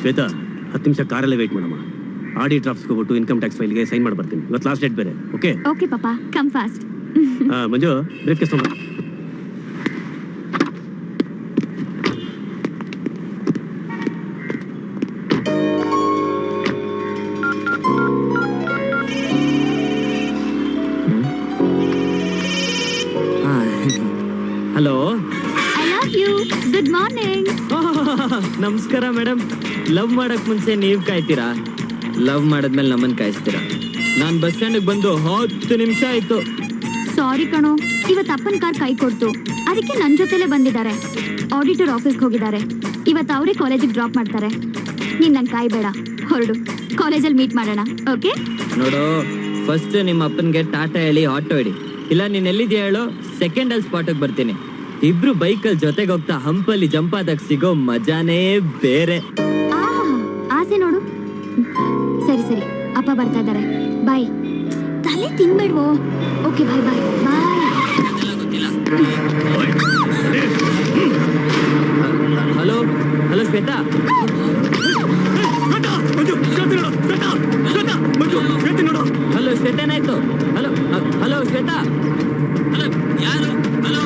ಶ್ವೇತಾ, 10 ನಿಮಿಷ ಕಾರಲ್ಲೇ ವೇಟ್ ಮಾಡಮ್ಮ. ಆಡಿಟ್ ಆಫೀಸ್ಗೆ ಹೋಗ್ಬಿಟ್ಟು ಇನ್ಕಮ್ ಟ್ಯಾಕ್ಸ್ ಫೈಲ್ಗೆ ಸೈನ್ ಮಾಡಿ ಬರ್ತೀನಿ. ಇವತ್ತು ಲಾಸ್ಟ್ ಡೇಟ್ ಬೇರೆ. ಓಕೆ ಓಕೆ ಪಾಪಾ, come fast. Manju, briefcase ತಗೊಂಡು. Hello, I love you. Good morning. ನಮಸ್ಕಾರ ಮೇಡಮ್. ಲವ್ ಮಾಡಕ್ ಮುಂಚೆ ನೀವ್ ಕಾಯ್ತೀರಾ, ಲವ್ ಮಾಡದ್ಮೇಲೆ ನಮ್ಮನ್ ಕಾಯಿಸ್ತೀರಾ. ನಾನ್ ಬಸ್ ಸ್ಟ್ಯಾಂಡ್ ಬಂದು 10 ನಿಮಿಷ ಆಯ್ತು. ಸಾರಿ ಕಣೋ, ಇವತ್ತು ಅಪ್ಪನ ಕಾರ್ ಕೈ ಕೊಡ್ತು, ಅದಕ್ಕೆ ನನ್ ಜೊತೆಲೆ ಬಂದಿದ್ದಾರೆ. ಆಡಿಟರ್ ಆಫೀಸ್ಗೆ ಹೋಗಿದ್ದಾರೆ. ಇವತ್ತು ಅವರೇ ಕಾಲೇಜಿಗೆ ಡ್ರಾಪ್ ಮಾಡ್ತಾರೆ. ನೀನ್ ನನ್ ಕಾಯ್ಬೇಡ, ಹೊರಡು. ಕಾಲೇಜಲ್ಲಿ ಮೀಟ್ ಮಾಡೋಣ, ಓಕೆ? ನೋಡು, ಫಸ್ಟ್ ನಿಮ್ಮ ಅಪ್ಪನ್ಗೆ ಟಾಟಾ ಹೇಳಿ ಆಟೋ ಇಡಿ, ಇಲ್ಲ ನೀನ್ ಎಲ್ಲಿದ್ಯಾ ಹೇಳು, ಸೆಕೆಂಡ್ ಅಲ್ಲಿ ಸ್ಪಾಟಿಗೆ ಬರ್ತೀನಿ. ಇಬ್ರು ಬೈಕಲ್ಲಿ ಜೊತೆಗೆ ಹೋಗ್ತಾ ಹಂಪಲ್ಲಿ ಜಂಪ್ ಆದಾಗ ಸಿಗೋ ಮಜಾನೇ ಬೇರೆ. ಆಸೆ ನೋಡು. ಸರಿ ಸರಿ, ಅಪ್ಪ ಬರ್ತಾ ಇದ್ದಾರೆ, ಬಾಯ್. ತಲೆ ತಿನ್ಬೇಡ್ವೋ. Okay, bye bye bye. Hello hello Shweta. Hello Shweta, ಏನಾಯ್ತು? Hello hello Shweta. ಹಲೋ ಯಾರು? ಹಲೋ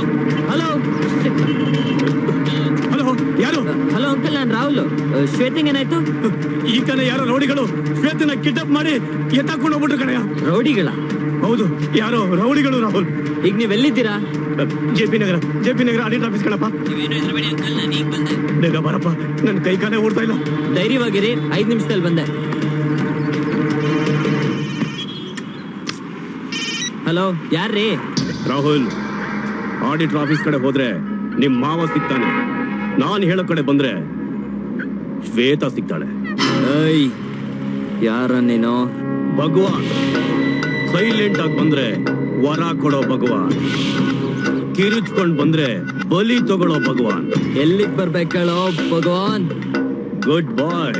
ಹಲೋ ಹಲೋ, ಯಾರು? ಹಲೋ ಅಂಕಲ್, ನಾನು ರಾಹುಲ್. ಶ್ವೇತಿಂಗ್ ಏನಾಯ್ತು? ಈ ಕಡೆ ಯಾರೋ ರೌಡಿಗಳು ಶ್ವೇತನ ಕಿಡ್ನಾಪ್ ಮಾಡಿ ಎತ್ತಾಕೊಂಡು ಹೋಗ್ಬಿಟ್ರು ಕಣಯ್ಯ. ರೌಡಿಗಳ? ಹೌದು, ಯಾರೋ ರೌಡಿಗಳು ರಾಹುಲ್. ಈಗ ನೀವೆಲ್ಲಿದ್ದೀರಾ? ಜೆ.ಪಿ. ನಗರ ಆಡಿಟ್ ಆಫೀಸ್ ಕಣಪ್ಪ. ಬೇಗ ಬರಪ್ಪ, ನನ್ನ ಕೈ ಕಾಲೇ ಓಡ್ತಾ ಇಲ್ಲ. ಧೈರ್ಯವಾಗಿರಿ, 5 ನಿಮಿಷದಲ್ಲಿ ಬಂದೆ. ಹಲೋ, ಯಾರ್ರೀ? ರಾಹುಲ್, ಆಡಿಟರ್ ಆಫೀಸ್ ಕಡೆ ಹೋದ್ರೆ ನಿಮ್ ಮಾವ ಸಿಗ್ತಾನೆ. ನಾನ್ ಹೇಳೋ ಕಡೆ ಬಂದ್ರೆ ಶ್ವೇತಾ ಸಿಗ್ತಾಳೆ. ಏಯ್, ಯಾರ ನೀನು? ಭಗವಾನ್. ಸೈಲೆಂಟ್ ಆಗಿ ಬಂದ್ರೆ ವರ ಕೊಡೋ ಭಗವಾನ್, ಕಿರಿಚ್ಕೊಂಡ್ ಬಂದ್ರೆ ಬಲಿ ತಗೊಳ್ಳೋ ಭಗವಾನ್. ಎಲ್ಲಿಗ್ ಬರ್ಬೇಕೇಳೋ ಭಗವಾನ್? ಗುಡ್ ಬಾಯ್,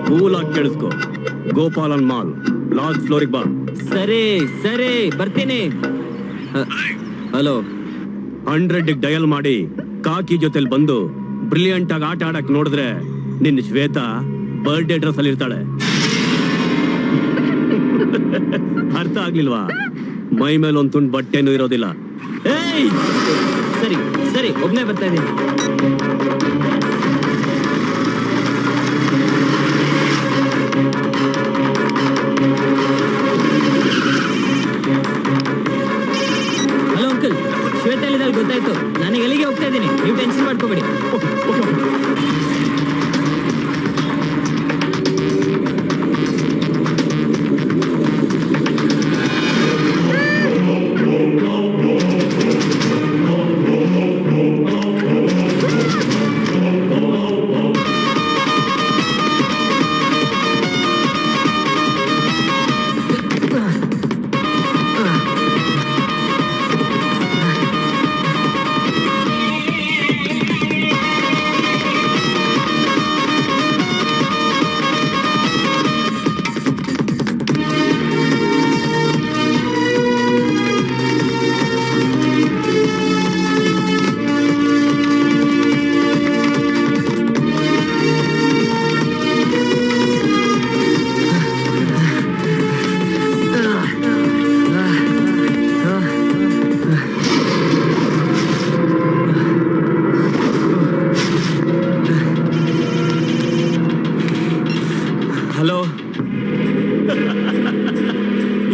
ಕೂಲ್ ಆಗಿ ಕೇಳಿಸ್ಕೊ. ಗೋಪಾಲನ್ ಮಾಲ್ ಲಾಸ್ಟ್ ಫ್ಲೋರಿಗೆ ಬಾ. ಸರಿ ಸರಿ, ಬರ್ತೀನಿ. ಹಲೋ, 100 ಡಯಲ್ ಮಾಡಿ ಕಾಕಿ ಜೊತೆಲಿ ಬಂದು ಬ್ರಿಲಿಯಂಟ್ ಆಗಿ ಆಟ ಆಡಕ್ ನೋಡಿದ್ರೆ ನಿನ್ನ ಶ್ವೇತಾ ಬರ್ಡೇ ಡ್ರೆಸ್ ಅಲ್ಲಿ ಇರ್ತಾಳೆ. ಅರ್ಥ ಆಗ್ಲಿಲ್ವಾ? ಮೈ ಮೇಲೆ ಒಂದ್ ತುಂಡು ಬಟ್ಟೆನೂ ಇರೋದಿಲ್ಲ. ಏಯ್, ಸರಿ ಸರಿ, ಒಬ್ನೇ ಬರ್ತಾ ಇದ್ದೀನಿ. ಹಲೋ ಅಂಕಲ್, ಶ್ವೇತಾ ಎಲ್ಲಿದ್ದಾಳೆ ಗೊತ್ತಾಯ್ತು. ನನಗೆ ಎಲ್ಲಿಗೆ ಹೋಗ್ತಾ ಇದ್ದೀನಿ, ನೀವು ಟೆನ್ಷನ್ ಮಾಡ್ಕೋಬೇಡಿ.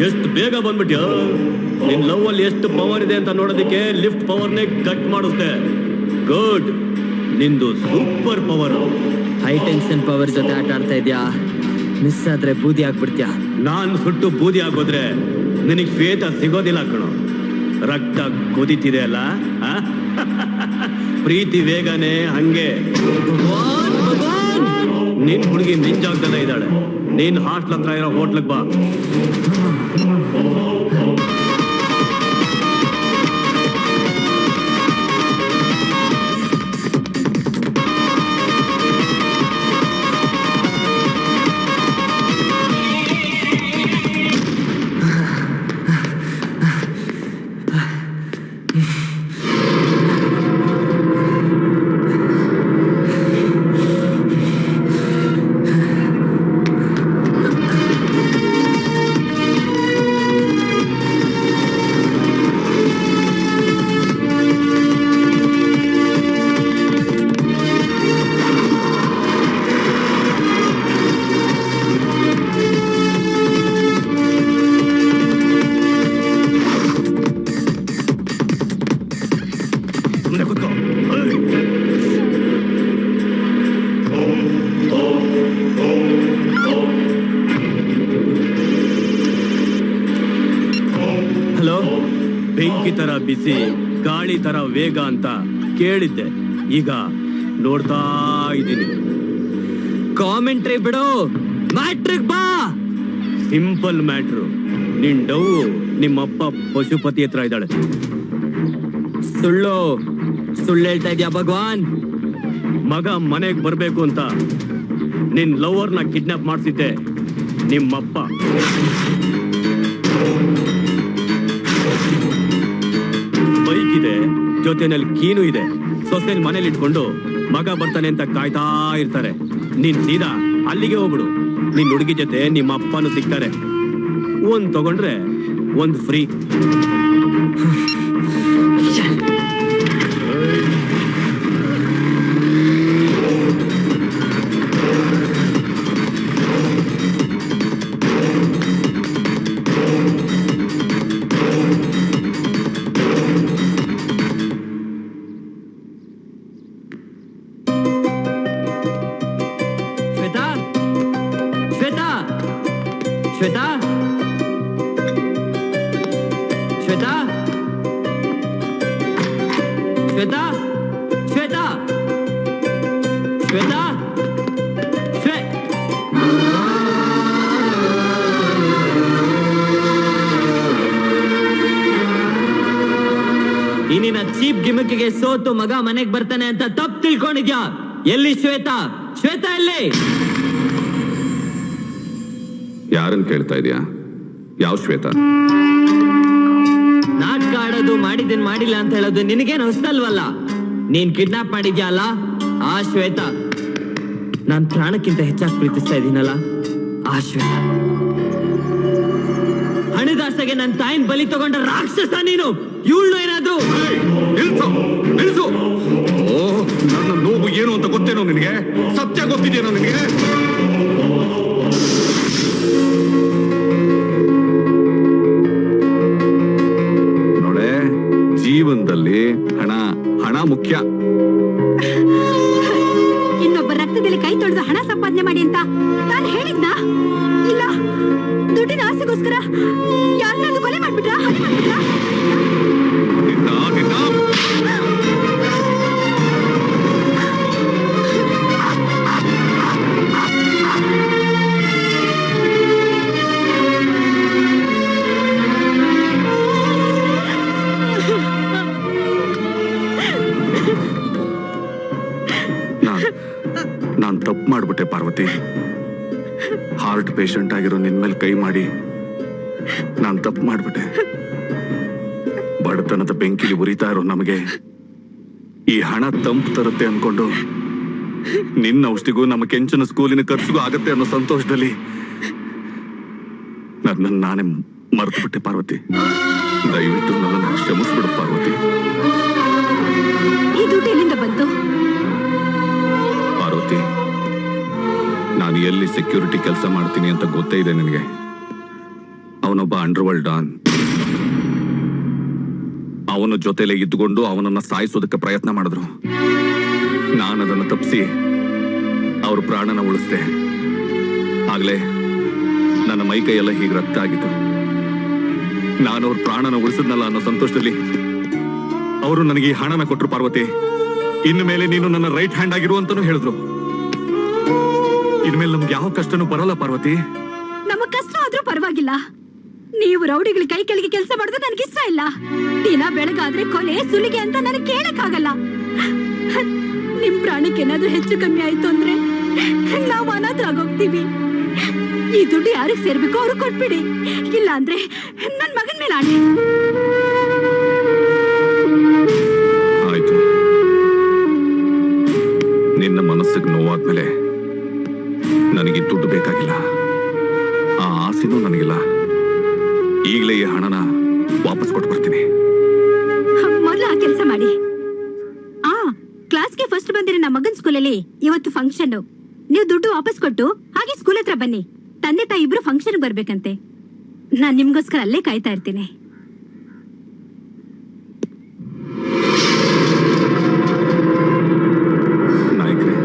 ಎಷ್ಟು ಬೇಗ ಬಂದ್ಬಿಟ್ಯೋ. ನಿನ್ ಲವ್ ಅಲ್ಲಿ ಎಷ್ಟು ಪವರ್ ಇದೆ ಅಂತ ನೋಡೋದಕ್ಕೆ ಲಿಫ್ಟ್ ಪವರ್ನೇ ಕಟ್ ಮಾಡಿಸ್ದೆ. ಗುಡ್, ನಿಂದು super power. High tension power ಜೊತೆ ಆಟ ಆಡ್ತಾ ಇದ್ಯಾ. ಮಿಸ್ ಆದ್ರೆ ಬೂದಿ ಆಗ್ಬಿಡ್ತೀಯ. ನಾನ್ ಸುಟ್ಟು ಬೂದಿ ಆಗೋದ್ರೆ ನಿನಗ್ ಶ್ವೇತ ಸಿಗೋದಿಲ್ಲ ಕಣೋ. ರಕ್ತ ಕುದಿತಿದೆ ಅಲ್ಲ, ಪ್ರೀತಿ ವೇಗನೆ ಹಂಗೆ. ನಿನ್ ಹುಡುಗಿ ನಿನ್ ಜಾಗದಲ್ಲೇ ಇದ್ದಾಳೆ. ನೀನ್ ಹಾಸ್ಟೆಲ್ ಹತ್ರ ಇರೋ ಹೋಟ್ಲಿಗೆ ಬಾ. ಹಲೋ, ಬೆಂಕಿ ತರ ಬಿಸಿ, ಗಾಳಿ ತರ ವೇಗ ಅಂತ ಕೇಳಿದ್ದೆ. ಈಗ ನೋಡ್ತಾ ಇದ್ದೀನಿ. ಕಾಮೆಂಟ್ರಿ ಬಿಡು, ಮ್ಯಾಟ್ರಿಕ್ ಬಾ. Simple matter. ನಿನ್ ಡವ್ ನಿಮ್ಮಪ್ಪ ಪಶುಪತಿ ಹತ್ರ ಇದ್ದಾಳೆ. ಸುಳ್ಳು ಸುಳ್ಳು ಹೇಳ್ತಾ ಇದ್ಯಾ ಭಗವಾನ್? ಮಗ ಮನೆಗೆ ಬರ್ಬೇಕು ಅಂತ ನಿನ್ ಲವರ್ನ ಕಿಡ್ನಾಪ್ ಮಾಡ್ತಿದ್ದೆ ನಿಮ್ಮಪ್ಪ. ಬೈಕ್ ಇದೆ, ಜೊತೆನಲ್ಲಿ ಕೀನು ಇದೆ. ಸೊಸೆನ್ ಮನೇಲಿ ಇಟ್ಕೊಂಡು ಮಗ ಬರ್ತಾನೆ ಅಂತ ಕಾಯ್ತಾ ಇರ್ತಾರೆ. ನೀನ್ ಸೀದಾ ಅಲ್ಲಿಗೆ ಹೋಗ್ಬಿಡು. ನಿನ್ ಹುಡುಗಿ ಜೊತೆ ನಿಮ್ಮ ಅಪ್ಪನೂ ಸಿಗ್ತಾರೆ. ಒಂದ್ ತಗೊಂಡ್ರೆ ಒಂದ್ ಫ್ರೀ. ಶ್ವೇತಾ, ಶ್ವೇತಾ, ಶ್ವೇತಾ, ಶ್ವೇತಾ, ಶ್ವೇತಾ, ಶ್ವೇತಾ, ಶ್ವೇತಾ, ಶ್ವೇ ಈ ನಿನ್ನ ಚೀಪ್ ಗಿಮಿಕ್ಗೆ ಸೋತು ಮಗ ಮನೆಗೆ ಬರ್ತಾನೆ ಅಂತ ತಪ್ಪು ತಿಳ್ಕೊಂಡಿದ್ಯಾ? ಎಲ್ಲಿ ಶ್ವೇತಾ? ಶ್ವೇತಾ ಎಲ್ಲಿ? ಯಾರನ್ನ ಕೇಳ್ತಾ ಇದೀಯಾ? ಯಾವ ಶ್ವೇತಾ? ನಾಟಕ ಆಡೋದು ಮಾಡಿದ್ದೇನ್ ಮಾಡಿಲ್ಲ ಅಂತ ಹೇಳೋದು ನಿನಗೇನು ಹೊಸದಲ್ವಲ್ಲ. ನೀನ್ ಕಿಡ್ನಾಪ್ ಮಾಡಿದ್ಯಾ ಅಲ್ಲ, ಆ ಶ್ವೇತಾ. ನಾನ್ ಪ್ರಾಣಕ್ಕಿಂತ ಹೆಚ್ಚಾಗಿ ಪ್ರೀತಿಸ್ತಾ ಇದ್ದೀನಲ್ಲ, ಆ ಶ್ವೇತಾ. ಹಣದಾಸೆಗೆ ನನ್ನ ತಾಯಿನ ಬಲಿ ತಗೊಂಡ ರಾಕ್ಷಸ ನೀನು. ಇವಳು ಏನಾದ್ರು ನಿಲ್ಸು. ಓ, ನನ್ನ ನೋವು ಏನು ಅಂತ ಗೊತ್ತೇನೋ ನಿನಗೆ? ಸತ್ಯ ಗೊತ್ತಿದೆಯೇನೋ ನಿನಗೆ? ನೋಡೆ, ಜೀವನದಲ್ಲಿ ಹಣ ಹಣ ಮುಖ್ಯ. ಇನ್ನೊಬ್ಬ ರಕ್ತದಲ್ಲಿ ಕೈ ತೊಳೆದು ಹಣ ಸಂಪಾದನೆ ಮಾಡಿ ಅಂತ ನಾನು ಹೇಳಿದ್ನಾ? ಇಲ್ಲ, ದುಡ್ಡಿನ ಆಸೆಗೋಸ್ಕರ ಯಾರನ್ನಾದ್ರೂ ಕೊಲೆ ಮಾಡ್ಬಿಟ್ರಾ? ನಾನ್ ತಪ್ಪು ಮಾಡ್ಬಿಟ್ಟೆ ಪಾರ್ವತಿ. ಹಾರ್ಟ್ ಪೇಷಂಟ್ ಆಗಿರೋ ನಿನ್ ಮೇಲೆ ಕೈ ಮಾಡಿ ನಾನ್ ತಪ್ಪು ಮಾಡ್ಬಿಟ್ಟೆ. ಬಡತನದ ಬೆಂಕಿಲಿ ಉರಿತಾ ಇರೋ ನಮಗೆ ಈ ಹಣ ತಂಪು ತರುತ್ತೆ ಅನ್ಕೊಂಡು ನಿನ್ನ ಔಷಧಿಗೂ ನಮ್ಮ ಕೆಂಚನ ಸ್ಕೂಲಿನ ಖರ್ಚಿಗೂ ಆಗತ್ತೆ ಅನ್ನೋ ಸಂತೋಷದಲ್ಲಿ ನನ್ನನ್ನು ನಾನೇ ಮರೆತು ಬಿಟ್ಟೆ ಪಾರ್ವತಿ. ದಯವಿಟ್ಟು ನನ್ನನ್ನು ಕ್ಷಮಿಸ್ಬಿಡು ಪಾರ್ವತಿ. ಈ ದುಡ್ಡು ಎಲ್ಲಿಂದ ಬಂತು? ಪಾರ್ವತಿ, ನಾನು ಎಲ್ಲಿ ಸೆಕ್ಯೂರಿಟಿ ಕೆಲಸ ಮಾಡ್ತೀನಿ ಅಂತ ಗೊತ್ತೇ ಇದೆ ನಿನಗೆ. ಅವನೊಬ್ಬ ಅಂಡರ್ವರ್ಲ್ಡ್ ಡಾನ್. ಅವನ ಜೊತೆಲೆ ಇದ್ದುಕೊಂಡು ಅವನನ್ನ ಸಾಯಿಸೋದಕ್ಕೆ ಪ್ರಯತ್ನ ಮಾಡಿದ್ರು. ನಾನು ಅದನ್ನು ತಪ್ಪಿಸಿ ಅವ್ರ ಪ್ರಾಣನ ಉಳಿಸ್ದೆ. ಆಗ್ಲೇ ನನ್ನ ಮೈ ಕೈಯೆಲ್ಲ ಹೀಗೆ ರಕ್ತ ಆಗಿತ್ತು. ನಾನು ಅವ್ರ ಪ್ರಾಣನ ಉಳಿಸಿದ್ನಲ್ಲ ಅನ್ನೋ ಸಂತೋಷದಲ್ಲಿ ಅವರು ನನಗೆ ಈ ಹಣನ ಕೊಟ್ಟರು. ಪಾರ್ವತಿ, ಇನ್ನು ಮೇಲೆ ನೀನು ನನ್ನ ರೈಟ್ ಹ್ಯಾಂಡ್ ಆಗಿರು ಅಂತಾನು ಹೇಳಿದ್ರು. ಇನ್ಮೇಲೆ ನಮ್ಗೆ ಯಾವ ಕಷ್ಟನೂ ಬರಲ್ಲ ಪಾರ್ವತಿ. ನಮ್ಮ ಕಷ್ಟ ಆದ್ರೂ ಪರವಾಗಿಲ್ಲ. ನೀವು ರೌಡಿಗಳ ಕೈ ಕೆಳಗೆ ಕೆಲಸ ಮಾಡೋದು ನನಗಿಷ್ಟ ಇಲ್ಲ. ದಿನ ಬೆಳಗಾದ್ರೆ ಕೊಲೆ ಸುಲಿಗೆ ಅಂತ ನನಗೆ ಕೇಳಕ್ಕಾಗಲ್ಲ. ನಿಮ್ ಪ್ರಾಣಕ್ಕೆ ಏನಾದ್ರೂ ಹೆಚ್ಚು ಕಮ್ಮಿ ಆಯ್ತು ಅಂದ್ರೆ ನಾವು ಅನಾಥರಾಗೋಗ್ತೀವಿ. ಈ ದುಡ್ಡು ಯಾರಿಗೆ ಸೇರ್ಬೇಕು ಅವ್ರು ಕೊಟ್ಬಿಡಿ, ಇಲ್ಲ ಅಂದ್ರೆ ನನ್ ಮಗನ್ ಮೇಲೆ ಆಣೆ. ಆಯ್ತು, ನಿನ್ನ ಮನಸ್ಸಿಗೆ ನೋವಾದ್ಮೇಲೆ ನನಗೆ ದುಡ್ಡು ಬೇಕಾಗಿಲ್ಲ, ಆ ಆಸೆನೂ ನನಗಿಲ್ಲ. ಈಗಲೇ ಈ ಹಣನ ವಾಪಸ್ ಕೊಟ್ಟು ಬರ್ತೀನಿ. ಮೊದಲು ಆ ಕೆಲಸ ಮಾಡಿ. ಕ್ಲಾಸ್ಗೆ ಫಸ್ಟ್ ಬಂದಿರೋ ನಮ್ಮ ಮಗನ್ ಸ್ಕೂಲಲ್ಲಿ ಇವತ್ತು ಫಂಕ್ಷನ್. ನೀವು ದುಡ್ಡು ವಾಪಸ್ ಕೊಟ್ಟು ಹಾಗೆ ಸ್ಕೂಲ್ ಹತ್ರ ಬನ್ನಿ. ತಂದೆ ತಾಯಿ ಇಬ್ರು ಫಂಕ್ಷನ್ ಬರ್ಬೇಕಂತೆ. ನಾನ್ ನಿಮ್ಗೋಸ್ಕರ ಅಲ್ಲೇ ಕಾಯ್ತಾ ಇರ್ತೀನಿ. ನಾಯಕರೇ,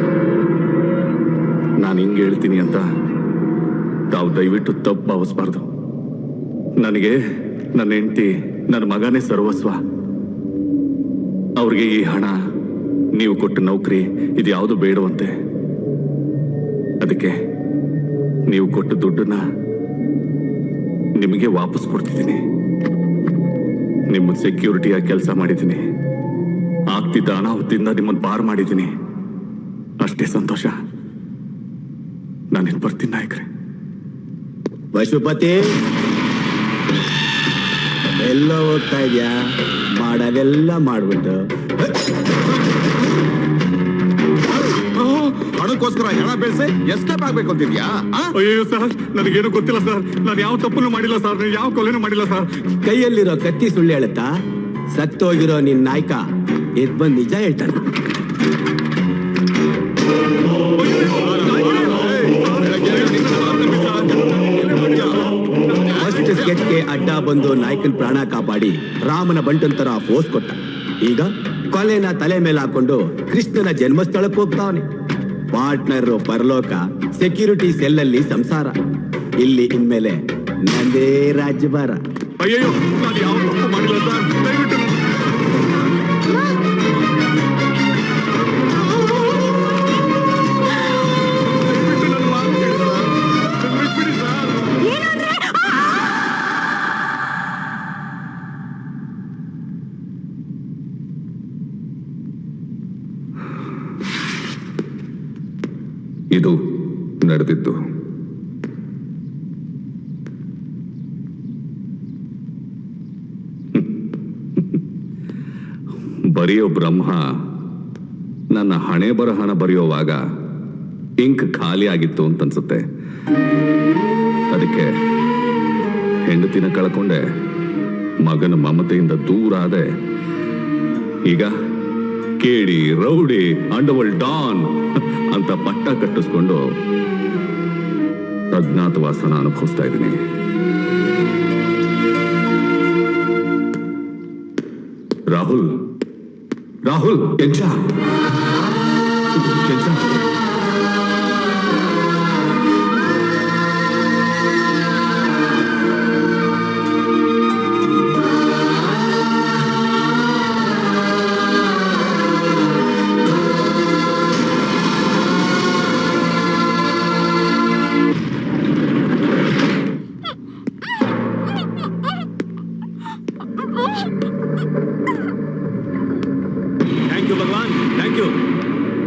ನಾನು ಹಿಂಗೆ ಹೇಳ್ತೀನಿ ಅಂತ ತಾವು ದಯವಿಟ್ಟು ತಪ್ಪು ಭಾವಿಸ್ಬಾರ್ದು. ನನಗೆ ನನ್ನ ಹೆಂಡತಿ, ನನ್ನ ಮಗನೇ ಸರ್ವಸ್ವ. ಅವ್ರಿಗೆ ಈ ಹಣ, ನೀವು ಕೊಟ್ಟ ನೌಕರಿ, ಇದು ಯಾವುದು ಬೇಡವಂತೆ. ಅದಕ್ಕೆ ನೀವು ಕೊಟ್ಟ ದುಡ್ಡನ್ನ ನಿಮಗೆ ವಾಪಸ್ ಕೊಡ್ತಿದ್ದೀನಿ. ನಿಮ್ಮ ಸೆಕ್ಯೂರಿಟಿಯಾಗಿ ಕೆಲಸ ಮಾಡಿದ್ದೀನಿ. ಆಗ್ತಿದ್ದ ಅನಾಹುತಿಂದ ನಿಮ್ಮನ್ನು ಪಾರು ಮಾಡಿದ್ದೀನಿ. ಅಷ್ಟೇ ಸಂತೋಷ. ನಾನಿನ್ ಬರ್ತೀನಿ ನಾಯಕರೇ. ಪಶುಪತಿ, ಎಲ್ಲ ಹೋಗ್ತಾ ಇದ್ಯಾ? ಮಾಡೋದೆಲ್ಲ ಮಾಡ್ಬಿಟ್ಟು ಹಣಕ್ಕೋಸ್ಕರ ಹೆಣ ಬೆಳೆಸಿ ಎಸ್ಕೇಪ್ ಆಗ್ಬೇಕು ಅಂತಿದ್ಯಾ? ಅಯ್ಯೋ ಸರ್, ನನಗೇನು ಗೊತ್ತಿಲ್ಲ ಸರ್. ನಾನು ಯಾವ ತಪ್ಪನ್ನು ಮಾಡಿಲ್ಲ ಸರ್. ನಾನು ಯಾವ ಕೊಲೆನೂ ಮಾಡಿಲ್ಲ ಸರ್. ಕೈಯಲ್ಲಿರೋ ಕತ್ತಿ ಸುಳ್ಳು ಹೇಳುತ್ತಾ? ಸತ್ತೋಗಿರೋ ನಿನ್ ನಾಯಕ ಎದ್ ಬಂದ್ ನಿಜ ಹೇಳ್ತಾನೆ. ಫಸ್ಟ್ ಸ್ಕೆಚ್ಗೆ ಅಡ್ಡ ಬಂದು ನಾಯಕನ್ ಪ್ರಾಣ ಕಾಪಾಡಿ ರಾಮನ ಬಂಟನ್ ತರ ಫೋರ್ಸ್ ಕೊಟ್ಟ. ಈಗ ಕೊಲೆನ ತಲೆ ಮೇಲೆ ಹಾಕೊಂಡು ಕೃಷ್ಣನ ಜನ್ಮಸ್ಥಳಕ್ಕೆ ಹೋಗ್ತಾವನೆ. ಪಾರ್ಟ್ನರ್ ಪರಲೋಕ, ಸೆಕ್ಯೂರಿಟಿ ಸೆಲ್ ಅಲ್ಲಿ ಸಂಸಾರ. ಇಲ್ಲಿ ಇನ್ಮೇಲೆ ನಂದೇ ರಾಜ್ಯಭಾರ. ಅಯ್ಯೋ, ನಾನು ಯಾವ ತಪ್ಪು ಮಾಡಿಲ್ಲ ಸರ್. ದಯವಿಟ್ಟು ಇದು ನಡೆದಿದ್ದು. ಬರೆಯೋ ಬ್ರಹ್ಮ ನನ್ನ ಹಣೆ ಬರಹನ ಬರೆಯೋವಾಗ ಇಂಕ್ ಖಾಲಿ ಆಗಿತ್ತು ಅಂತ ಅನ್ಸುತ್ತೆ. ಅದಕ್ಕೆ ಹೆಂಡತಿನ ಕಳ್ಕೊಂಡೆ, ಮಗನ ಮಮತೆಯಿಂದ ದೂರ ಆದೆ. ಈಗ ಕೇಡಿ, ರೌಡಿ, ಅಂಡರ್ವರ್ಲ್ಡ್ ಡಾನ್ ಅಂತ ಪಟ್ಟ ಕಟ್ಟಿಸ್ಕೊಂಡು ಅಜ್ಞಾತವಾಸನ ಅನುಭವಿಸ್ತಾ ಇದ್ದೀನಿ. ರಾಹುಲ್, ರಾಹುಲ್, ಕೆಂಚ, ಕೆಂಚ,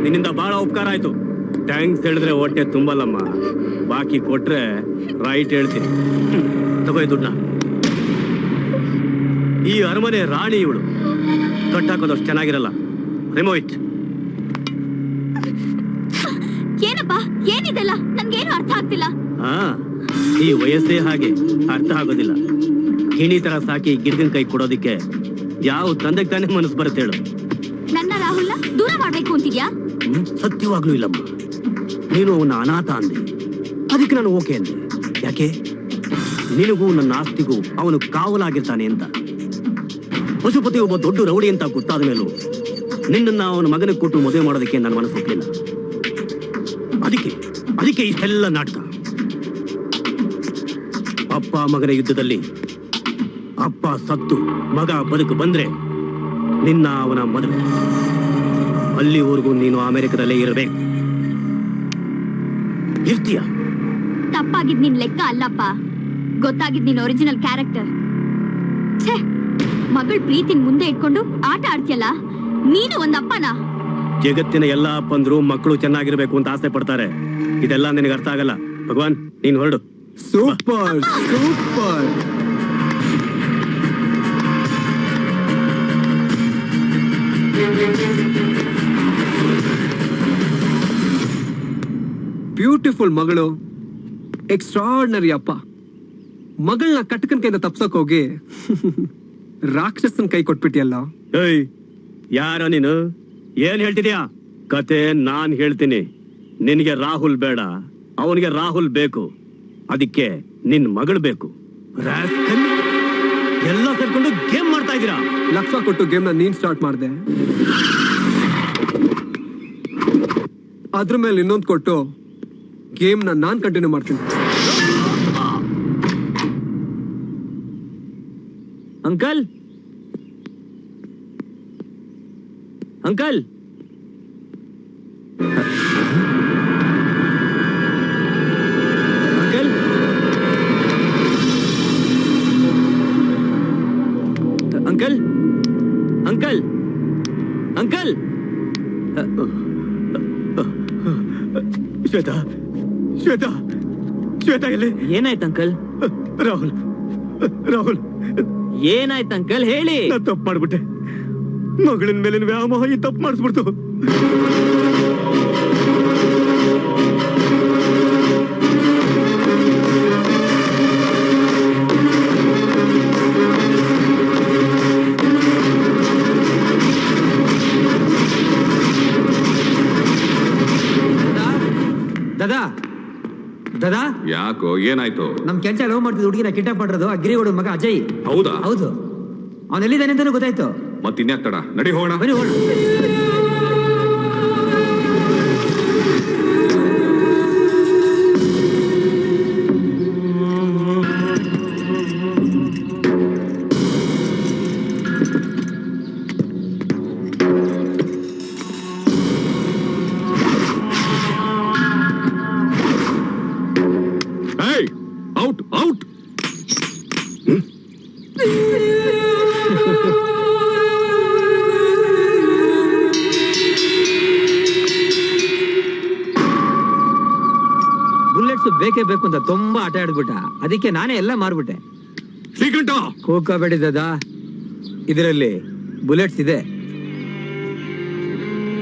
ನಿನ್ನಿಂದ ಬಹಳ ಉಪಕಾರ ಆಯ್ತು. ಥ್ಯಾಂಕ್ಸ್ ಹೇಳಿದ್ರೆ ಹೊಟ್ಟೆ ತುಂಬಲ್ಲಮ್ಮ. ಬಾಕಿ ಕೊಟ್ರೆ ರೈಟ್ ಹೇಳ್ತೀನಿ. ತಗೋ ದುಡ್ಡನ್ನ. ಈ ಅರಮನೆ ರಾಣಿ ಇವಳು. ಕಟ್ಟಾಕೋದಷ್ಟು ಚೆನ್ನಾಗಿರಲ್ಲ. Remove it. ಏನಪ್ಪ ಏನಿದೆಲ್ಲ? ನನ್ಗೇನು ಅರ್ಥ ಆಗ್ತಿಲ್ಲ. ಈ ವಯಸ್ಸೇ ಹಾಗೆ, ಅರ್ಥ ಆಗೋದಿಲ್ಲ. ಗಿಣಿ ತರ ಸಾಕಿ ಗಿಡಗನ್ ಕೈ ಕೊಡೋದಿಕ್ಕೆ ಯಾವ ತಂದೆಗೆ ತಾನೇ ಮನಸ್ಸು ಬರುತ್ತೆ ಹೇಳು? ನನ್ನ ರಾಹುಲ್ನ ದೂರ ಮಾಡ್ಬೇಕು ಅಂತಿದ್ಯಾ? ಸತ್ಯವಾಗ್ಲೂ ಇಲ್ಲಮ್ಮ. ನೀನು ಅವನ ಅನಾಥ ಅಂದೆ, ಅದಕ್ಕೆ ನಾನು ಓಕೆ ಅಂದೆ. ಯಾಕೆ? ನಿನಗೂ ನನ್ನ ಆಸ್ತಿಗೂ ಅವನು ಕಾವಲಾಗಿರ್ತಾನೆ ಅಂತ. ಪಶುಪತಿ ಒಬ್ಬ ದೊಡ್ಡ ರೌಡಿ ಅಂತ ಗೊತ್ತಾದ ಮೇಲೂ ನಿನ್ನನ್ನ ಅವನ ಮಗನಿಗೆ ಕೊಟ್ಟು ಮದುವೆ ಮಾಡೋದಕ್ಕೆ ನನ್ನ ಮನಸ್ಸು ಒಪ್ಪಲಿಲ್ಲ. ಅದಕ್ಕೆ ಇಷ್ಟೆಲ್ಲ ನಾಟಕ. ಅಪ್ಪ ಮಗನ ಯುದ್ಧದಲ್ಲಿ ಅಪ್ಪ ಸತ್ತು ಮಗ ಬದುಕು ಬಂದ್ರೆ ನಿನ್ನ ಅವನ ಮದುವೆ. ಅಲ್ಲಿವರೆಗೂ ನೀನು ಅಮೆರಿಕದಲ್ಲೇ ಇರಬೇಕು. ಇರ್ತೀಯ? ತಪ್ಪಾಗಿದ್ ನಿನ್ ಲೆಕ್ಕ ಅಲ್ಲಪ್ಪ, ಗೊತ್ತಾಗಿದ್ ನಿನ್ ಒರಿಜಿನಲ್ ಕ್ಯಾರೆಕ್ಟರ್. ಛೇ, ಮಗಳ ಪ್ರೀತಿನ ಮುಂದೆ ಇಟ್ಕೊಂಡು ಆಟ ಆಡ್ತಿಯಲ್ಲ, ನೀನು ಒಂದಪ್ಪನ? ಜಗತ್ತಿನ ಎಲ್ಲಾ ಅಪ್ಪಂದ್ರು ಮಕ್ಕಳು ಚೆನ್ನಾಗಿರ್ಬೇಕು ಅಂತ ಆಸೆ ಪಡ್ತಾರೆ. ಇದೆಲ್ಲ ನಿನಗೆ ಅರ್ಥ ಆಗಲ್ಲ. ಭಗವಾನ್, ನೀನ್ ಹೊರಡು. Super super. ಬ್ಯೂಟಿಫುಲ್ ಮಗಳು, ಎಕ್ಸ್ಟ್ರಾರ್ಡಿನರಿ ಅಪ್ಪ. ಮಗಳನ್ನ ಕಟಕನ್ ಕೈಯಿಂದ ತಪ್ಸಕ್ ಹೋಗಿ ರಾಕ್ಷಸನ್ ಕೈ ಕೊಟ್ಬಿಟ್ಟಿಯಲ್ಲ. ಏಯ್, ಯಾರ ನೀನು? ಏನ್ ಹೇಳ್ತಿದ್ಯಾ? ಕತೆ ನಾನ್ ಹೇಳ್ತೀನಿ. ನಿನಗೆ ರಾಹುಲ್ ಬೇಡ, ಅವನಿಗೆ ರಾಹುಲ್ ಬೇಕು. ಅದಕ್ಕೆ ನಿನ್ ಮಗಳು ಬೇಕು. ಎಲ್ಲ ಸೇರ್ಕೊಂಡು ಗೇಮ್ ಮಾಡ್ತಾ ಇದ್ದೀರಾ. ಲಕ್ಷ ಕೊಟ್ಟು ಗೇಮ್ನ ನೀನ್ ಸ್ಟಾರ್ಟ್ ಮಾಡಿದೆ, ಅದ್ರ ಮೇಲೆ ಇನ್ನೊಂದು ಕೊಟ್ಟು ಗೇಮ್ನ ನಾನ್ ಕಂಟಿನ್ಯೂ ಮಾಡ್ತೀನಿ. Uncle, uncle, uncle, uncle, uncle, uncle. Shweta, Shweta, Shweta ಎಲ್ಲಿ? ಏನಾಯ್ತು ಅಂಕಲ್? ರಾಹುಲ್, ರಾಹುಲ್, ಏನಾಯ್ತು ಅಂಕಲ್ ಹೇಳಿ. ನಾನು ತಪ್ಪು ಮಾಡ್ಬಿಟ್ಟೆ. ಮಗಳಿನ ಮೇಲಿನ ವ್ಯಾಮೋಹ ಈ ತಪ್ಪು ಮಾಡಿಸ್ಬಿಡ್ತು. ದಾದಾ, ದಾದಾ, ಯಾಕೋ ಏನಾಯ್ತು? ನಮ್ ಕೆಂಚ ಲವ್ ಮಾಡ್ತಿದ್ದ ಹುಡುಗಿನ ಕಿಡ್ನಾಪ್ ಮಾಡಿರೋದು ಆ ಗಿರಿಗೌಡ ಮಗ ಅಜಯ್. ಹೌದಾ? ಹೌದು. ಅವನು ಎಲ್ಲಿದ್ದಾನೆ ಅಂತಾನೂ ಗೊತ್ತಾಯ್ತು. ಮತ್ತಿನ್ಯಾಕ್ ತಡ, ನಡಿ ಹೋಗೋಣ. ಬನ್ನಿ ಹೋಗೋಣ. Out out. ಬುಲೆಟ್ಸ್ ಬೇಕೇ ಬೇಕು ಅಂತ ತುಂಬಾ ಆಟ ಆಡ್ಬಿಟ್ಟ. ಅದಕ್ಕೆ ನಾನೇ ಎಲ್ಲ ಮಾರ್ಬಿಟ್ಟೆ. ಶ್ರೀಕಂಠ, ಕೂಕೋಬೇಡಿ ದಾದಾ, ಇದರಲ್ಲಿ ಬುಲೆಟ್ಸ್ ಇದೆ.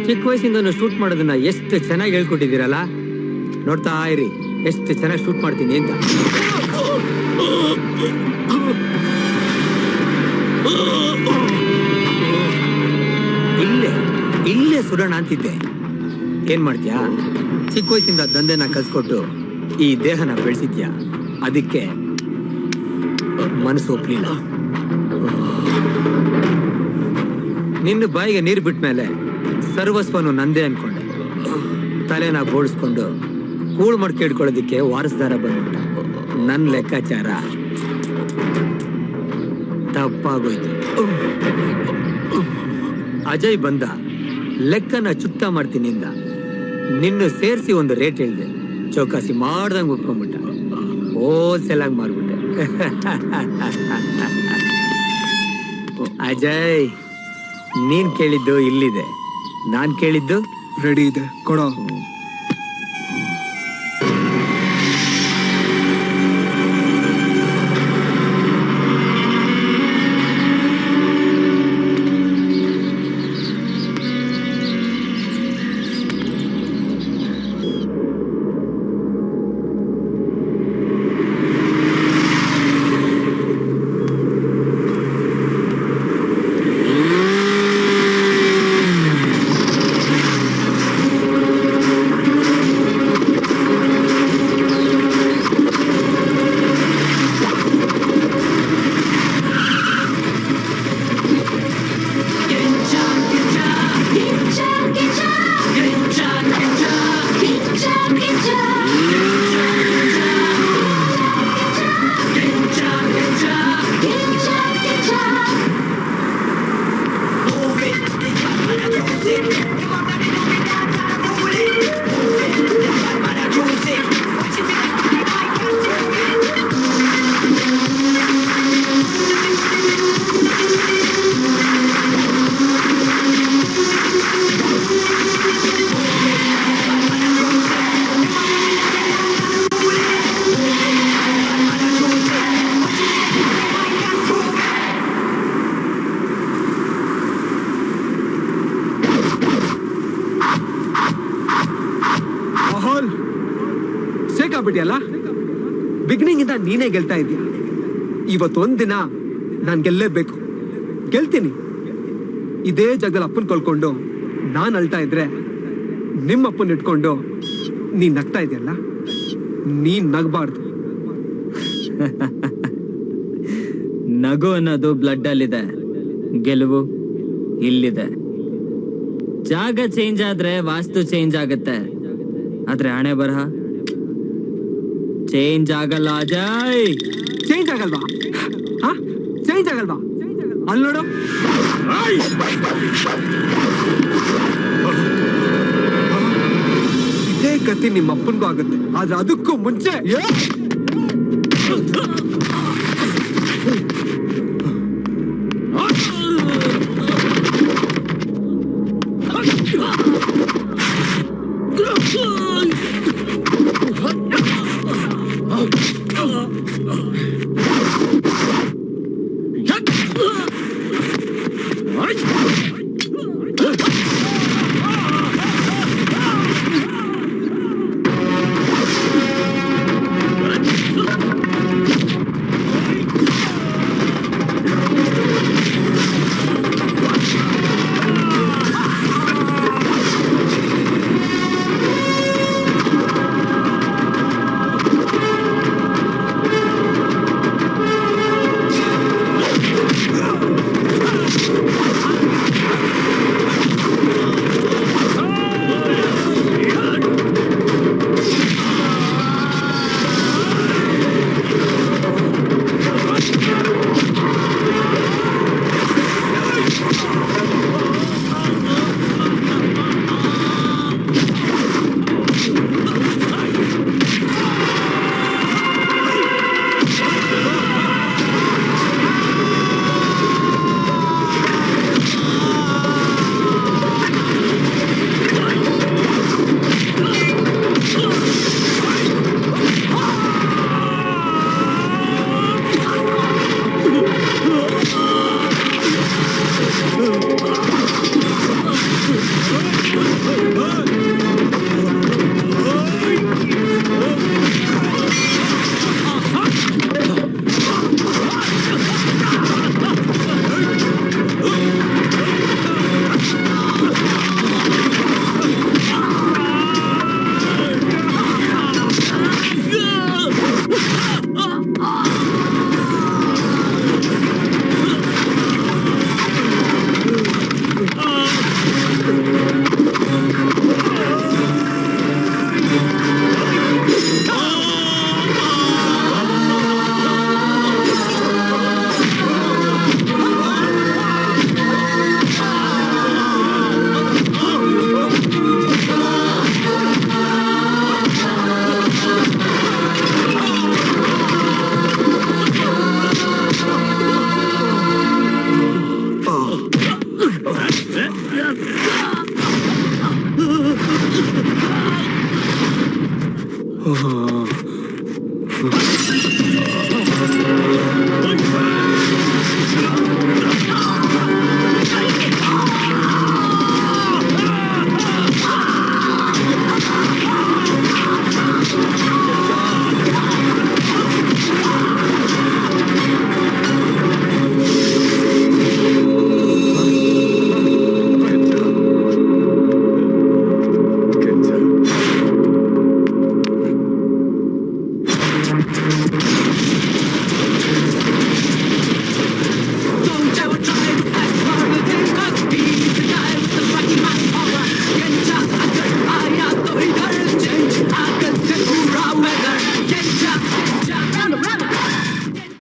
ಚಿಕ್ಕ ವಯಸ್ಸಿಂದ ಶೂಟ್ ಮಾಡೋದನ್ನ ಎಷ್ಟು ಚೆನ್ನಾಗಿ ಹೇಳ್ಕೊಟ್ಟಿದ್ದೀರಲ್ಲ. ನೋಡ್ತಾ ಇರಿ ಎಷ್ಟು ಚೆನ್ನಾಗಿ ಶೂಟ್ ಮಾಡ್ತೀನಿ ಅಂತ. ಇಲ್ಲೇ ಸುಡೋಣ ಅಂತಿದ್ದೆ. ಏನ್ ಮಾಡ್ತೀಯಾ? ಚಿಕ್ಕ ವಯಸ್ಸಿಂದ ದಂಧೆನ ಕಲ್ಸ್ಕೊಟ್ಟು ಈ ದೇಹನ ಬೆಳೆಸಿದ್ಯಾ, ಅದಕ್ಕೆ ಮನಸ್ಸು ಒಪ್ಲಿಲ್ಲ. ನಿನ್ನ ಬಾಯಿಗೆ ನೀರು ಬಿಟ್ಟ ಮೇಲೆ ಸರ್ವಸ್ವನು ನಂದೇ ಅನ್ಕೊಂಡೆ. ತಲೆನ ಬೋಳಿಸ್ಕೊಂಡು ಕೂಳು ಮಡ್ಕೆ ಇಟ್ಕೊಳ್ಳೋದಿಕ್ಕೆ ವಾರಸ್ದಾರ ಬಂದ್ಬಿಟ್ಟ. ನನ್ನ ಲೆಕ್ಕಾಚಾರ ತಪ್ಪಾಗೋಯ್ತು. ಅಜಯ್ ಬಂದ, ಲೆಕ್ಕನ ಚುಕ್ತಾ ಮಾಡ್ತೀನಿ ಅಂದ. ನಿನ್ನ ಸೇರಿಸಿ ಒಂದು ರೇಟ್ ಹೇಳಿದೆ. ಚೌಕಾಸಿ ಮಾಡ್ದಂಗೆ ಒಪ್ಕೊಂಡ್ಬಿಟ್ಟ. ಹೋಲ್ಸೇಲ್ ಆಗಿ ಮಾರ್ಬಿಟ್ಟೆ. ಅಜಯ್, ನೀನ್ ಕೇಳಿದ್ದು ಇಲ್ಲಿದೆ, ನಾನ್ ಕೇಳಿದ್ದು ರೆಡಿ ಇದೆ, ಕೊಡೋ. ಸಿಕ್ಕಾಬಿಟ್ಟಿಯಲ್ಲ ಬಿಗಿನಿಂಗ್ ಇಂದ ನೀನೇ ಗೆಲ್ತಾ ಇದೀಯ. ಇವತ್ತೊಂದ್ ದಿನ ನಾನ್ ಗೆಲ್ಲೇಬೇಕು, ಗೆಲ್ತೀನಿ. ಇದೇ ಜಾಗದಲ್ಲಿ ಅಪ್ಪನ್ ಕಳ್ಕೊಂಡು ನಾನ್ ಅಳ್ತಾ ಇದ್ರೆ ನಿಮ್ಮ ಅಪ್ಪನ್ ಇಟ್ಕೊಂಡು ನೀನ್ ನಗ್ತಾ ಇದೆಯಲ್ಲ, ನೀನ್ ನಗಬಾರ್ದು. ನಗು ಅನ್ನೋದು ಬ್ಲಡ್ ಅಲ್ಲಿದೆ, ಗೆಲುವು ಇಲ್ಲಿದೆ. ಜಾಗ ಚೇಂಜ್ ಆದ್ರೆ ವಾಸ್ತು ಚೇಂಜ್ ಆಗುತ್ತೆ, ಆದ್ರೆ ಹಣೆ ಬರಹ ಚೇಂಜ್ ಆಗಲ್ಲ. ಅಜಯ್, ಚೇಂಜ್ ಆಗಲ್ವಾ? ಚೇಂಜ್ ಆಗಲ್ವಾ? ಅಲ್ಲಿ ನೋಡು, ಇದೇ ಗತಿ ನಿಮ್ಮ ಅಪ್ಪನ್ಗೂ ಆಗುತ್ತೆ, ಆದ್ರೆ ಅದಕ್ಕೂ ಮುಂಚೆ